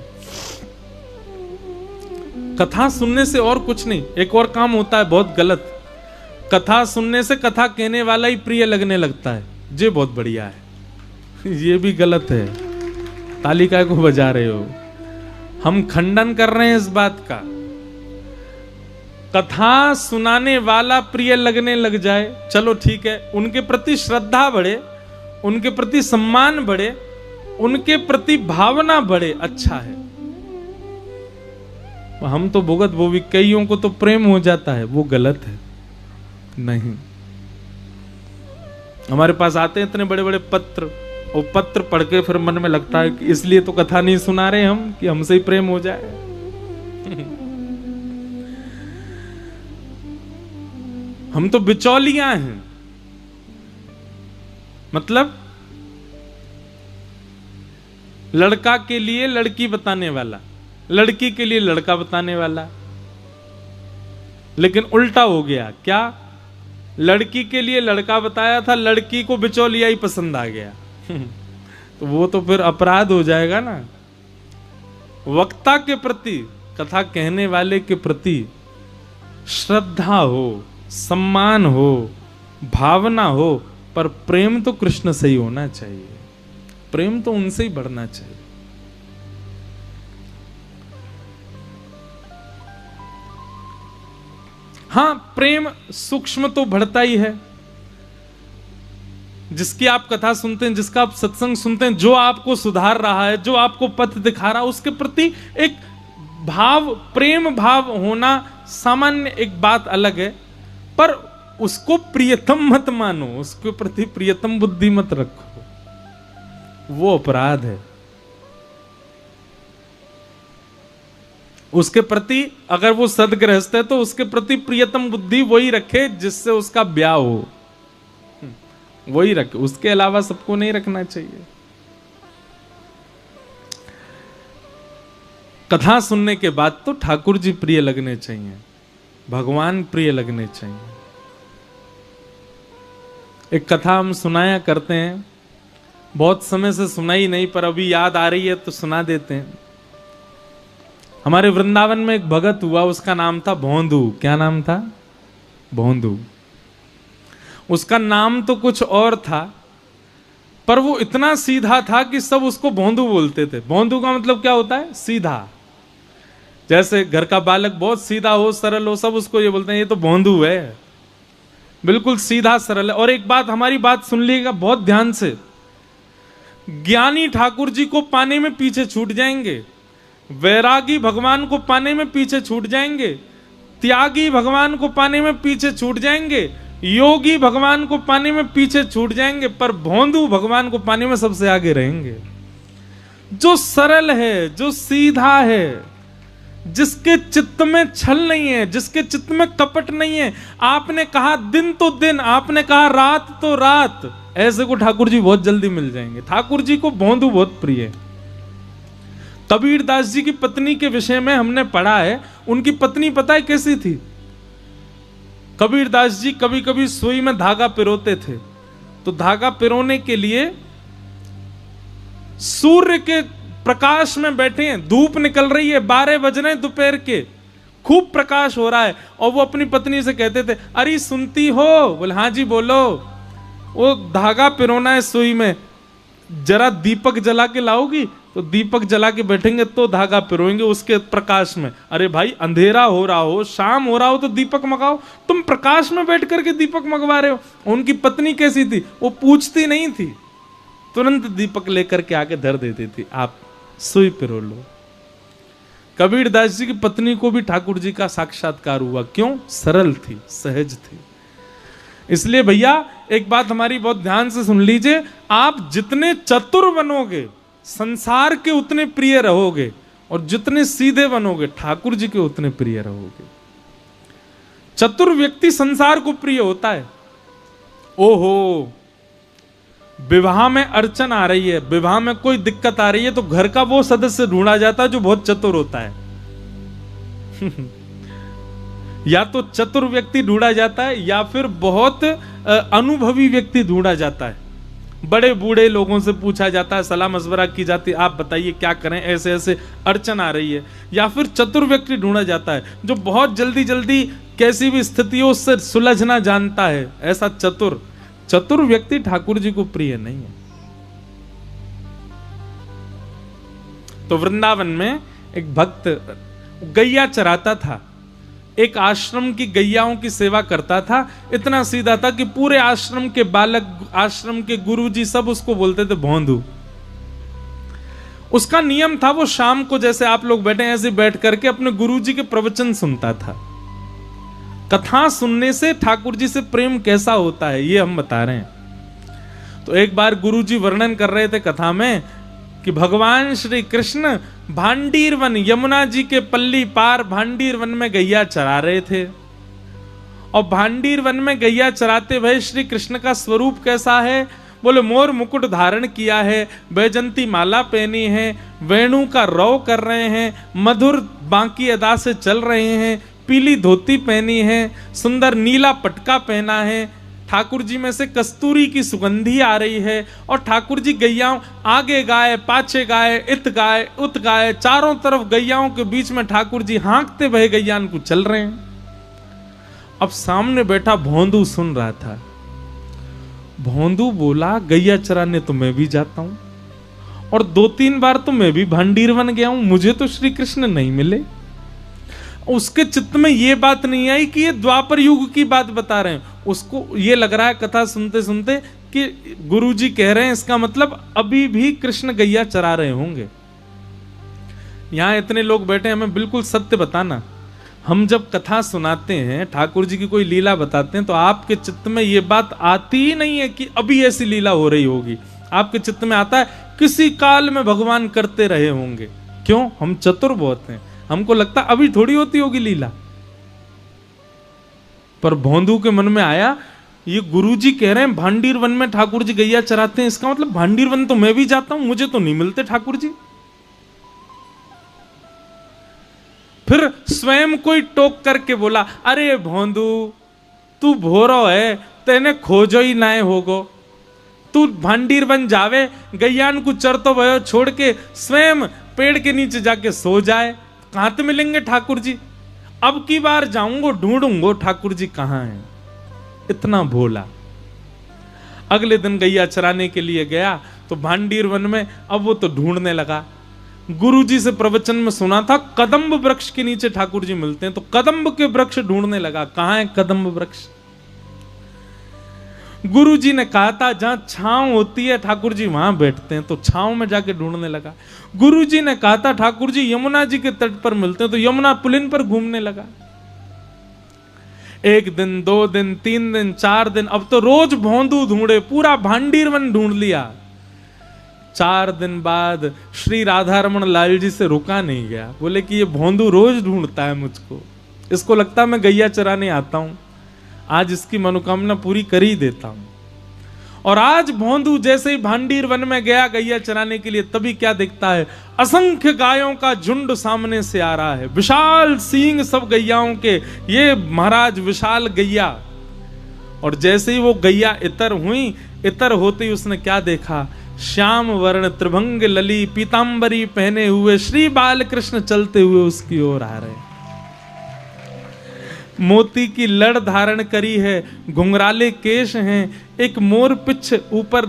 Speaker 1: कथा सुनने से और कुछ नहीं, एक और काम होता है बहुत गलत, कथा सुनने से कथा कहने वाला ही प्रिय लगने लगता है। ये बहुत बढ़िया है, ये भी गलत है। ताली काय को बजा रहे हो? हम खंडन कर रहे हैं इस बात का। कथा सुनाने वाला प्रिय लगने लग जाए, चलो ठीक है, उनके प्रति श्रद्धा बढ़े, उनके प्रति सम्मान बढ़े, उनके प्रति भावना बढ़े, अच्छा है। हम तो भुगत वो भी, कईयों को तो प्रेम हो जाता है, वो गलत है। नहीं, हमारे पास आते हैं इतने बड़े बड़े पत्र, और पत्र पढ़ के फिर मन में लगता है कि इसलिए तो कथा नहीं सुना रहे हम कि हमसे ही प्रेम हो जाए। हम तो बिचौलियां हैं, मतलब लड़का के लिए लड़की बताने वाला, लड़की के लिए लड़का बताने वाला। लेकिन उल्टा हो गया, क्या? लड़की के लिए लड़का बताया था, लड़की को बिचौलिया ही पसंद आ गया। तो वो तो फिर अपराध हो जाएगा ना। वक्ता के प्रति, कथा कहने वाले के प्रति श्रद्धा हो, सम्मान हो, भावना हो, पर प्रेम तो कृष्ण से ही होना चाहिए। प्रेम तो उनसे ही बढ़ना चाहिए। हाँ, प्रेम सूक्ष्म तो बढ़ता ही है। जिसकी आप कथा सुनते हैं, जिसका आप सत्संग सुनते हैं, जो आपको सुधार रहा है, जो आपको पथ दिखा रहा है, उसके प्रति एक भाव, प्रेम भाव होना सामान्य एक बात अलग है, पर उसको प्रियतम मत मानो, उसके प्रति प्रियतम बुद्धि मत रखो, वो अपराध है। उसके प्रति अगर वो सदगृहस्थ है तो उसके प्रति प्रियतम बुद्धि वही रखे जिससे उसका ब्याह हो, वही रखे, उसके अलावा सबको नहीं रखना चाहिए। कथा सुनने के बाद तो ठाकुर जी प्रिय लगने चाहिए, भगवान प्रिय लगने चाहिए। एक कथा हम सुनाया करते हैं, बहुत समय से सुनाई नहीं, पर अभी याद आ रही है तो सुना देते हैं। हमारे वृंदावन में एक भगत हुआ, उसका नाम था भोंदू। क्या नाम था? भोंदू। उसका नाम तो कुछ और था, पर वो इतना सीधा था कि सब उसको भोंदू बोलते थे। भोंदू का मतलब क्या होता है? सीधा। जैसे घर का बालक बहुत सीधा हो, सरल हो, सब उसको ये बोलते हैं ये तो भोंदू है, बिल्कुल सीधा सरल है। और एक बात, हमारी बात सुन लीजिएगा बहुत ध्यान से, ज्ञानी ठाकुर जी को पाने में पीछे छूट जाएंगे, वैरागी भगवान को पाने में पीछे छूट जाएंगे, त्यागी भगवान को पाने में पीछे छूट जाएंगे, योगी भगवान को पाने में पीछे छूट जाएंगे, पर भोंदू भगवान को पाने में सबसे आगे रहेंगे। जो सरल है, जो सीधा है, जिसके चित्त में छल नहीं है, जिसके चित्त में कपट नहीं है, आपने कहा दिन तो दिन, आपने कहा रात तो रात, ऐसे को ठाकुर जी बहुत जल्दी मिल जाएंगे। ठाकुर जी को भोंदू बहुत प्रिय है। कबीर दास जी की पत्नी के विषय में हमने पढ़ा है, उनकी पत्नी पता है कैसी थी? कबीर दास जी कभी कभी सुई में धागा पिरोते थे, तो धागा पिरोने के लिए सूर्य के प्रकाश में बैठे हैं, धूप निकल रही है, 12 बज रहे हैं दोपहर के, खूब प्रकाश हो रहा है, और वो अपनी पत्नी से कहते थे, अरे सुनती हो? बोले हाँ जी बोलो। वो धागा पिरोना है सुई में, जरा दीपक जला के लाओगी? तो दीपक जला के बैठेंगे तो धागा पिरोएंगे उसके प्रकाश में। अरे भाई अंधेरा हो रहा हो, शाम हो रहा हो तो दीपक मंगाओ, तुम प्रकाश में बैठ करके दीपक मंगवा रहे हो। उनकी पत्नी कैसी थी? वो पूछती नहीं थी, तुरंत दीपक लेकर के आके धर देती थी, आप सुई पिरो लो। कबीर दास जी की पत्नी को भी ठाकुर जी का साक्षात्कार हुआ। क्यों? सरल थी, सहज थी। इसलिए भैया एक बात हमारी बहुत ध्यान से सुन लीजिए, आप जितने चतुर बनोगे संसार के उतने प्रिय रहोगे, और जितने सीधे बनोगे ठाकुर जी के उतने प्रिय रहोगे। चतुर व्यक्ति संसार को प्रिय होता है। ओहो, विवाह में अड़चन आ रही है, विवाह में कोई दिक्कत आ रही है, तो घर का वो सदस्य ढूंढा जाता है जो बहुत चतुर होता है। या तो चतुर व्यक्ति ढूंढा जाता है, या फिर बहुत अनुभवी व्यक्ति ढूंढा जाता है। बड़े बूढ़े लोगों से पूछा जाता है, सलाह मशवरा की जाती है, आप बताइए क्या करें, ऐसे ऐसे अड़चन आ रही है। या फिर चतुर व्यक्ति ढूंढा जाता है जो बहुत जल्दी जल्दी कैसी भी स्थिति हो उससे सुलझना जानता है। ऐसा चतुर व्यक्ति ठाकुर जी को प्रिय नहीं है। तो वृंदावन में एक भक्त गैया चराता था, एक आश्रम की गैयाओं की सेवा करता था। इतना सीधा था कि पूरे आश्रम के बालक, आश्रम के गुरुजी सब उसको बोलते थे भोंदू। उसका नियम था, वो शाम को जैसे आप लोग बैठे ऐसे बैठ करके अपने गुरुजी के प्रवचन सुनता था। कथा सुनने से ठाकुर जी से प्रेम कैसा होता है ये हम बता रहे हैं। तो एक बार गुरुजी वर्णन कर रहे थे कथा में कि भगवान श्री कृष्ण भांडीर वन, यमुना जी के पल्ली पार भांडीर वन में गैया चरा रहे थे। और भांडीर वन में गैया चराते हुए श्री कृष्ण का स्वरूप कैसा है? बोले मोर मुकुट धारण किया है, बैजंती माला पहनी है, वेणु का रौ कर रहे हैं, मधुर बांकी अदा से चल रहे हैं, पीली धोती पहनी है, सुंदर नीला पटका पहना है, ठाकुर जी में से कस्तूरी की सुगंधी आ रही है और ठाकुर जी गैयाओं आगे गाय पाछे गाय इत गाय उत गाय, चारों तरफ गैयाओं के बीच में ठाकुर जी हाँकते भय गैयान को चल रहे हैं। अब सामने बैठा भोंदू सुन रहा था। भोंदू बोला गैया चराने तो मैं भी जाता हूं और 2-3 बार तो मैं भी भांडीर बन गया हूं, मुझे तो श्री कृष्ण नहीं मिले। उसके चित्त में ये बात नहीं आई कि ये द्वापर युग की बात बता रहे हैं। उसको ये लग रहा है कथा सुनते सुनते कि गुरुजी कह रहे हैं, इसका मतलब अभी भी कृष्ण गैया चरा रहे होंगे। यहां इतने लोग बैठे, हमें बिल्कुल सत्य बताना। हम जब कथा सुनाते हैं, ठाकुर जी की कोई लीला बताते हैं, तो आपके चित्त में ये बात आती ही नहीं है कि अभी ऐसी लीला हो रही होगी। आपके चित्त में आता है किसी काल में भगवान करते रहे होंगे। क्यों? हम चतुर बहुत हैं, हमको लगता अभी थोड़ी होती होगी लीला। पर भोंदू के मन में आया, ये गुरुजी कह रहे हैं भांडीर वन में ठाकुर जी गैया चराते हैं, इसका मतलब भांडीर वन तो मैं भी जाता हूं, मुझे तो नहीं मिलते ठाकुर जी। फिर स्वयं कोई टोक करके बोला, अरे भोंदू तू भोरो है, तेने खोजो ही नाए होगो, तू भांडीर बन जावे, गैयान को चरतो भयो छोड़ के स्वयं पेड़ के नीचे जाके सो जाए, कहां तो मिलेंगे ठाकुर जी। अब की बार जाऊंगो ढूंढूंगो ठाकुर जी कहां हैं। इतना भोला। अगले दिन गैया चराने के लिए गया तो भांडीर वन में अब वो तो ढूंढने लगा। गुरुजी से प्रवचन में सुना था कदम्ब वृक्ष के नीचे ठाकुर जी मिलते हैं, तो कदम्ब के वृक्ष ढूंढने लगा, कहां है कदम्ब वृक्ष। गुरुजी ने कहा था जहां छांव होती है ठाकुर जी वहां बैठते हैं, तो छांव में जाके ढूंढने लगा। गुरुजी ने कहा था ठाकुर जी यमुना जी के तट पर मिलते हैं, तो यमुना पुलिन पर घूमने लगा। 1 दिन 2 दिन 3 दिन 4 दिन, अब तो रोज भोंदू ढूंढे, पूरा भांडीर वन ढूंढ लिया। 4 दिन बाद श्री राधा रमन लाल जी से रुका नहीं गया, बोले कि ये भोंदू रोज ढूंढता है मुझको, इसको लगता है मैं गैया चराने आता हूं, आज इसकी मनोकामना पूरी कर ही देता हूं। और आज भोंदू जैसे ही भांडीर वन में गया गैया चराने के लिए, तभी क्या दिखता है, असंख्य गायों का झुंड सामने से आ रहा है, विशाल सींग सब गैयाओं के, ये महाराज विशाल गैया। और जैसे ही वो गैया इतर हुई, इतर होते ही उसने क्या देखा, श्याम वर्ण त्रिभंग लली पीतांबरी पहने हुए श्री बाल कृष्ण चलते हुए उसकी ओर आ रहे। मोती की लड़ धारण करी है, घुंघराले केश हैं, एक मोर पिछ ऊपर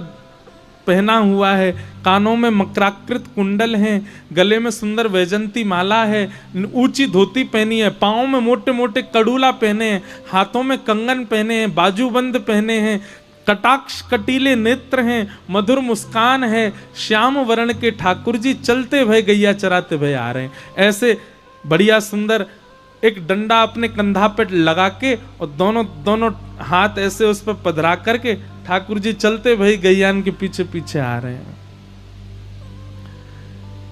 Speaker 1: पहना हुआ है, कानों में मकराकृत कुंडल हैं, गले में सुंदर वैजंती माला है, ऊंची धोती पहनी है, पांवों में मोटे मोटे कड़ूला पहने हैं, हाथों में कंगन पहने हैं, बाजूबंद पहने हैं, कटाक्ष कटीले नेत्र हैं, मधुर मुस्कान है, श्याम वर्ण के ठाकुर जी चलते भय गैया चराते भय आ रहे हैं। ऐसे बढ़िया सुंदर एक डंडा अपने कंधा पे लगा के और दोनों हाथ ऐसे उस पर पधरा करके ठाकुर जी चलते भई गैयान के पीछे पीछे आ रहे हैं।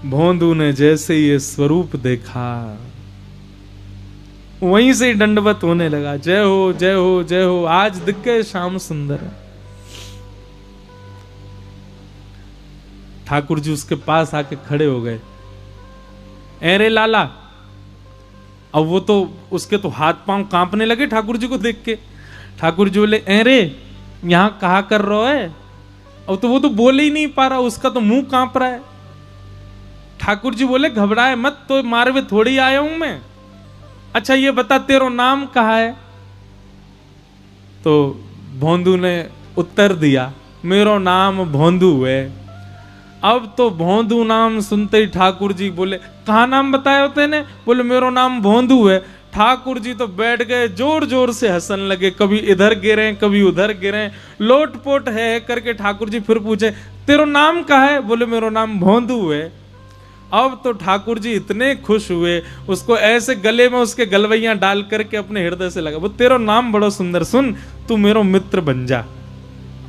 Speaker 1: भोंदू ने जैसे ये स्वरूप देखा, वहीं से दंडवत होने लगा, जय हो जय हो जय हो, आज दिख गए श्याम सुंदर। ठाकुर जी उसके पास आके खड़े हो गए, अरे लाला। अब वो तो उसके तो हाथ पांव कांपने लगे ठाकुर जी को देख के। ठाकुर जी बोले, अरे यहां कहा कर रहा है। अब तो वो तो बोले ही नहीं पा रहा, उसका तो मुंह कांप रहा है। ठाकुर जी बोले, घबराए मत, तो मारवे थोड़ी आया हूं मैं। अच्छा ये बता तेरा नाम कहा है। तो भोंदू ने उत्तर दिया, मेरो नाम भोंदू है। अब तो भोंदू नाम सुनते ही ठाकुर जी बोले, कहा नाम बताया होते ने? बोले मेरो नाम भोंदू है। ठाकुर जी तो बैठ गए, जोर जोर से हंसन लगे, कभी इधर गिरे कभी उधर गिरे, लोटपोट है करके ठाकुर जी फिर पूछे, तेरा नाम कहा है? बोले मेरो नाम भोंदू है। अब तो ठाकुर जी इतने खुश हुए, उसको ऐसे गले में उसके गलवैयां डाल करके अपने हृदय से लगा, वो तेरा नाम बड़ा सुंदर, सुन तू मेरो मित्र बन जा,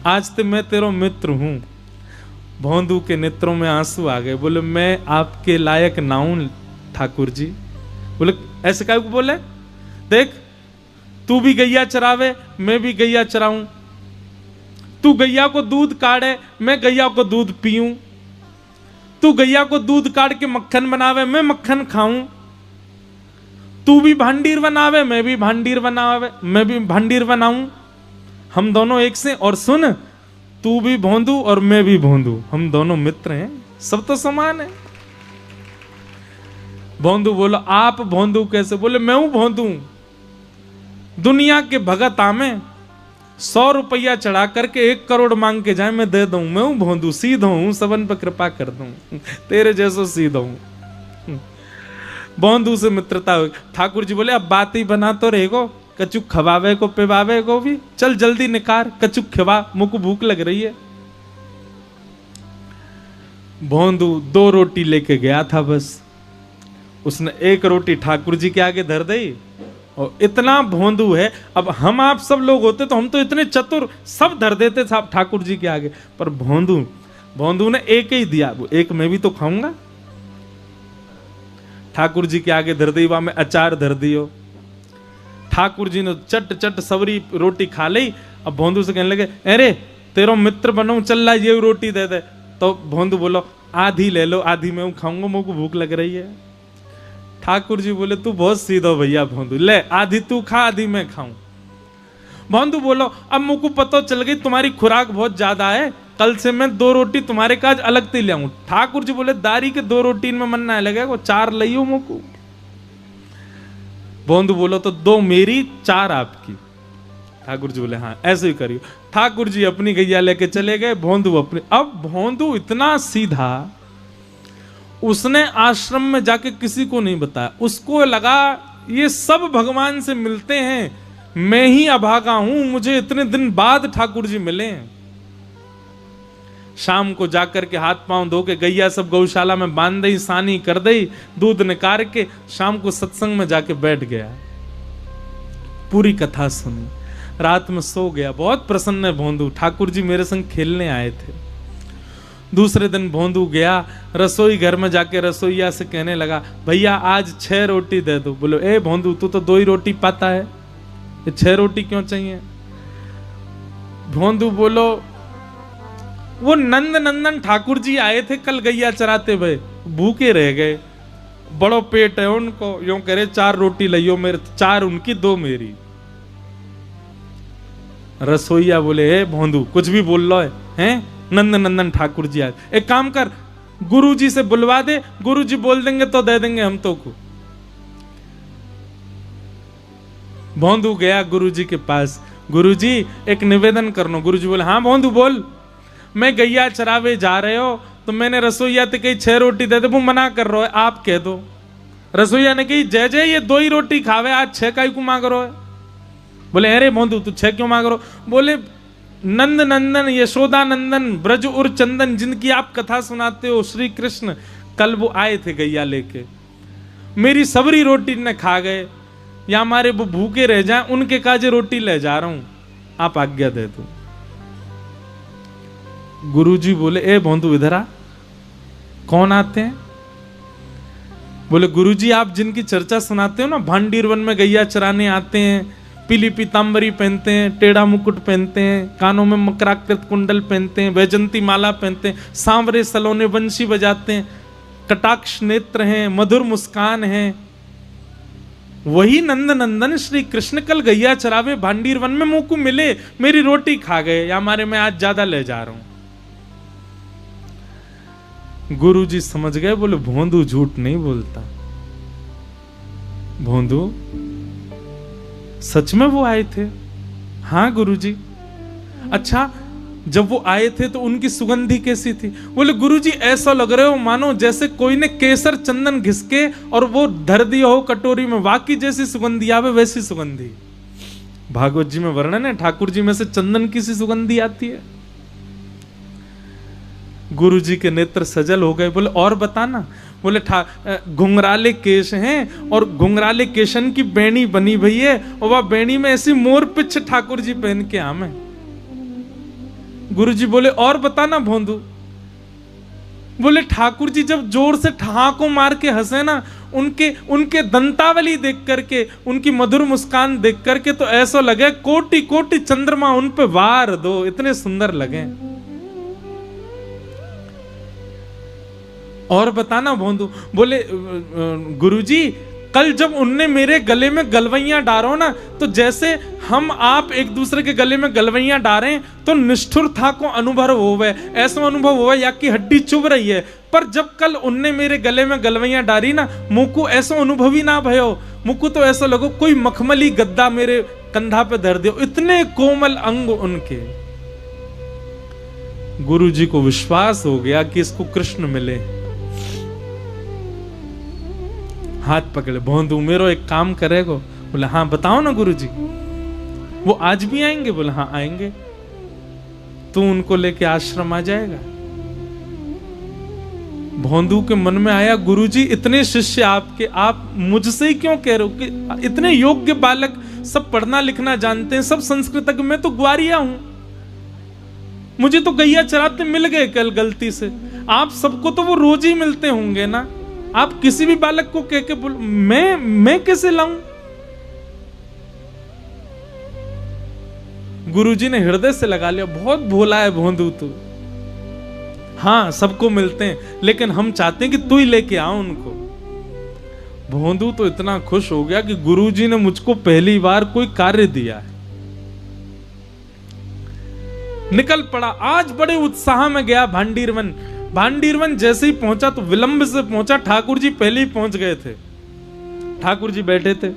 Speaker 1: आज तो मैं तेरा मित्र हूं। भोंदू के नेत्रों में आंसू आ गए, बोले मैं आपके लायक ना हूं ठाकुर जी। बोले ऐसे क्या बोले, देख तू भी गैया चरावे मैं भी गैया चराऊं, तू गैया को दूध काढ़े मैं गैया को दूध पीऊं, तू गैया को दूध काढ़ के मक्खन बनावे मैं मक्खन खाऊं, तू भी भांडीर बनावे मैं भी भांडीर बनाऊं, हम दोनों एक से, और सुन तू भी भोंदू और मैं भी भोंदू, हम दोनों मित्र हैं, सब तो समान है। भोंदू बोलो आप भोंदू कैसे? बोले मैं हूं भोंदू, दुनिया के भगत आमे 100 रुपया चढ़ा करके 1 करोड़ मांग के जाए मैं दे दूं, मैं हूं भोंदू, सीधा हूं, सबन पर कृपा कर दूं, तेरे जैसो सीधा हूं। भोंदू से मित्रता हुई। ठाकुर जी बोले अब बात ही बना तो रहेगो, कचुक खवावे को पिवावे को भी, चल जल्दी निकार कचुक खवा, मुझको भूख लग रही है। भोंदू 2 रोटी लेके गया था बस, उसने 1 रोटी ठाकुर जी के आगे धर दी। और इतना भोंदू है, अब हम आप सब लोग होते तो हम तो इतने चतुर सब धर देते साहब ठाकुर जी के आगे, पर भोंदू ने 1 ही दिया, वो 1 मैं भी तो खाऊंगा। ठाकुर जी के आगे धर दी, वहां में अचार धर दियो। ठाकुर जी ने चट चट सबरी रोटी खा ली। अब भोंदू से कहने लगे अरे तेरो मित्र बनो, चल ला ये रोटी दे दे। तो भोंदू बोलो आधी ले लो, आधी मैं खाऊंगा, मुझको भूख लग रही है। ठाकुर जी बोले तू बहुत सीधा भैया भोंदू, ले आधी तू खा आधी मैं खाऊं। भोंदू बोलो अब मुझको पता चल गई तुम्हारी खुराक बहुत ज्यादा है, कल से मैं 2 रोटी तुम्हारे काज अलग से ले आऊं। ठाकुर जी बोले दारी के 2 रोटी में मन ना लगे, 4 लियो मुझको। भोंदू बोलो तो 2 मेरी 4 आपकी। ठाकुर जी बोले हाँ ऐसे ही करियो। ठाकुर जी अपनी गैया लेके चले गए, भोंदू अपनी। अब भोंदू इतना सीधा, उसने आश्रम में जाके किसी को नहीं बताया, उसको लगा ये सब भगवान से मिलते हैं, मैं ही अभागा हूं, मुझे इतने दिन बाद ठाकुर जी मिले हैं। शाम को जाकर के हाथ पांव धो के गैया सब गौशाला में बांध दी, सानी कर दी, दूध निकाल के शाम को सत्संग में जाके बैठ गया, पूरी कथा सुनी, रात में सो गया। बहुत प्रसन्न है भोंदू, ठाकुर जी मेरे संग खेलने आए थे। दूसरे दिन भोंदू गया रसोई घर में, जाके रसोईया से कहने लगा भैया आज 6 रोटी दे दो। बोलो ए भोंदू तू तो 2 ही रोटी पाता है, ये 6 रोटी क्यों चाहिए? भोंदू बोलो वो नंद नंदन ठाकुर जी आए थे कल गैया चराते हुए, भूखे रह गए, बड़ो पेट है उनको, यूं कह रहे 4 रोटी लियो, मेरे 4 उनकी 2 मेरी। रसोईया बोले हे भोंदू कुछ भी बोल लो है, नंद नंदन ठाकुर जी आए, एक काम कर गुरु जी से बुलवा दे, गुरु जी बोल देंगे तो दे देंगे हम तो को। भोंदू गया गुरु जी के पास, गुरु जी एक निवेदन करनो। गुरु जी बोले हाँ भोंदू बोल। मैं गैया चरावे जा रहे हो तो मैंने रसोईया से कही 6 रोटी दे दे, वो मना कर रहा है, आप कह दो। रसोईया ने कही जय जय ये 2 ही रोटी खावे, आज 6 का ही क्यों मांग रहे हो? बोले अरे भोंदू तू 6 क्यों मांग रहे हो? बोले नंद नंदन यशोदा नंदन ब्रज उर चंदन जिनकी आप कथा सुनाते हो श्री कृष्ण, कल वो आए थे गैया लेके, मेरी सबरी रोटी ने खा गए, या हमारे वो भूखे रह जाए, उनके काजे रोटी ले जा रहा हूं, आप आज्ञा दे दो। गुरुजी बोले ए भोंदू इधर आ। कौन आते हैं? बोले गुरुजी आप जिनकी चर्चा सुनाते हो ना, भांडीर वन में गैया चराने आते हैं, पीली पीतांबरी पहनते हैं, टेढ़ा मुकुट पहनते हैं, कानों में मकराकृत कुंडल पहनते हैं, वैजंती माला पहनते हैं, सांवरे सलोने बंशी बजाते हैं, कटाक्ष नेत्र हैं, मधुर मुस्कान है, वही नंद नंदन श्री कृष्ण कल गैया चरावे भांडीर वन में मुंह को मिले, मेरी रोटी खा गए, या हमारे मैं आज ज्यादा ले जा रहा हूं। गुरुजी समझ गए, बोले भोंदू झूठ नहीं बोलता, भोंदू सच में वो आए थे। हाँ गुरुजी। अच्छा जब वो आए थे तो उनकी सुगंधी कैसी थी? बोले गुरुजी ऐसा लग रहे हो मानो जैसे कोई ने केसर चंदन घिसके और वो धर दिया हो कटोरी में, वाकई जैसी सुगंधी आवे वैसी सुगंधी। भागवत जी में वर्णन है ठाकुर जी में से चंदन की सी सुगंधी आती है। गुरु जी के नेत्र सजल हो गए, बोले और बताना। बोले घुंघराले केश हैं और घुंघराले केशन की बेणी बनी भई है, और वह बेणी में ऐसी मोर पिछ ठाकुर जी पहन के आमे। गुरु जी बोले और बताना भोंदू। बोले ठाकुर जी जब जोर से ठहाको मार के हंसे ना, उनके दंतावली देख करके, उनकी मधुर मुस्कान देख करके तो ऐसा लगे कोटि कोटि चंद्रमा उन पे वार दो, इतने सुंदर लगे। और बताना भोंदू। बोले गुरुजी कल जब उनने मेरे गले में गलवैयां डारो ना, तो जैसे हम आप एक दूसरे के गले में गलवैयां डारें तो निष्ठुर था को अनुभव होवे, ऐसा अनुभव होवे या कि हड्डी चुभ रही है। पर जब कल उनने मेरे गले में गलवैयां डारी ना, मुझको ऐसा अनुभव ही ना भयो, मुझको तो ऐसा लगो कोई मखमली गद्दा मेरे कंधा पे धर दियो, इतने कोमल अंग उनके। गुरु जी को विश्वास हो गया कि इसको कृष्ण मिले। हाथ पकड़े, भोंदू मेरो एक काम करेगो? बोले हाँ बताओ ना गुरु जी। वो आज भी आएंगे? बोले हाँ आएंगे। तू उनको लेके आश्रम आ जाएगा? भोंदू के मन में आया, गुरुजी इतने शिष्य आपके, आप मुझसे ही क्यों कह रहे हो कि इतने योग्य बालक, सब पढ़ना लिखना जानते हैं, सब संस्कृतज्ञ, मैं तो ग्वारिया हूं, मुझे तो गैया चराते मिल गए कल गलती से। आप सबको तो वो रोज ही मिलते होंगे ना, आप किसी भी बालक को कह के बोल, मैं कैसे लाऊं? गुरुजी ने हृदय से लगा लिया, बहुत भोला है भोंदू तू। हाँ सबको मिलते हैं, लेकिन हम चाहते हैं कि तू ही लेके आओ उनको। भोंदू तो इतना खुश हो गया कि गुरुजी ने मुझको पहली बार कोई कार्य दिया है। निकल पड़ा, आज बड़े उत्साह में गया भांडीरवन। भांडीरवन जैसे ही पहुंचा तो विलंब से पहुंचा, ठाकुर जी पहले ही पहुंच गए थे। ठाकुर जी बैठे थे,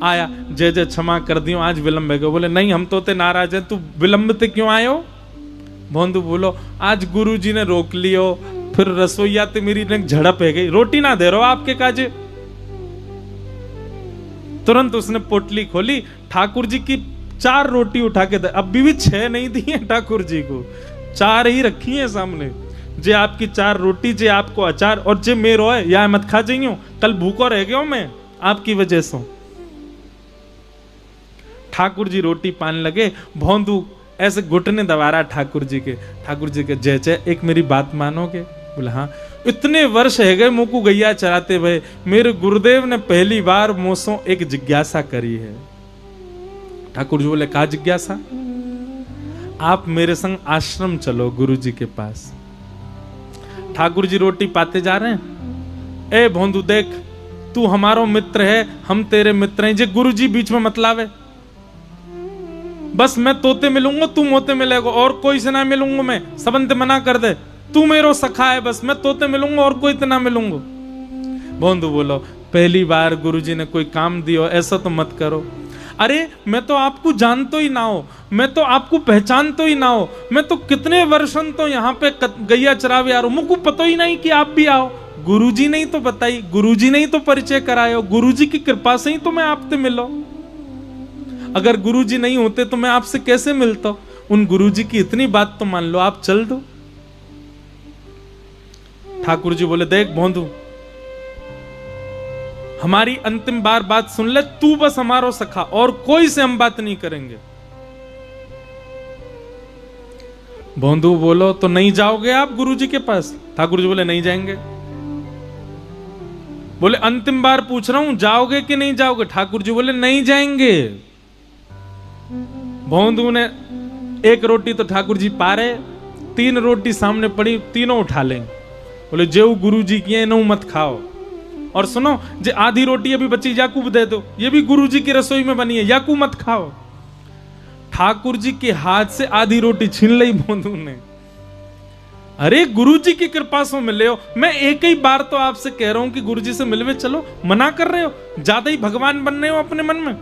Speaker 1: आया, जय जय क्षमा कर दियो आज विलंब है गए। बोले नहीं हम तो ते नाराज है, तू विलंब ते क्यों आयो? भोंदू बोलो आज गुरुजी ने रोक लियो, फिर रसोईया ते मेरी ने झड़प है गई, रोटी ना दे रहो आपके काजे। तुरंत उसने पोटली खोली, ठाकुर जी की 4 रोटी उठा के दे, अभी भी 6 नहीं दी है ठाकुर जी को, 4 ही रखी है सामने। जे आपकी 4 रोटी, जे आपको अचार, और जे मेरो है या मत खा जाइयो, कल भूखो रह गयो मैं आपकी वजह से। ठाकुर जी रोटी पाने लगे, भोंदू ऐसे घुटने दबा रहा ठाकुर जी के। ठाकुर जी के, जय जय एक मेरी बात मानोगे? बोले हाँ। इतने वर्ष है गए मुझको गैया चराते हुए, मेरे गुरुदेव ने पहली बार मुझसे एक जिज्ञासा करी है। ठाकुर जी बोले का जिज्ञासा? आप मेरे संग आश्रम चलो गुरु जी के पास। ठाकुर जी रोटी पाते जा रहे हैं, ए भोंदू देख तू हमारो मित्र है, हम तेरे मित्र हैं, जे गुरु जी बीच में मत लावे। बस मैं तोते मिलूंगा, तू मोते मिलेगा, और कोई से ना मिलूंगा मैं, सबंते मना कर दे, तू मेरो सखा है, बस मैं तोते मिलूंगा और कोई तो ना मिलूंगा। भोंदू बोलो पहली बार गुरुजी ने कोई काम दियो, ऐसा तो मत करो। अरे मैं तो आपको जानतो ही ना हो, मैं तो आपको पहचानतो ही ना हो, मैं तो कितने वर्षन तो यहाँ पे गैया चरावे आ रहा हूं, मुझको पता ही नहीं कि आप भी आओ। गुरुजी ने ही तो बताई, गुरुजी ने ही तो परिचय करायो, गुरुजी की कृपा से ही तो मैं आपसे मिलो। अगर गुरुजी नहीं होते तो मैं आपसे कैसे मिलता? उन गुरुजी की इतनी बात तो मान लो, आप चल दो। ठाकुर जी बोले देख भोंदू, हमारी अंतिम बार बात सुन ले, तू बस हमारो सखा, और कोई से हम बात नहीं करेंगे। भोंदू बोलो तो नहीं जाओगे आप गुरुजी के पास? ठाकुर जी बोले नहीं जाएंगे। बोले अंतिम बार पूछ रहा हूं, जाओगे कि नहीं जाओगे? ठाकुर जी बोले नहीं जाएंगे। भोंदू ने 1 रोटी तो ठाकुर जी पा रहे, 3 रोटी सामने पड़ी, तीनों उठा लेंगे। बोले जेऊ गुरु जी की नो मत खाओ, और सुनो जे आधी रोटी अभी बची याकूब दे दो, ये भी गुरु जी की रसोई में बनी है, याकूब मत खाओ। ठाकुर जी के हाथ से आधी रोटी छीन ली भोंदू ने। अरे गुरु जी की कृपा से मिले हो, मैं एक ही बार तो आपसे कह रहा हूं कि गुरु जी से मिलवे चलो, मना कर रहे हो, ज्यादा ही भगवान बन रहे हो अपने मन में।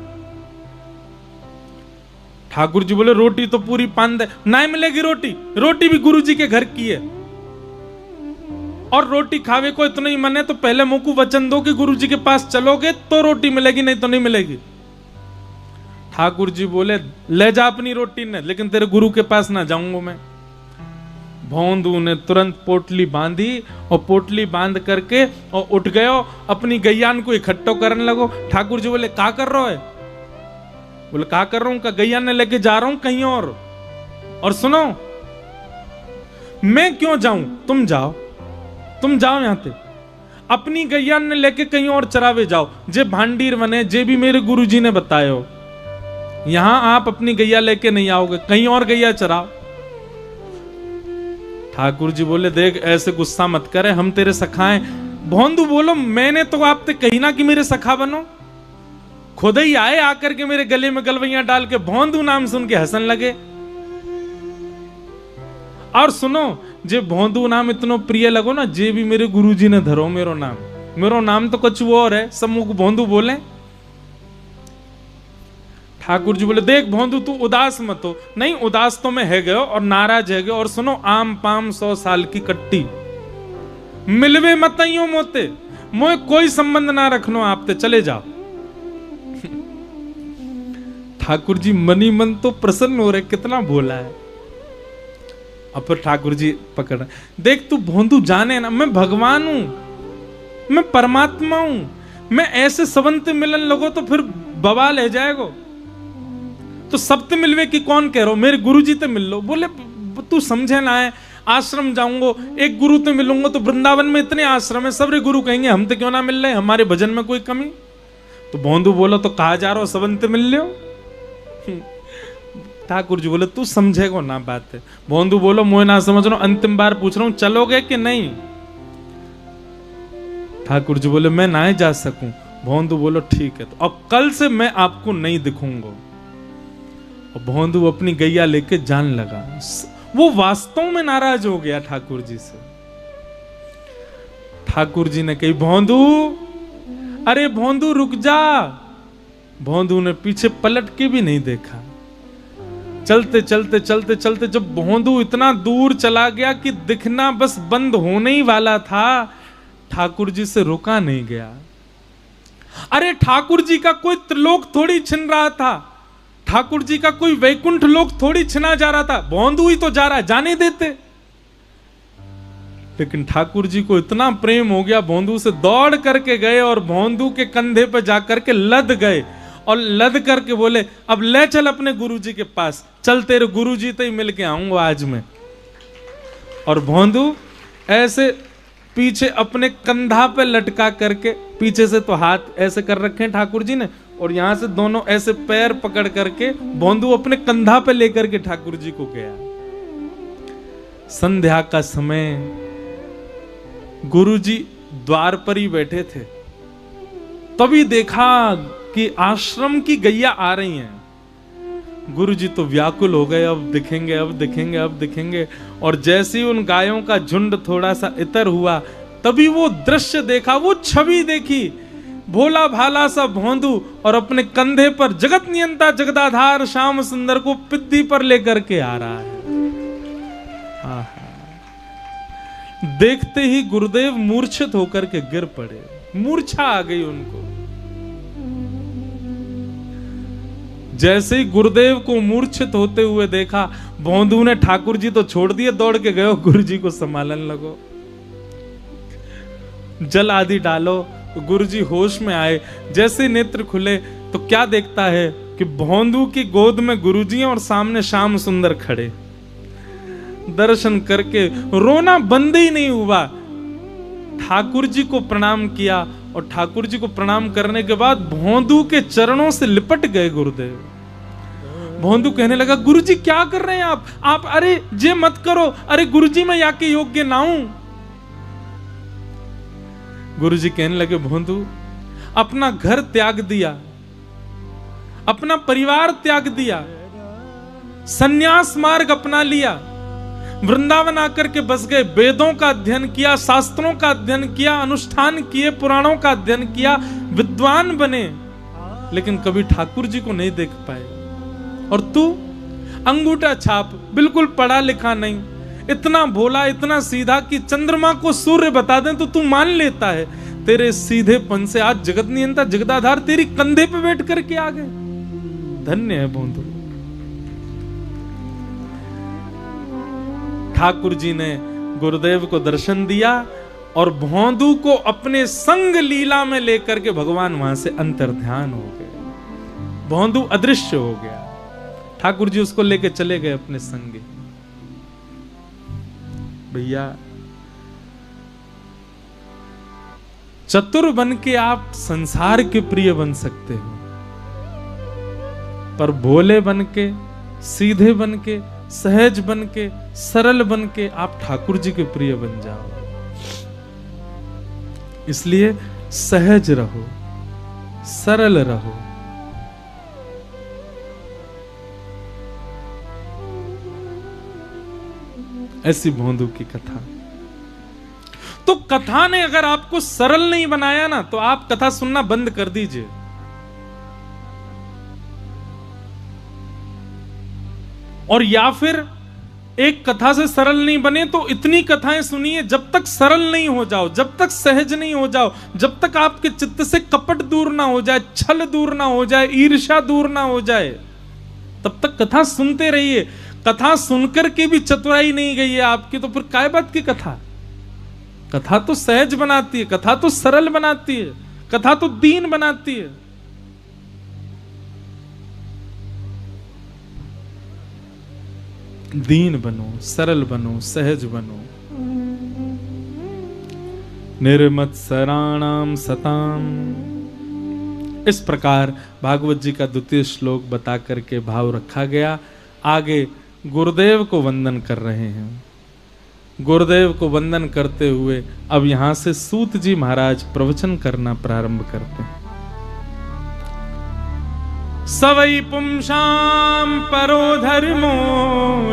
Speaker 1: ठाकुर जी बोले रोटी तो पूरी पान दे, ना मिलेगी रोटी, रोटी भी गुरु जी के घर की है, और रोटी खावे को इतना ही मन है तो पहले मुंह को वचन दो कि गुरु जी के पास चलोगे तो रोटी मिलेगी, नहीं तो नहीं मिलेगी। ठाकुर जी बोले ले जा अपनी रोटी ने, लेकिन तेरे गुरु के पास ना जाऊंगा मैं। भोंदू ने तुरंत पोटली बांधी, और पोटली बांध करके और उठ गयो, अपनी गैयान को इकट्ठो करने लगो। ठाकुर जी बोले क्या कर रहा है? बोले क्या कर रहा हूं? का गैया ने लेके जा रहा हूं कहीं और सुनो मैं क्यों जाऊं, तुम जाओ, तुम जाओ यहां से, अपनी गैया ने लेके कहीं और चरावे जाओ, जे भांडीर बने, जे भी मेरे गुरुजी ने बतायो, यहां आप अपनी गैया लेके नहीं आओगे, कहीं और गैया चराओ। ठाकुर जी बोले देख ऐसे गुस्सा मत करे, हम तेरे सखाएं, भोंदू बोलो मैंने तो आपसे कही ना कि मेरे सखा बनो, खुद ही आए आकर के मेरे गले में गलवैया डाल के भोंदू नाम सुन के हंसन लगे। और सुनो, जे भोंदू नाम इतनो प्रिय लगो ना, जे भी मेरे गुरुजी ने धरो मेरो नाम तो कुछ और है, सब मुख भोंदू बोले। ठाकुर जी बोले देख भोंदू तू उदास मत हो। नहीं उदास तो मैं है गयो और नाराज है गयो। और सुनो, आम पाम 100 साल की कट्टी, मिलवे मत मोते, मोए कोई संबंध ना रखनो आपते, चले जाओ। ठाकुर जी मनी मन तो प्रसन्न हो रहे, कितना भोला है। अब फिर ठाकुर जी पकड़, देख तू भोंदू जाने ना, मैं भगवान हूं, मैं परमात्मा हूं, मैं ऐसे सबंत मिलन लगो तो फिर बवाल है जाएगो। तो सबते मिलवे की कौन कह रहा हो, मेरे गुरु जी ते मिल लो। बोले तू समझे ना है, आश्रम जाऊंगो एक गुरु ते मिलूंगा तो वृंदावन में इतने आश्रम है, सब रे गुरु कहेंगे हम तो क्यों ना मिल रहे, हमारे भजन में कोई कमी। तो भोंदू बोलो तो कहा जा रहा हो सबंत मिल लो। ठाकुर जी बोले तू समझेगो ना बात है। भोंदू बोलो मोए ना समझ रहा हूं, अंतिम बार पूछ रहा हूं चलोगे कि नहीं। ठाकुर जी बोले मैं ना जा सकूं। भोंदू बोलो ठीक है, तो अब कल से मैं आपको नहीं दिखूंगा। और भोंदू अपनी गैया लेके जान लगा। वो वास्तव में नाराज हो गया ठाकुर जी से। ठाकुर जी ने कही भोंदू, अरे भोंदू रुक जा। भोंदू ने पीछे पलट के भी नहीं देखा। चलते चलते चलते चलते जब भोंदू इतना दूर चला गया कि दिखना बस बंद होने ही वाला था, ठाकुर जी से रुका नहीं गया। अरे ठाकुर जी का कोई त्रिलोक थोड़ी छिन रहा था, ठाकुर जी का कोई वैकुंठ लोक थोड़ी छिना जा रहा था, भोंदू ही तो जा रहा, जाने देते। लेकिन ठाकुर जी को इतना प्रेम हो गया, भोंदू से दौड़ करके गए और भोंदू के कंधे पर जाकर के लद गए और लद करके बोले अब ले चल अपने गुरुजी के पास, चल तेरे गुरुजी तो ही मिल के आऊंगा आज मैं। और भोंदू ऐसे पीछे अपने कंधा पे लटका करके, पीछे से तो हाथ ऐसे कर रखे हैं ठाकुर जी ने, और यहां से दोनों ऐसे पैर पकड़ करके भोंदू अपने कंधा पे लेकर के ठाकुर जी को गया। संध्या का समय, गुरुजी द्वार पर ही बैठे थे, तभी देखा कि आश्रम की गैया आ रही हैं। गुरुजी तो व्याकुल हो गए, अब दिखेंगे अब दिखेंगे अब दिखेंगे। और जैसे ही उन गायों का झुंड थोड़ा सा इतर हुआ, तभी वो दृश्य देखा, वो छवि देखी, भोला भाला सा भोंदू और अपने कंधे पर जगत नियंता जगदाधार श्याम सुंदर को पिद्दी पर लेकर के आ रहा है। देखते ही गुरुदेव मूर्छित होकर के गिर पड़े, मूर्छा आ गई उनको। जैसे ही गुरुदेव को मूर्छित होते हुए देखा, भोंदू ने ठाकुर जी तो छोड़ दिए, दौड़ के गए गुरु जी को संभालन लगो, जल आदि डालो। गुरु जी होश में आए, जैसे नेत्र खुले तो क्या देखता है कि भोंदू की गोद में गुरु जी और सामने श्याम सुंदर खड़े। दर्शन करके रोना बंद ही नहीं हुआ। ठाकुर जी को प्रणाम किया और ठाकुर जी को प्रणाम करने के बाद भोंदू के चरणों से लिपट गए गुरुदेव। भोंदू कहने लगा गुरु जी क्या कर रहे हैं आप अरे जे मत करो, अरे गुरु जी मैं या के योग्य ना हूं। गुरु जी कहने लगे भोंदू अपना घर त्याग दिया, अपना परिवार त्याग दिया, सन्यास मार्ग अपना लिया, वृंदावन आकर के बस गए, वेदों का अध्ययन किया, शास्त्रों का अध्ययन किया, अनुष्ठान किए, पुराणों का अध्ययन किया, विद्वान बने, लेकिन कभी ठाकुर जी को नहीं देख पाए। और तू अंगूठा छाप, बिल्कुल पढ़ा लिखा नहीं, इतना भोला इतना सीधा कि चंद्रमा को सूर्य बता दें तो तू मान लेता है। तेरे सीधेपन से आज जगत नियंता जगदाधार तेरी कंधे पे बैठ करके आ गए। धन्य है भोंदू। ठाकुर जी ने गुरुदेव को दर्शन दिया और भोंदू को अपने संग लीला में लेकर के भगवान वहां से अंतर्ध्यान हो गए। भोंदू अदृश्य हो गया। ठाकुर जी उसको लेके चले गए अपने संग। भैया चतुर बन के आप संसार के प्रिय बन सकते हो, पर भोले बन के, सीधे बन के, सहज बन के, सरल बन के आप ठाकुर जी के प्रिय बन जाओ। इसलिए सहज रहो, सरल रहो। ऐसी भोंदू की कथा। तो कथा ने अगर आपको सरल नहीं बनाया ना, तो आप कथा सुनना बंद कर दीजिए। और या फिर एक कथा से सरल नहीं बने तो इतनी कथाएं सुनिए, जब तक सरल नहीं हो जाओ, जब तक सहज नहीं हो जाओ, जब तक आपके चित्त से कपट दूर ना हो जाए, छल दूर ना हो जाए, ईर्ष्या दूर ना हो जाए, तब तक कथा सुनते रहिए। कथा सुनकर के भी चतुराई नहीं गई है आपकी, तो फिर काय बात की कथा? कथा तो सहज बनाती है, कथा तो सरल बनाती है, कथा तो दीन बनाती है। दीन बनो, सरल बनो, सहज बनो। निर्मत्सराणाम सताम। इस प्रकार भागवत जी का द्वितीय श्लोक बता करके भाव रखा गया। आगे गुरुदेव को वंदन कर रहे हैं। गुरुदेव को वंदन करते हुए अब यहां से सूत जी महाराज प्रवचन करना प्रारंभ करते हैं। सवै पुंसाम परो धर्मो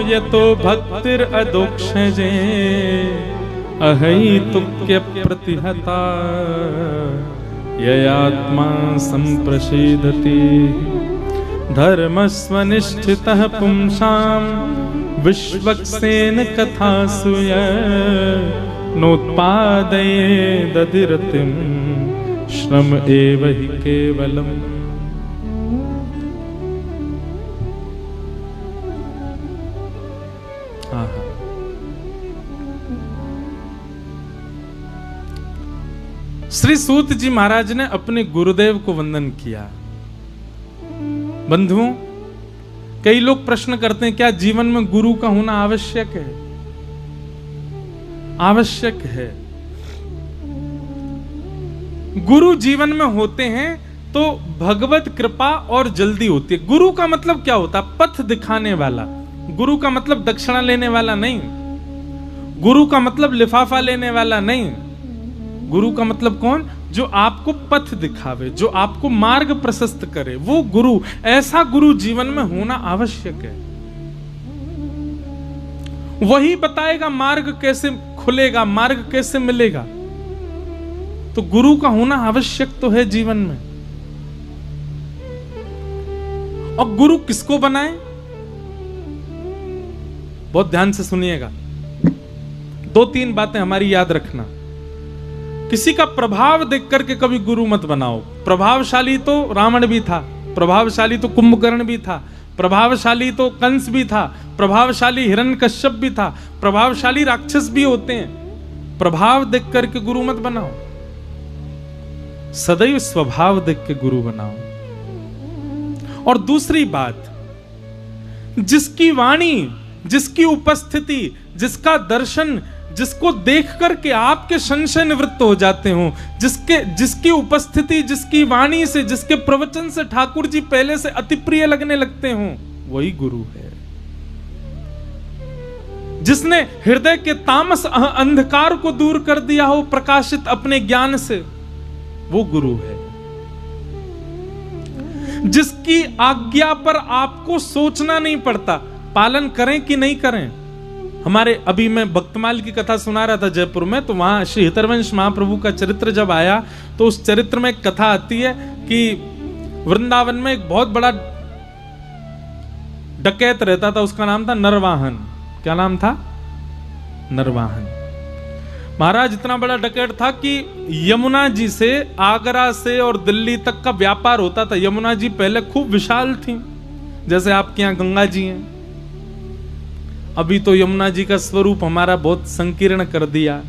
Speaker 1: यतो भक्तिर अदोक्षजे अहैतुक्य प्रतिहता ययात्मा संप्रसीदति धर्मस्वनिष्ठितः पुंसाम विश्वक्सेन कथासुय नोत्पादयेदधिरतिं श्रम एव हि केवलम्। श्री सूत जी महाराज ने अपने गुरुदेव को वंदन किया। बंधुओं, कई लोग प्रश्न करते हैं क्या जीवन में गुरु का होना आवश्यक है? आवश्यक है। गुरु जीवन में होते हैं तो भगवत कृपा और जल्दी होती है। गुरु का मतलब क्या होता है? पथ दिखाने वाला। गुरु का मतलब दक्षिणा लेने वाला नहीं। गुरु का मतलब लिफाफा लेने वाला नहीं। गुरु का मतलब कौन? जो आपको पथ दिखावे, जो आपको मार्ग प्रशस्त करे, वो गुरु। ऐसा गुरु जीवन में होना आवश्यक है। वही बताएगा मार्ग कैसे खुलेगा, मार्ग कैसे मिलेगा। तो गुरु का होना आवश्यक तो है जीवन में। और गुरु किसको बनाए? बहुत ध्यान से सुनिएगा, 2-3 बातें हमारी याद रखना। किसी का प्रभाव देख करके कभी गुरु मत बनाओ। प्रभावशाली तो रावण भी था, प्रभावशाली तो कुंभकर्ण भी था, प्रभावशाली तो कंस भी था, प्रभावशाली हिरण्यकश्यप भी था, प्रभावशाली राक्षस भी होते हैं। प्रभाव देख करके गुरु मत बनाओ, सदैव स्वभाव देख के गुरु बनाओ। और दूसरी बात, जिसकी वाणी, जिसकी उपस्थिति, जिसका दर्शन, जिसको देख करके आपके संशय निवृत्त हो जाते हो, जिसकी उपस्थिति, जिसकी वाणी से, जिसके प्रवचन से ठाकुर जी पहले से अति प्रिय लगने लगते हो, वही गुरु है। जिसने हृदय के तामस अंधकार को दूर कर दिया हो प्रकाशित अपने ज्ञान से, वो गुरु है। जिसकी आज्ञा पर आपको सोचना नहीं पड़ता, पालन करें कि नहीं करें। हमारे अभी मैं भक्तमाल की कथा सुना रहा था जयपुर में, तो वहां श्री हितरवंश महाप्रभु का चरित्र जब आया तो उस चरित्र में एक कथा आती है कि वृंदावन में एक बहुत बड़ा डकैत रहता था, उसका नाम था नरवाहन। क्या नाम था? नरवाहन। महाराज इतना बड़ा डकैत था कि यमुना जी से, आगरा से और दिल्ली तक का व्यापार होता था। यमुना जी पहले खूब विशाल थी, जैसे आपके यहाँ गंगा जी हैं। अभी तो यमुना जी का स्वरूप हमारा बहुत संकीर्ण कर दिया।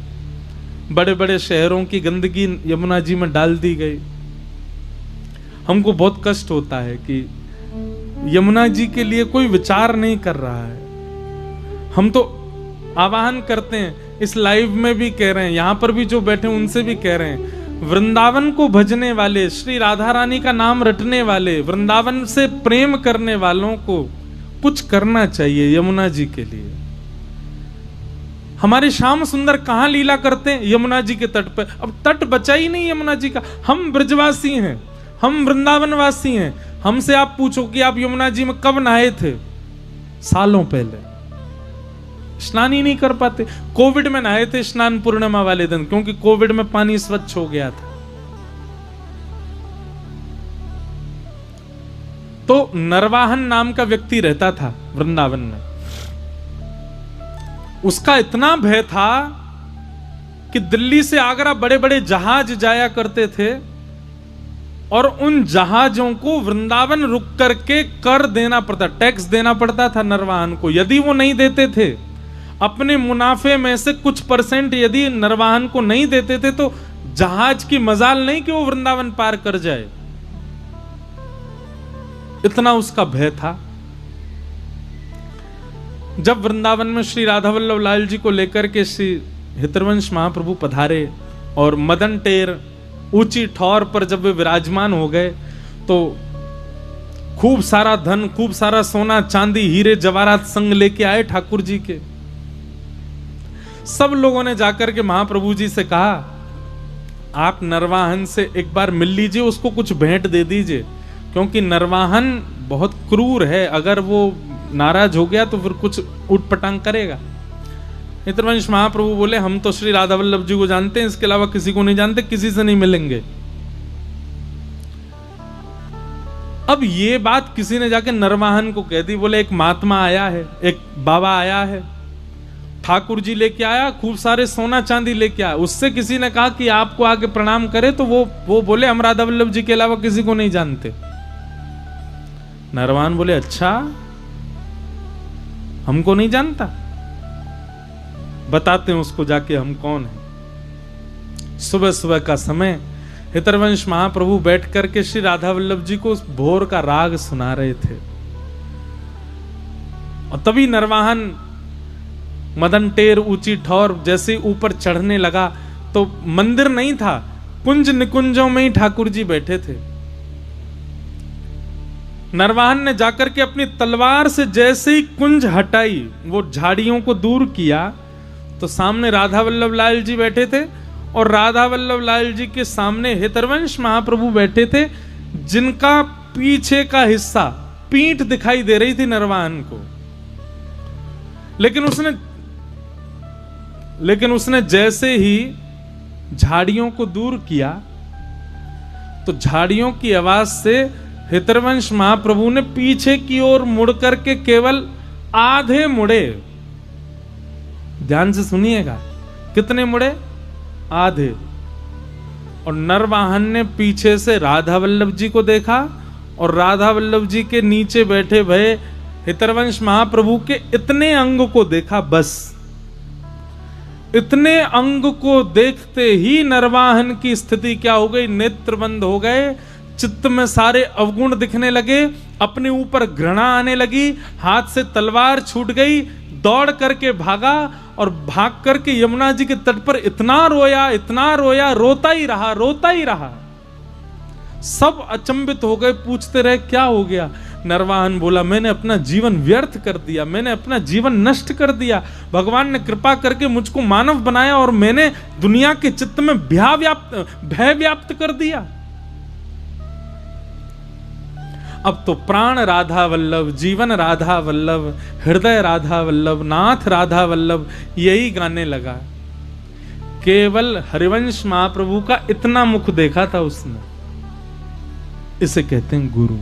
Speaker 1: बड़े बड़े शहरों की गंदगी यमुना जी में डाल दी गई। हमको बहुत कष्ट होता है कि यमुना जी के लिए कोई विचार नहीं कर रहा है। हम तो आह्वान करते हैं, इस लाइव में भी कह रहे हैं, यहां पर भी जो बैठे उनसे भी कह रहे हैं, वृंदावन को भजने वाले, श्री राधा रानी का नाम रटने वाले, वृंदावन से प्रेम करने वालों को कुछ करना चाहिए यमुना जी के लिए। हमारे श्याम सुंदर कहां लीला करते हैं? यमुना जी के तट पर। अब तट बचा ही नहीं यमुना जी का। हम ब्रजवासी हैं, हम वृंदावनवासी हैं। हमसे आप पूछो कि आप यमुना जी में कब नहाए थे? सालों पहले। स्नान ही नहीं कर पाते। कोविड में नहाए थे स्नान पूर्णिमा वाले दिन, क्योंकि कोविड में पानी स्वच्छ हो गया था। तो नरवाहन नाम का व्यक्ति रहता था वृंदावन में। उसका इतना भय था कि दिल्ली से आगरा बड़े बड़े जहाज जाया करते थे और उन जहाजों को वृंदावन रुक करके कर देना पड़ता, टैक्स देना पड़ता था नरवाहन को। यदि वो नहीं देते थे, अपने मुनाफे में से कुछ % यदि नरवाहन को नहीं देते थे, तो जहाज की मजाल नहीं कि वो वृंदावन पार कर जाए। इतना उसका भय था। जब वृंदावन में श्री राधा वल्लभ लाल जी को लेकर के श्री हितरवंश महाप्रभु पधारे और मदन टेर ऊंची ठौर पर जब वे विराजमान हो गए, तो खूब सारा धन, खूब सारा सोना चांदी हीरे जवाहरात संग लेके आए ठाकुर जी के। सब लोगों ने जाकर के महाप्रभु जी से कहा, आप नरवाहन से एक बार मिल लीजिए, उसको कुछ भेंट दे दीजिए, क्योंकि नरवाहन बहुत क्रूर है। अगर वो नाराज हो गया तो फिर कुछ उठपटांग करेगा। हितरवंश महाप्रभु बोले, हम तो श्री राधा वल्लभ जी को जानते हैं, इसके अलावा किसी को नहीं जानते, किसी से नहीं मिलेंगे। अब ये बात किसी ने जाके नरवाहन को कह दी। बोले, एक महात्मा आया है, एक बाबा आया है, ठाकुर जी लेके आया, खूब सारे सोना चांदी लेके आया। उससे किसी ने कहा कि आपको आके प्रणाम करे, तो वो बोले, हम राधा वल्लभ जी के अलावा किसी को नहीं जानते। नरवाहन बोले, अच्छा, हमको नहीं जानता, बताते हैं उसको जाके हम कौन हैं। सुबह सुबह का समय हितरवंश महाप्रभु बैठ करके श्री राधा वल्लभ जी को उस भोर का राग सुना रहे थे, और तभी नरवाहन मदन टेर ऊंची ठौर जैसे ऊपर चढ़ने लगा, तो मंदिर नहीं था, कुंज निकुंजों में ही ठाकुर जी बैठे थे। नरवाहन ने जाकर के अपनी तलवार से जैसे ही कुंज हटाई, वो झाड़ियों को दूर किया, तो सामने राधा वल्लभ लाल जी बैठे थे, और राधा वल्लभ लाल जी के सामने हितरवंश महाप्रभु बैठे थे, जिनका पीछे का हिस्सा, पीठ दिखाई दे रही थी नरवाहन को। लेकिन उसने जैसे ही झाड़ियों को दूर किया, तो झाड़ियों की आवाज से हितरवंश महाप्रभु ने पीछे की ओर मुड़ करके केवल आधे मुड़े। ध्यान से सुनिएगा, कितने मुड़े? आधे। और नरवाहन ने पीछे से राधा वल्लभ जी को देखा, और राधा वल्लभ जी के नीचे बैठे भये हितरवंश महाप्रभु के इतने अंग को देखा। बस इतने अंग को देखते ही नरवाहन की स्थिति क्या हो गई? नेत्र बंद हो गए, चित्त में सारे अवगुण दिखने लगे, अपने ऊपर घृणा आने लगी, हाथ से तलवार छूट गई, दौड़ करके भागा, और भाग करके यमुना जी के तट पर इतना रोया, रोता ही रहा। सब अचंभित हो गए, पूछते रहे क्या हो गया। नरवाहन बोला, मैंने अपना जीवन व्यर्थ कर दिया, मैंने अपना जीवन नष्ट कर दिया। भगवान ने कृपा करके मुझको मानव बनाया, और मैंने दुनिया के चित्त में भय व्याप्त कर दिया। अब तो प्राण राधा वल्लभ, जीवन राधा वल्लभ, हृदय राधा वल्लभ, नाथ राधा वल्लभ, यही गाने लगा। केवल हरिवंश महाप्रभु का इतना मुख देखा था उसने। इसे कहते हैं गुरु,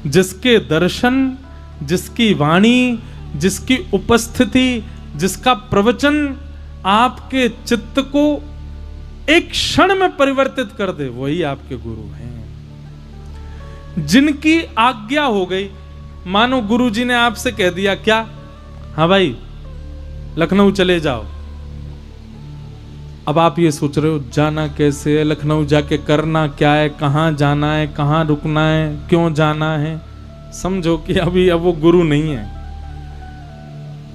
Speaker 1: जिसके दर्शन, जिसकी वाणी, जिसकी उपस्थिति, जिसका प्रवचन आपके चित्त को एक क्षण में परिवर्तित कर दे, वही आपके गुरु हैं। जिनकी आज्ञा हो गई, मानो गुरु जी ने आपसे कह दिया, क्या, हाँ भाई लखनऊ चले जाओ। अब आप ये सोच रहे हो जाना कैसे है, लखनऊ जाके करना क्या है, कहां जाना है, कहां रुकना है, क्यों जाना है। समझो कि अभी अब वो गुरु नहीं है,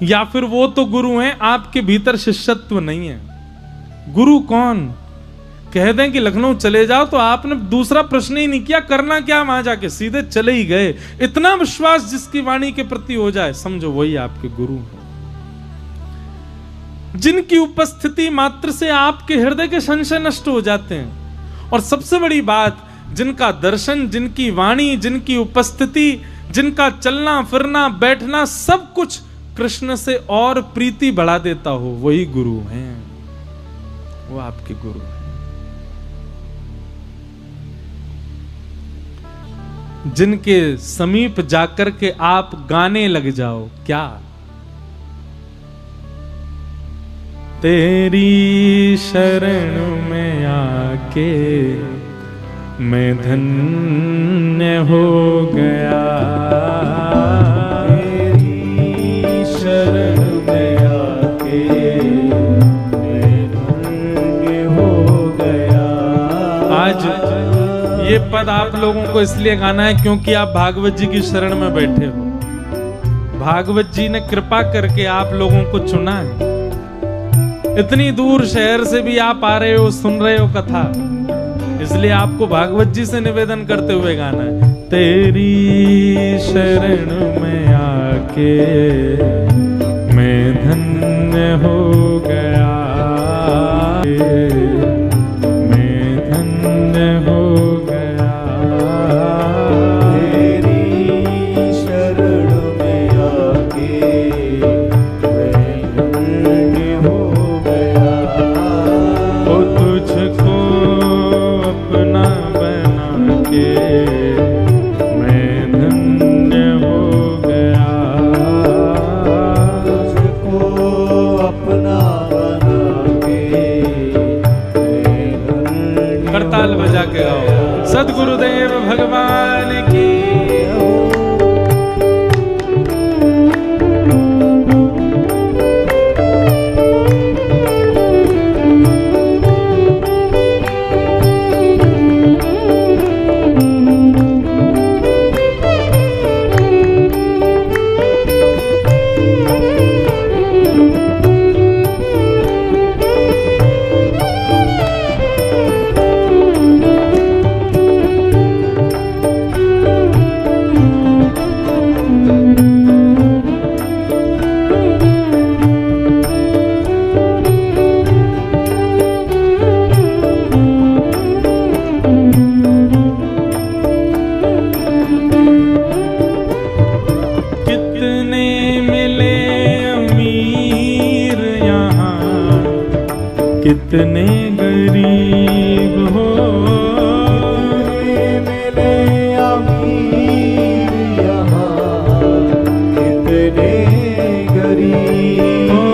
Speaker 1: या फिर वो तो गुरु हैं, आपके भीतर शिष्यत्व नहीं है। गुरु कौन? कह दें कि लखनऊ चले जाओ, तो आपने दूसरा प्रश्न ही नहीं किया, करना क्या वहां जाके, सीधे चले ही गए। इतना विश्वास जिसकी वाणी के प्रति हो जाए, समझो वही आपके गुरु हैं। जिनकी उपस्थिति मात्र से आपके हृदय के संशय नष्ट हो जाते हैं। और सबसे बड़ी बात, जिनका दर्शन, जिनकी वाणी, जिनकी उपस्थिति, जिनका चलना फिरना बैठना सब कुछ कृष्ण से और प्रीति बढ़ा देता हो, वही गुरु हैं, वो आपके गुरु हैं। जिनके समीप जाकर के आप गाने लग जाओ, क्या तेरी शरण में आके मैं धन्य हो गया, तेरी शरण में आके मैं धन्य हो गया। आज ये पद आप लोगों को इसलिए गाना है क्योंकि आप भागवत जी की शरण में बैठे हो। भागवत जी ने कृपा करके आप लोगों को चुना है। इतनी दूर शहर से भी आप आ रहे हो, सुन रहे हो कथा, इसलिए आपको भागवत जी से निवेदन करते हुए गाना है, तेरी शरण में आके मैं धन्य हो गया, मैं धन्य हो गया, तेरी शरण में आके मैं धन्य हो गया। ओ तुझको अपना बना के मैं धन्य हो गया, तुझको अपना बना के मैं धन्य। करताल बजा के गाओ, सद्गुरुदेव भगवान की। कितने गरीब हो, मिले अमीर यहाँ, कितने गरीब हो,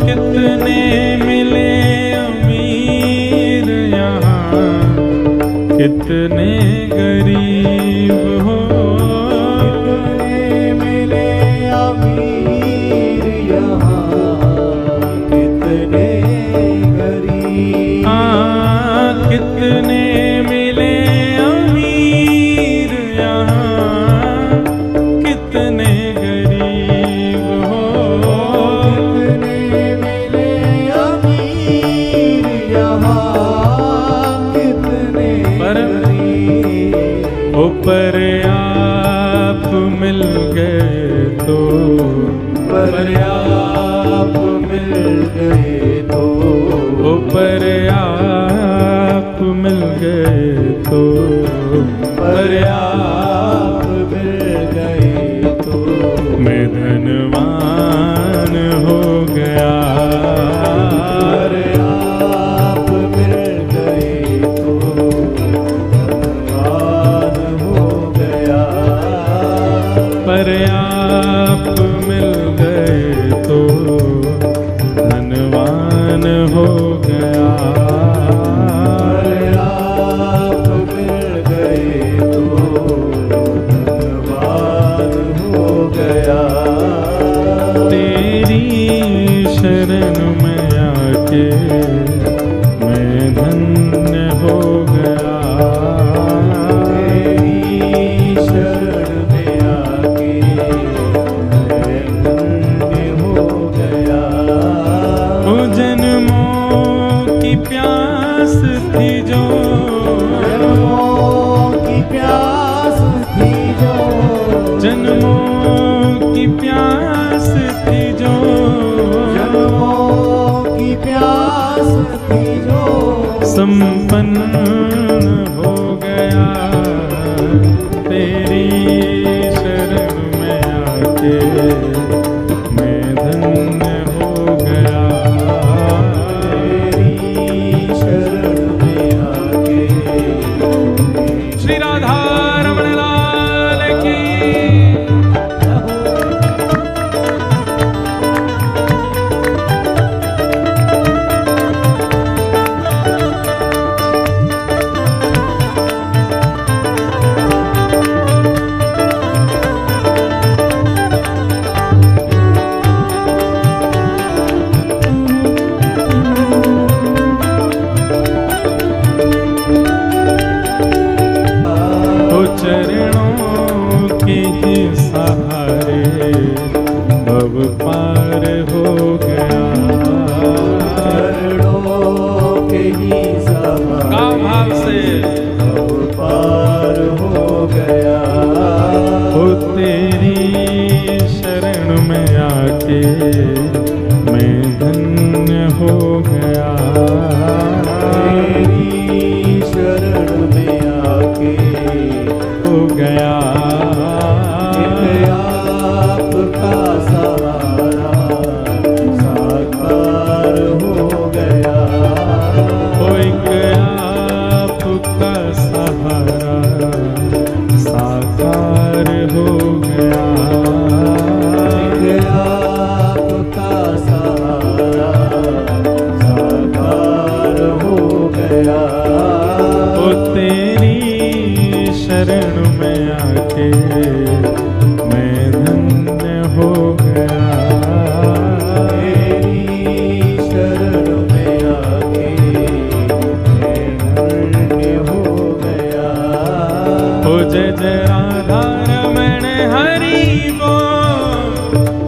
Speaker 1: कितने मिले अमीर यहाँ, कितने गरीब हो, कितने मिले अमीर यहाँ, कितने कितने मिले अमीर यहाँ, कितने गरीब हो, कितने मिले अमीर यहाँ, कितने गरीब। ओ पर आप मिल गए तो, पर आप मिल गए तो, ओ पर आप मिल गए तो, पर आप मिल गए तो मैं धनवान हो गया, पर आप मिल गए तो धनवान हो गया, पर आप मिल गए तो धनवान हो गया, आप मिल गए तो धनवान हो गया। तेरी शरण में आके मैं धन्य हो गया, तेरी शरण में आके मैं धन्य हो गया। जन्मों की प्यास थी जो, जन्मों की प्यास थी जो, जन्मों की प्यास थी जो, जन्मों संपन्न हो गया तेरी शरण में आके मैं धन्य हो गया
Speaker 2: तेरी शरण में आके
Speaker 1: श्री राधा रमण लाल की चरणों के ही सहारे भव पार हो गया
Speaker 2: चरणों के ही सहारे
Speaker 1: का भाव से
Speaker 2: भव पार हो गया
Speaker 1: हो तेरी शरण में आके मैं धन्य हो गया
Speaker 2: तेरी शरण में आके
Speaker 1: हो गया
Speaker 2: आपका सहारा साकार हो गया
Speaker 1: एक आपका सहारा साकार हो गया
Speaker 2: आपका सहारा साकार हो गया
Speaker 1: ओ तेरी शरण में आके मैं धन्य हो गया
Speaker 2: तेरी शरण में आके मैं धन्य हो गया
Speaker 1: ओ जय जय राधा रमण हरि बोल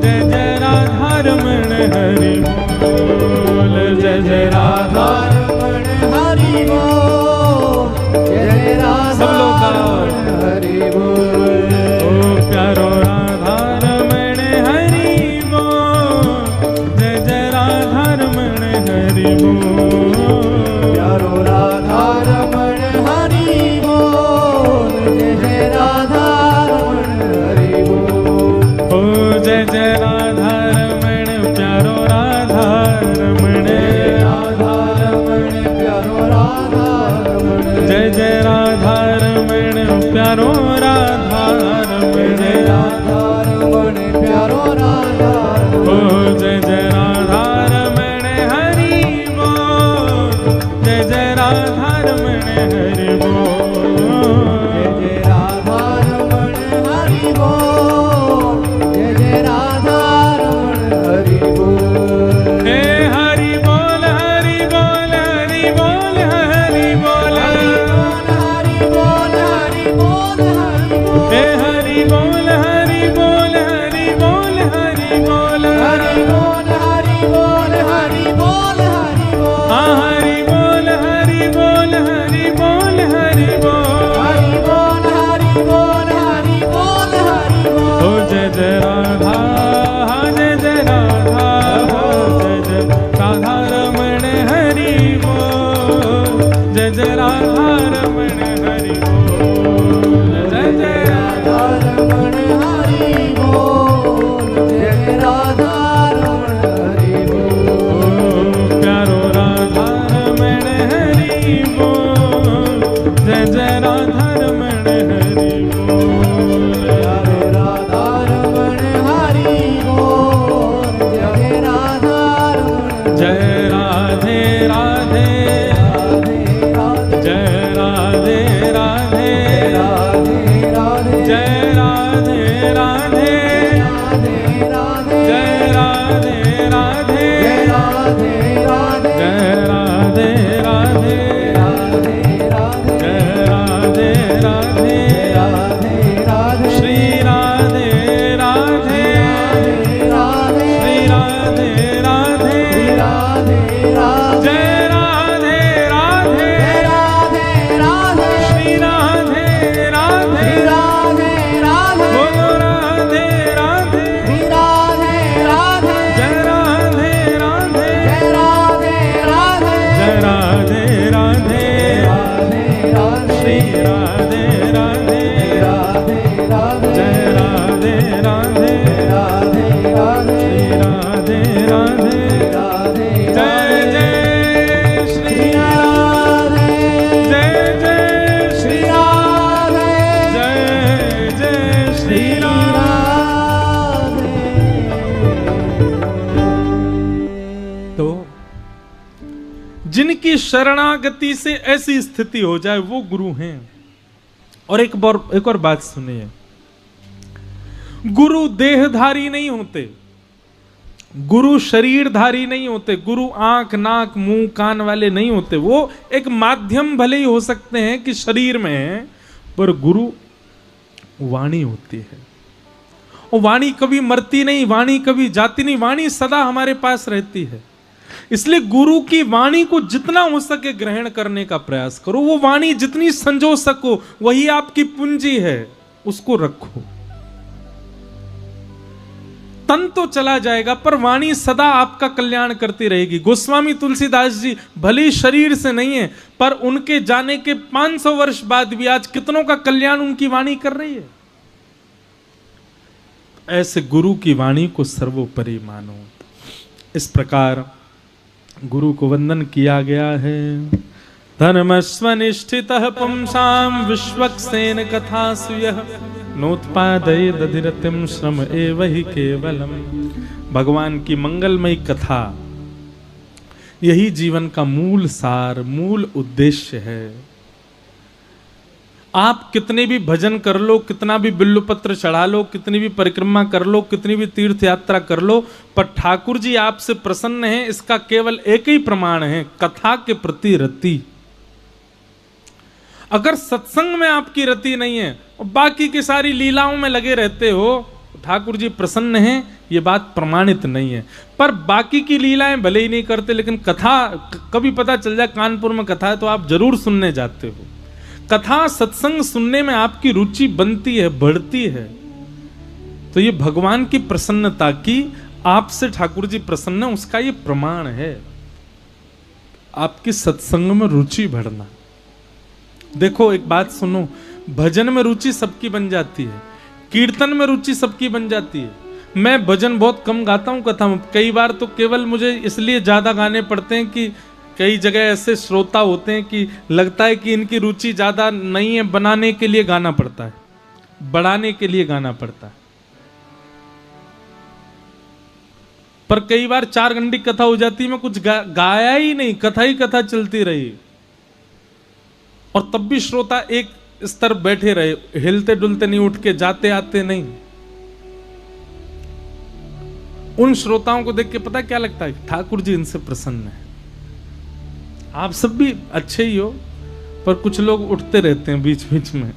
Speaker 1: जय जय राधा रमण हरि बोल जय जय राधा
Speaker 2: रमण हरि बोल जय राधा रमण हरि बोल
Speaker 1: ओ प्यारो राधा रमण हरि बोल जय जय राधा रमण हरि बोल
Speaker 2: प्यारो राधा रमण हरि बोल जय जय राधा रमण हरि बोल
Speaker 1: ओ जय जय राधा रमण प्यारो राधा जिनकी शरणागति से ऐसी स्थिति हो जाए वो गुरु हैं। और एक और बात सुनिए, गुरु देहधारी नहीं होते, गुरु शरीरधारी नहीं होते, गुरु आंख नाक मुंह कान वाले नहीं होते। वो एक माध्यम भले ही हो सकते हैं कि शरीर में है, पर गुरु वाणी होती है। और वाणी कभी मरती नहीं, वाणी कभी जाती नहीं, वाणी सदा हमारे पास रहती है। इसलिए गुरु की वाणी को जितना हो सके ग्रहण करने का प्रयास करो। वो वाणी जितनी संजो सको, वही आपकी पूंजी है, उसको रखो। तन तो चला जाएगा पर वाणी सदा आपका कल्याण करती रहेगी। गोस्वामी तुलसीदास जी भले शरीर से नहीं है, पर उनके जाने के 500 वर्ष बाद भी आज कितनों का कल्याण उनकी वाणी कर रही है। ऐसे गुरु की वाणी को सर्वोपरि मानो। इस प्रकार गुरु को वंदन किया गया है। धर्मस्वनिष्ठितः पुंसां विश्वक्सेन कथासु यः नोत्पादयेदधिरतिं श्रम एव हि केवलम। भगवान की मंगलमयी कथा यही जीवन का मूल सार, मूल उद्देश्य है। आप कितने भी भजन कर लो, कितना भी बिल्वपत्र चढ़ा लो, कितनी भी परिक्रमा कर लो, कितनी भी तीर्थ यात्रा कर लो, पर ठाकुर जी आपसे प्रसन्न हैं, इसका केवल एक ही प्रमाण है, कथा के प्रति रति। अगर सत्संग में आपकी रति नहीं है और बाकी की सारी लीलाओं में लगे रहते हो, ठाकुर जी प्रसन्न हैं, ये बात प्रमाणित नहीं है। पर बाकी की लीलाएं भले ही नहीं करते, लेकिन कथा कभी पता चल जाए कानपुर में कथा है तो आप जरूर सुनने जाते हो। कथा सत्संग सुनने में आपकी रुचि बनती है, बढ़ती है। तो ये भगवान की प्रसन्नता की, आपसे ठाकुर जी प्रसन्न है, उसका ये प्रमाण है। आपकी सत्संग में रुचि बढ़ना। देखो एक बात सुनो, भजन में रुचि सबकी बन जाती है, कीर्तन में रुचि सबकी बन जाती है। मैं भजन बहुत कम गाता हूं, कथा में कई बार तो केवल मुझे इसलिए ज्यादा गाने पड़ते हैं कि कई जगह ऐसे श्रोता होते हैं कि लगता है कि इनकी रुचि ज्यादा नहीं है, बनाने के लिए गाना पड़ता है, बढ़ाने के लिए गाना पड़ता है। पर कई बार 4 घंटे कथा हो जाती है, मैं कुछ गाया ही नहीं, कथा ही कथा चलती रही, और तब भी श्रोता एक स्तर बैठे रहे, हिलते डुलते नहीं, उठ के जाते आते नहीं। उन श्रोताओं को देख के पता क्या लगता है, ठाकुर जी इनसे प्रसन्न है। आप सब भी अच्छे ही हो, पर कुछ लोग उठते रहते हैं बीच बीच में।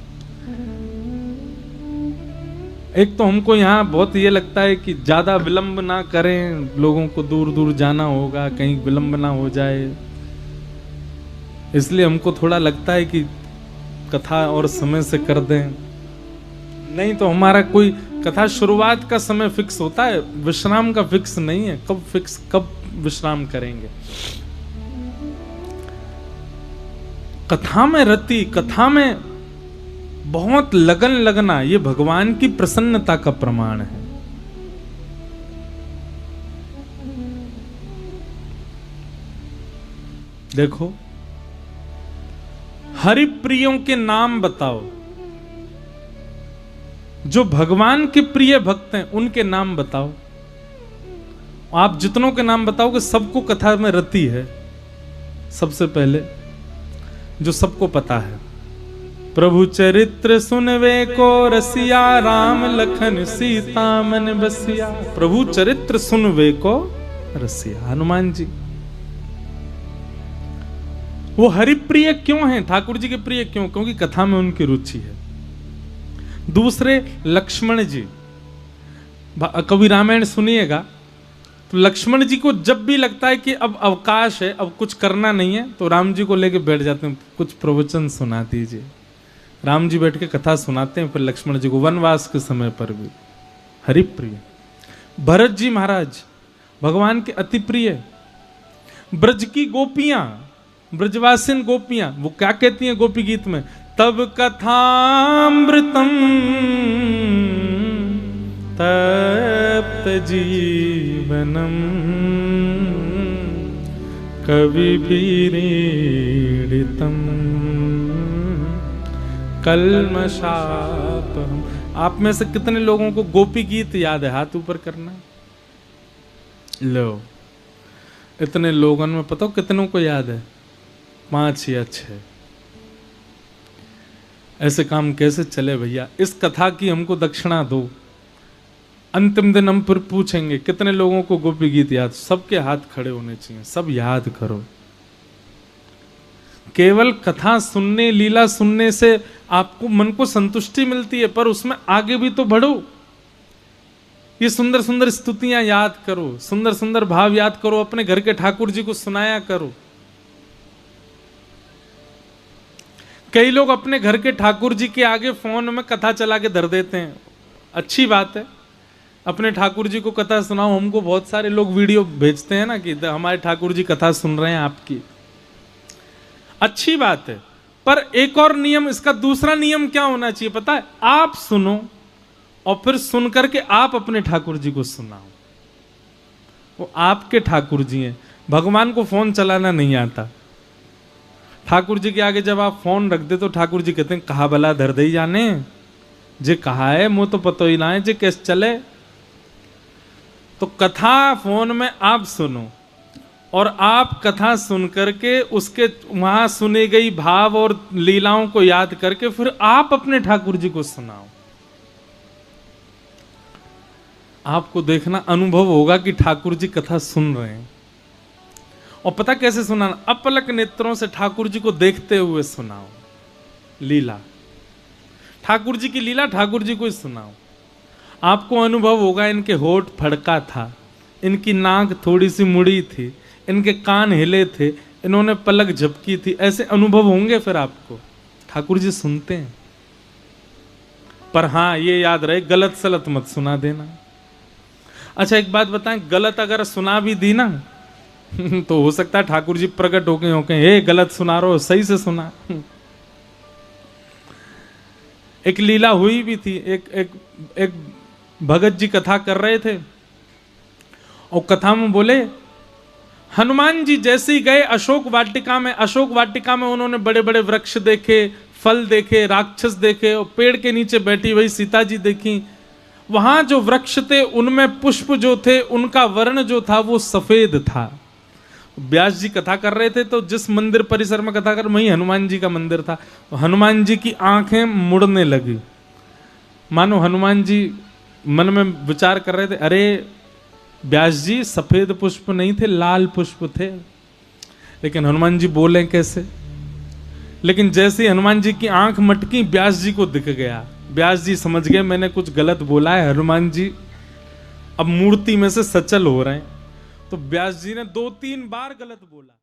Speaker 1: एक तो हमको यहाँ बहुत ये लगता है कि ज्यादा विलंब ना करें, लोगों को दूर दूर जाना होगा, कहीं विलंब ना हो जाए, इसलिए हमको थोड़ा लगता है कि कथा और समय से कर दें। नहीं तो हमारा कोई कथा शुरुआत का समय फिक्स होता है, विश्राम का फिक्स नहीं है। कब विश्राम करेंगे। कथा में रति, कथा में बहुत लगन लगना, ये भगवान की प्रसन्नता का प्रमाण है। देखो, हरिप्रियों के नाम बताओ, जो भगवान के प्रिय भक्त हैं उनके नाम बताओ। आप जितनों के नाम बताओगे सबको कथा में रति है। सबसे पहले जो सबको पता है, प्रभु चरित्र सुनवे को रसिया, राम लखन सीता मन बसिया। प्रभु चरित्र सुनवे को रसिया, हनुमान जी। वो हरिप्रिय क्यों हैं, ठाकुर जी के प्रिय क्यों? क्योंकि कथा में उनकी रुचि है। दूसरे लक्ष्मण जी, कभी रामायण सुनिएगा तो लक्ष्मण जी को जब भी लगता है कि अब अवकाश है, अब कुछ करना नहीं है, तो राम जी को लेके बैठ जाते हैं, कुछ प्रवचन सुना दीजिए। राम जी बैठ के कथा सुनाते हैं फिर लक्ष्मण जी को, वनवास के समय पर भी। हरिप्रिय। भरत जी महाराज भगवान के अति प्रिय। ब्रज की गोपियां, ब्रजवासिन गोपियां, वो क्या कहती हैं गोपी गीत में, तब कथामृतम तप्त जीवनम कवि भीरीडितम कल्मषापहम। आप में से कितने लोगों को गोपी गीत याद है? हाथ ऊपर करना। लो, इतने लोगों में पता कितनों को याद है? 5 या 6। ऐसे काम कैसे चले भैया? इस कथा की हमको दक्षिणा दो। अंतिम दिन हम फिर पूछेंगे कितने लोगों को गोपी गीत याद। सबके हाथ खड़े होने चाहिए, सब याद करो। केवल कथा सुनने, लीला सुनने से आपको मन को संतुष्टि मिलती है, पर उसमें आगे भी तो बढ़ो। ये सुंदर सुंदर स्तुतियां याद करो, सुंदर सुंदर भाव याद करो, अपने घर के ठाकुर जी को सुनाया करो। कई लोग अपने घर के ठाकुर जी के आगे फोन में कथा चला के धर देते हैं। अच्छी बात है, अपने ठाकुर जी को कथा सुनाओ। हमको बहुत सारे लोग वीडियो भेजते हैं ना कि हमारे ठाकुर जी कथा सुन रहे हैं आपकी। अच्छी बात है, पर एक और नियम, इसका दूसरा नियम क्या होना चाहिए पता है? आप सुनो और फिर सुन करके आप अपने ठाकुर जी को सुनाओ। वो आपके ठाकुर जी हैं। भगवान को फोन चलाना नहीं आता। ठाकुर जी के आगे जब आप फोन रख दे तो ठाकुर जी कहते हैं कहा भला धर दे जाने, जे कहा है मुंह तो पतो ही ना है जे कैसे चले। तो कथा फोन में आप सुनो और आप कथा सुन करके उसके वहां सुनी गई भाव और लीलाओं को याद करके फिर आप अपने ठाकुर जी को सुनाओ। आपको देखना अनुभव होगा कि ठाकुर जी कथा सुन रहे हैं। और पता कैसे सुनाना? अपलक नेत्रों से ठाकुर जी को देखते हुए सुनाओ। लीला ठाकुर जी की लीला ठाकुर जी को ही सुनाओ। आपको अनुभव होगा इनके होठ फड़का था, इनकी नाक थोड़ी सी मुड़ी थी, इनके कान हिले थे, इन्होंने पलक झपकी थी। ऐसे अनुभव होंगे फिर आपको। ठाकुर जी सुनते हैं। पर हां ये याद रहे, गलत सलत मत सुना देना। अच्छा एक बात बताएं, गलत अगर सुना भी दी ना तो हो सकता है ठाकुर जी प्रकट होके हे गलत सुना रहे हो, सही से सुना। एक लीला हुई भी थी। एक भगत जी कथा कर रहे थे और कथा में बोले हनुमान जी जैसे ही गए अशोक वाटिका में उन्होंने बड़े बड़े वृक्ष देखे, फल देखे, राक्षस देखे और पेड़ के नीचे बैठी हुई सीता जी देखी। वहां जो वृक्ष थे उनमें पुष्प जो थे उनका वर्ण जो था वो सफेद था। व्यास जी कथा कर रहे थे तो जिस मंदिर परिसर में कथा कर वहीं हनुमान जी का मंदिर था। तो हनुमान जी की आंखें मुड़ने लगी, मानो हनुमान जी मन में विचार कर रहे थे अरे व्यास जी सफेद पुष्प नहीं थे, लाल पुष्प थे। लेकिन हनुमान जी बोले कैसे? लेकिन जैसे हनुमान जी की आंख मटकी व्यास जी को दिख गया। व्यास जी समझ गए मैंने कुछ गलत बोला है। हनुमान जी अब मूर्ति में से सचल हो रहे हैं। तो व्यास जी ने 2-3 बार गलत बोला।